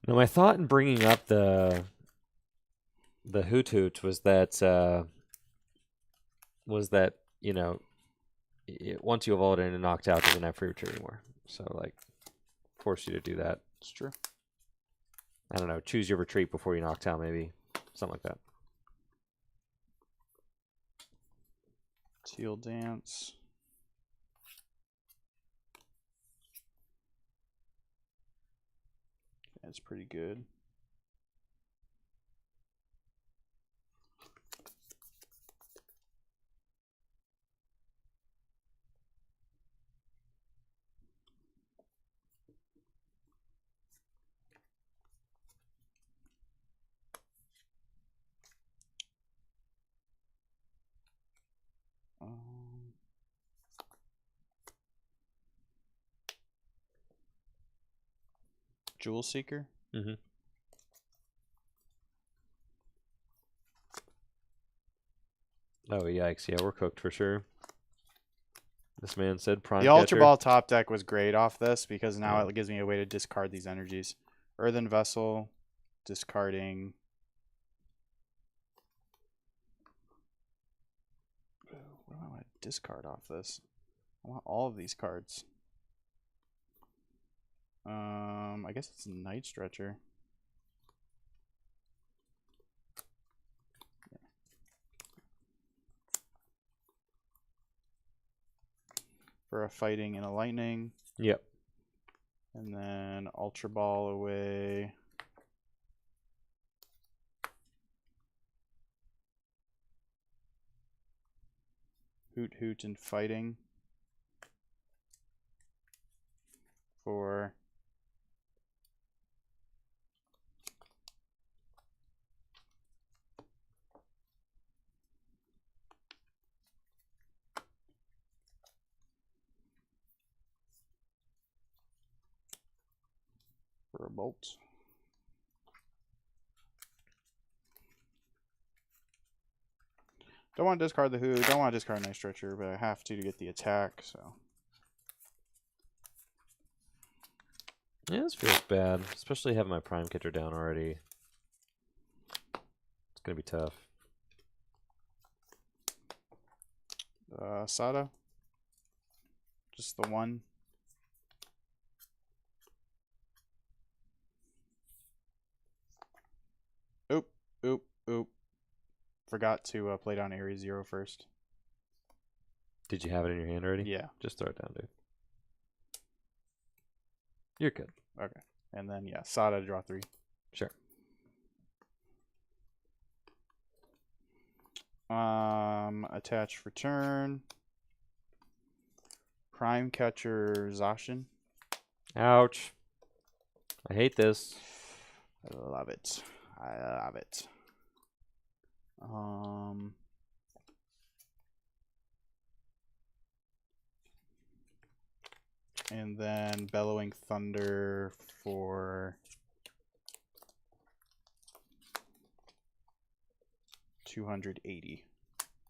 Now, my thought in bringing up the Hoot was that you know, once you evolve it and knocked out, it doesn't have free retreat anymore. So like, force you to do that. It's true. I don't know. Choose your retreat before you knock out, maybe something like that. Teal Dance. That's pretty good. Jewel Seeker. Mm-hmm. Oh, yikes. Yeah, we're cooked for sure. This man said prime The catcher. Ultra Ball top deck was great off this because now Yeah. it gives me a way to discard these energies. Earthen Vessel, discarding. What do I want to discard off this? I want all of these cards. I guess it's Night Stretcher. For a Fighting and a Lightning. Yep. And then Ultra Ball away. Hoot Hoot and Fighting. For a Bolt. Don't want to discard the Hoot. Don't want to discard Night Stretcher, but I have to get the attack. So Yeah, this feels bad, especially having my prime catcher down already. It's gonna be tough. Sada. Just the one. Oop, oop, oop. Forgot to play down Area 0 first. Did you have it in your hand already? Yeah. Just throw it down, dude. You're good. Okay. And then, yeah, Sada to draw 3. Sure. Attach return. Prime catcher Zacian. Ouch. I hate this. I love it. I love it. And then Bellowing Thunder for 280.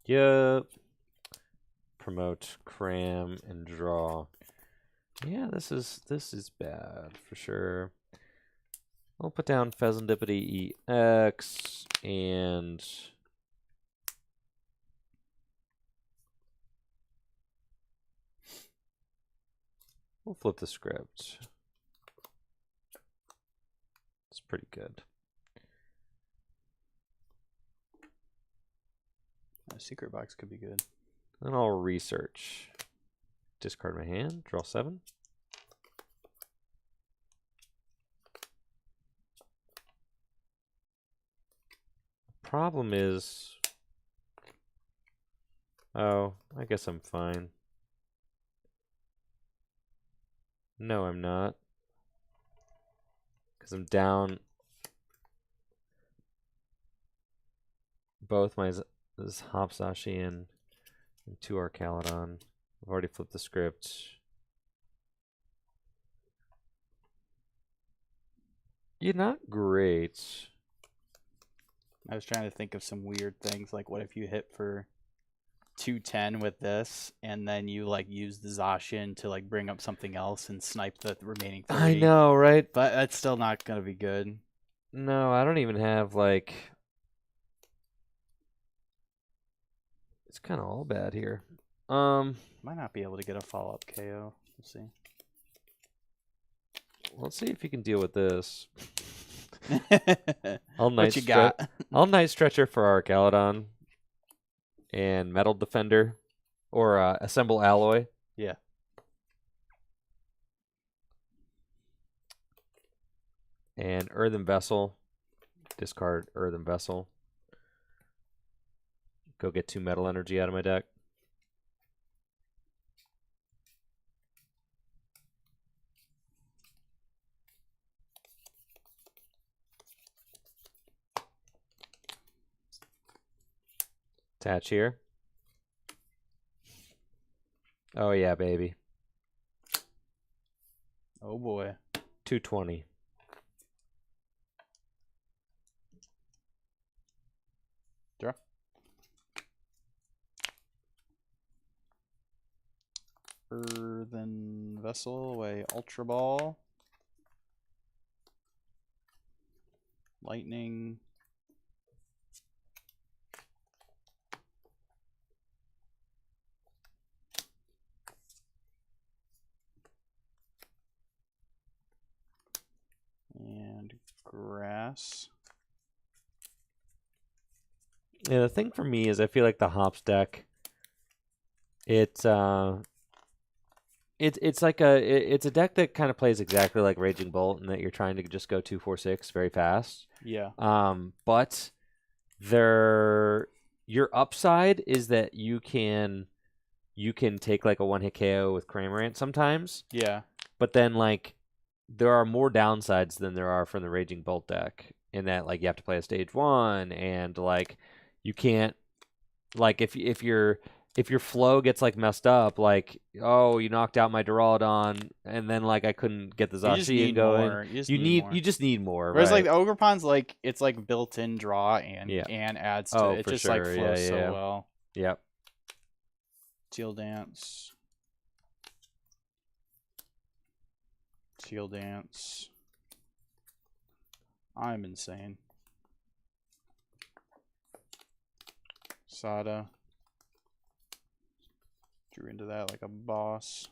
Yep. Promote, cram, and draw. Yeah, this is bad for sure. I'll put down Pheasantipity EX and we'll flip the script. It's pretty good. A secret box could be good. Then I'll research. Discard my hand, draw 7. Problem is, oh, I guess I'm fine. No, I'm not. Because I'm down both my Hopsashi and 2 Arcalodon. I've already flipped the script. You're not great. I was trying to think of some weird things, like what if you hit for 210 with this, and then you like use the Zacian to like bring up something else and snipe the remaining 30. I know, right? But that's still not gonna be good. No, I don't even have like. It's kind of all bad here. Might not be able to get a follow-up KO. We'll see. Let's see if you can deal with this. What you got? I'll Night Stretcher for Arcalodon and Metal Defender Or assemble alloy. Yeah. And earthen vessel. Discard earthen vessel. Go get 2 metal energy out of my deck. Attach here. Oh yeah, baby. Oh boy. 220. Draw. Earthen vessel away. Ultra ball. Lightning. And grass. Yeah, the thing for me is I feel like the hops deck. It's like it's a deck that kind of plays exactly like Raging Bolt, in that you're trying to just go 2-4-6 very fast. Yeah. But your upside is that you can take like a 1-hit KO with Cramorant sometimes. Yeah. But then like there are more downsides than there are from the Raging Bolt deck, in that like you have to play a stage 1, and like you can't, like if your flow gets like messed up, like, oh, you knocked out my Duraludon, and then like I couldn't get the You just Zacian need going. more. You You just need more. Whereas right? like the Ogrepon's like it's like built-in draw and Yeah. adds to Oh, it. It for just like sure. flows Yeah, so yeah. well. Yep. Teal Dance. Teal Dance. I'm insane. Sada. Drew into that like a boss.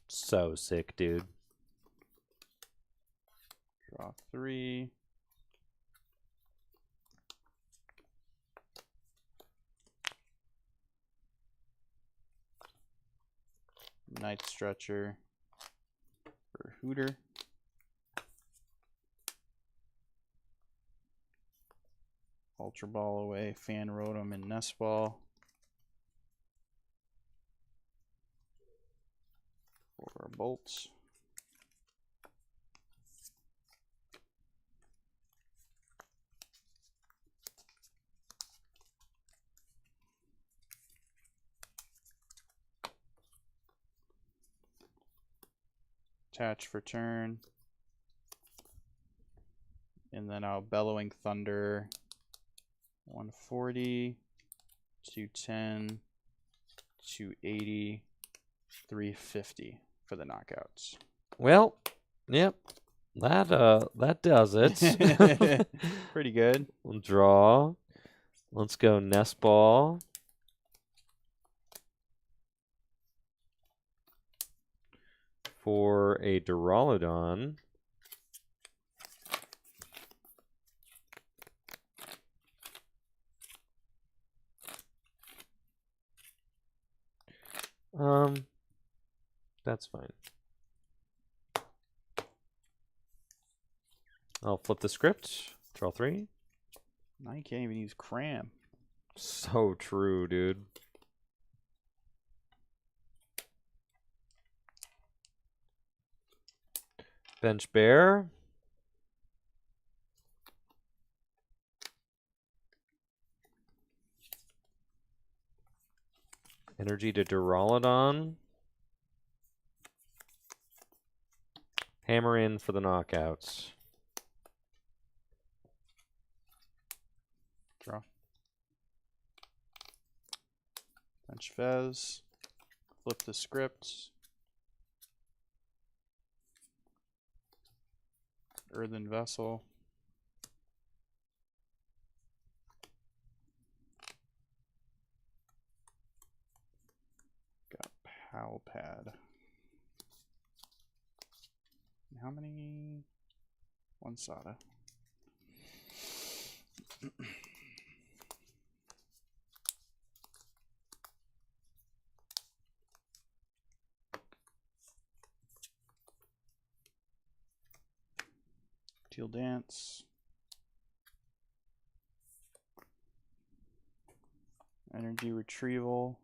So sick, dude. Draw 3. Night Stretcher for Hooter. Ultra Ball away, Fan Rotom and Nest Ball. For Bolts. Attach for turn. And then I'll Bellowing Thunder. 140, 210, 280, 350 for the knockouts. Well, yep. That does it. Pretty good. We'll draw. Let's go Nest Ball. For a Duraludon. That's fine. I'll flip the script. Draw 3. Now you can't even use Cram. So true, dude. Bench Bear. Energy to Duraludon. Hammer in for the knockouts. Draw. Bench Fez. Flip the script. Earthen Vessel. Got Pal Pad. How many? One Sada. Seal Dance. Energy Retrieval.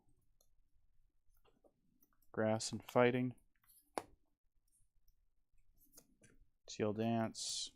Grass and Fighting. Seal Dance.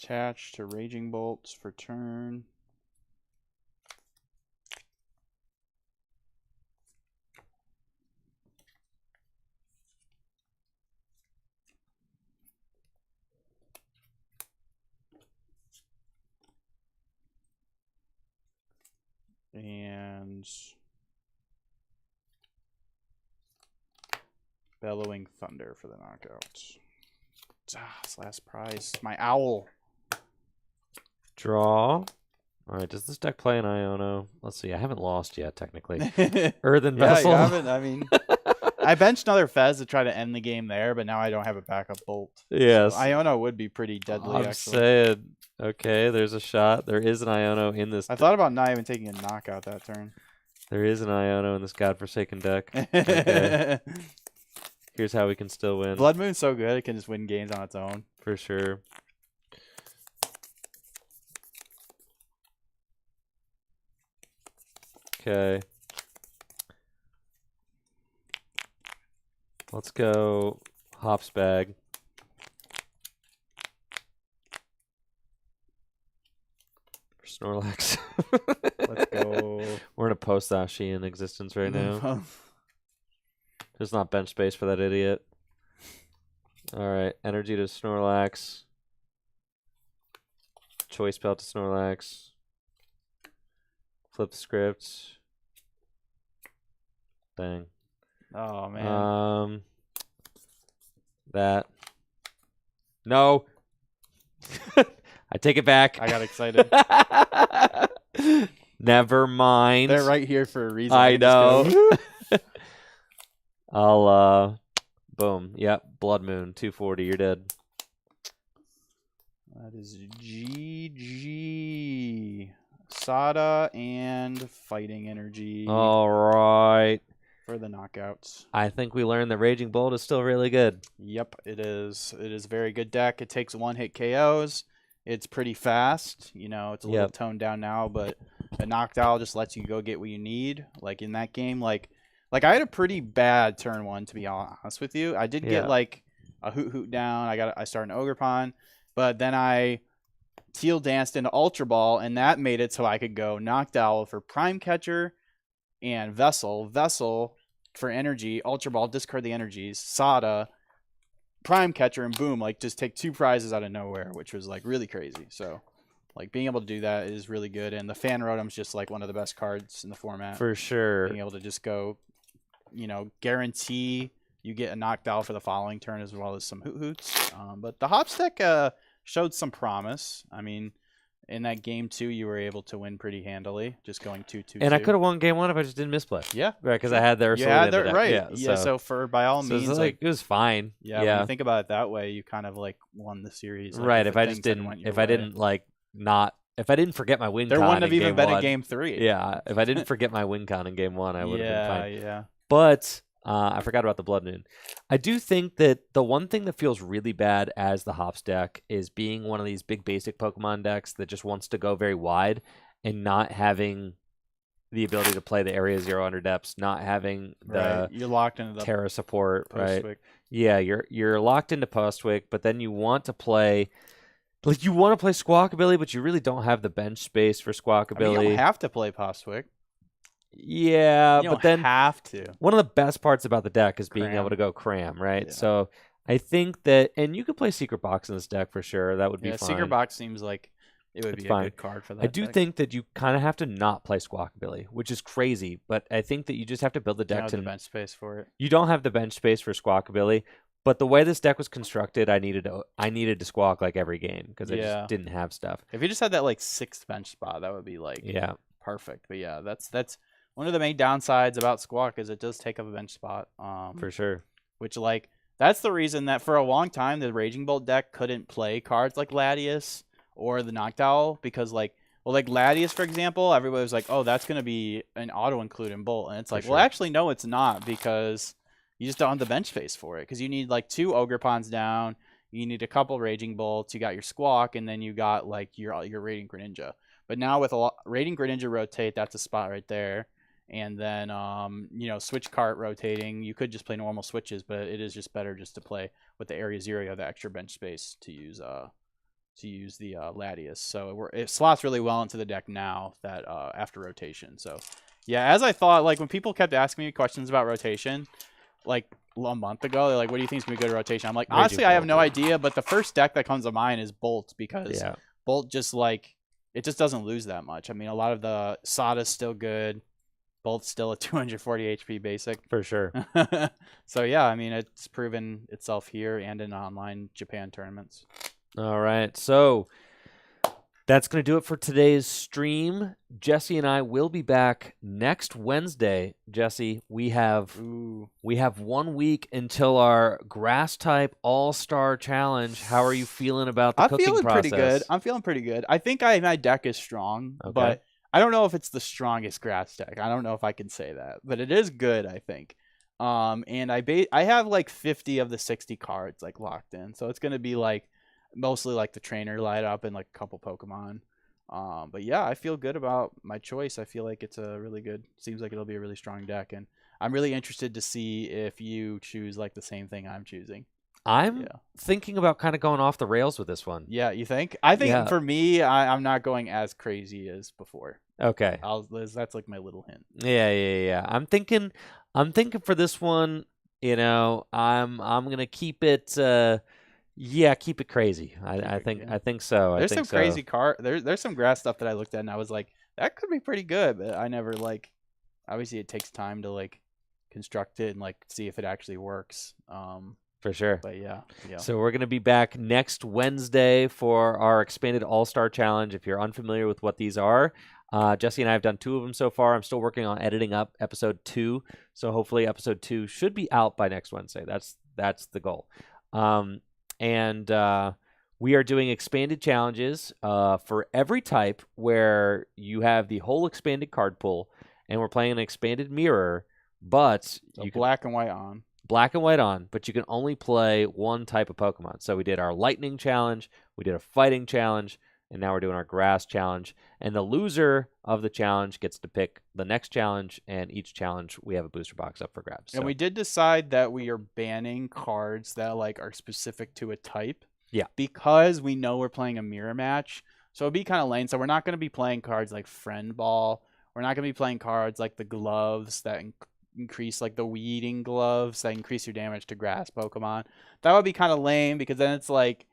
Attach to Raging Bolts for turn. And Bellowing Thunder for the knockout. It's last prize. My owl. Draw. All right, does this deck play an Iono? Let's see. I haven't lost yet, technically. Yeah, Earthen you Vessel. haven't. I mean, I benched another Fez to try to end the game there, but now I don't have a backup Bolt. Yes. So Iono would be pretty deadly, I'm actually. saying, okay, there's a shot. There is an Iono in this. I thought about not even taking a knockout that turn. There is an Iono in this godforsaken deck. Okay. Here's how we can still win. Blood Moon's so good, it can just win games on its own. For sure. Okay. Let's go Hops Bag. For Snorlax. Let's go. We're in a post-Ashian existence right now. There's not bench space for that idiot. Alright, energy to Snorlax. Choice Belt to Snorlax. Flip script. Dang. Oh man. That. No. I take it back. I got excited. Never mind. They're right here for a reason. I know. I'll boom. Yep. Blood Moon 240. You're dead. That is GG. Sada and Fighting Energy. All right. For the knockouts. I think we learned that Raging Bolt is still really good. Yep, it is. It is a very good deck. It takes one-hit KOs. It's pretty fast. You know, it's a little toned down now, but a knockdown just lets you go get what you need. Like in that game, like I had a pretty bad turn one, to be honest with you. I did get like a hoot down. I started an Ogerpon, but then I Teal danced into Ultra Ball, and that made it so I could go Knockdown for Prime Catcher and Vessel. Vessel for energy, Ultra Ball, discard the energies, Sada, Prime Catcher, and boom, like just take 2 prizes out of nowhere, which was like really crazy. So like being able to do that is really good, and the Fan Rotom's just like one of the best cards in the format. For sure. Being able to just go, you know, guarantee you get a knockdown for the following turn as well as some hoots. But the Hops deck showed some promise. I mean, in that game 2, you were able to win pretty handily, just going 2-2. And I could have won game 1 if I just didn't misplay. Yeah, right, because I had the Ursula. You had that, right? Yeah, so for by all means, it like it was fine. Yeah, when you think about it that way, you kind of like won the series. Like, right. If I just didn't, if I didn't forget my win, there con wouldn't have even been a game 3. Yeah, if I didn't forget my win con in game 1, I would have been fine. Yeah. But I forgot about the Blood Moon. I do think that the one thing that feels really bad as the Hops deck is being one of these big basic Pokemon decks that just wants to go very wide and not having the ability to play the Area 0 under depths, not having the you're locked into the Terra support, right? Postwick. Yeah, you're locked into Postwick, but then you want to play Squawkabilly, but you really don't have the bench space for Squawkabilly. I mean, you don't have to play Postwick. Yeah, you don't but then have to. One of the best parts about the deck is being Cram. able to go cram, right? Yeah. So I think that, and you could play Secret Box in this deck for sure. That would be fine. Secret Box seems like it would be a good card for that. I do think that you kind of have to not play Squawkabilly, which is crazy, but I think that you just have to build the deck to the bench space for it. You don't have the bench space for Squawkabilly, but the way this deck was constructed, I needed to squawk like every game because I just didn't have stuff. If you just had that like 6th bench spot, that would be like perfect. But yeah, that's one of the main downsides about Squawk is it does take up a bench spot. For sure. Which like that's the reason that for a long time the Raging Bolt deck couldn't play cards like Latias or the Noctowl because like Latias for example, everybody was like, oh, that's gonna be an auto include in Bolt, and it's like, well, actually no, it's not because you just don't have the bench space for it because you need like 2 Ogrepons down, you need a couple Raging Bolts, you got your Squawk, and then you got like your Radiant Greninja. But now with Radiant Greninja rotate, that's a spot right there. And then, switch cart rotating. You could just play normal switches, but it is just better just to play with the Area Zero. You have the extra bench space to use the Latias. So it slots really well into the deck now that after rotation. So, yeah, as I thought, like when people kept asking me questions about rotation, like a month ago, they're like, "What do you think is gonna be good rotation?" I'm like, honestly, I have no idea. But the first deck that comes to mind is Bolt because Bolt just like it just doesn't lose that much. I mean, a lot of the Sada's still good. Bolt's still a 240 HP basic. For sure. So, yeah, I mean, it's proven itself here and in online Japan tournaments. All right. So that's going to do it for today's stream. Jesse and I will be back next Wednesday. Jesse, we have 1 week until our grass type all-star challenge. How are you feeling about the cooking process? I'm feeling pretty good. I think my deck is strong, but I don't know if it's the strongest grass deck. I don't know if I can say that, but it is good, I think. And I have like 50 of the 60 cards like locked in, so it's gonna be like mostly like the trainer light up and like a couple Pokemon. But yeah, I feel good about my choice. I feel like it's a really good. Seems like it'll be a really strong deck, and I'm really interested to see if you choose like the same thing I'm choosing. I'm thinking about kind of going off the rails with this one. Yeah, you think? I think for me, I'm not going as crazy as before. Okay. That's like my little hint. Yeah. I'm thinking for this one, I'm gonna keep it. Keep it crazy. I think so. There's some crazy There's some grass stuff that I looked at and I was like, that could be pretty good, but I never like. Obviously, it takes time to like construct it and like see if it actually works. For sure. But yeah. So we're going to be back next Wednesday for our expanded All-Star Challenge. If you're unfamiliar with what these are, Jesse and I have done 2 of them so far. I'm still working on editing up episode 2. So hopefully episode 2 should be out by next Wednesday. That's the goal. And we are doing expanded challenges for every type where you have the whole expanded card pool, and we're playing an expanded mirror, but so black and white on. Black and white on, but you can only play one type of Pokemon. So we did our lightning challenge, we did a fighting challenge, and now we're doing our grass challenge. And the loser of the challenge gets to pick the next challenge, and each challenge we have a booster box up for grabs. And we did decide that we are banning cards that like are specific to a type. Yeah. Because we know we're playing a mirror match. So it'd be kind of lame. So we're not going to be playing cards like Friend Ball. We're not going to be playing cards like the gloves that increase like the weeding gloves that increase your damage to grass Pokemon. That would be kind of lame because then it's like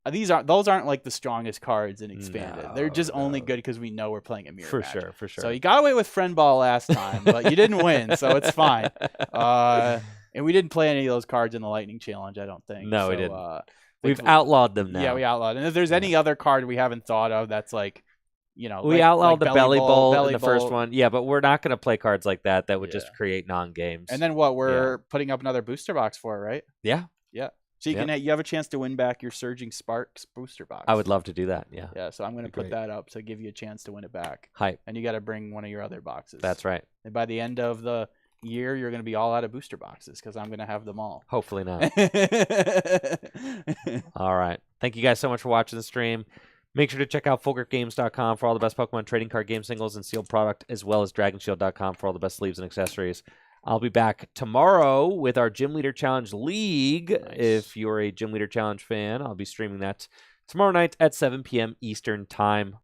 those aren't like the strongest cards in expanded. They're just only good because we know we're playing a mirror match. For sure. So you got away with Friend Ball last time, but you didn't win, so it's fine. And we didn't play any of those cards in the Lightning Challenge, I don't think. No, we didn't. We've outlawed them now. Yeah, we outlawed. And if there's any other card we haven't thought of that's like, we like, outlawed the Belly Bowl in the first one. Yeah, but we're not going to play cards like that would just create non-games. And then what? We're putting up another booster box for it, right? Yeah. So you have a chance to win back your Surging Sparks booster box. I would love to do that. Yeah. Yeah. So I'm going to put that up to give you a chance to win it back. Hype. And you got to bring one of your other boxes. That's right. And by the end of the year, you're going to be all out of booster boxes because I'm going to have them all. Hopefully not. All right. Thank you guys so much for watching the stream. Make sure to check out FullGripGames.com for all the best Pokemon trading card game singles and sealed product, as well as DragonShield.com for all the best sleeves and accessories. I'll be back tomorrow with our Gym Leader Challenge League. Nice. If you're a Gym Leader Challenge fan, I'll be streaming that tomorrow night at 7 p.m. Eastern Time.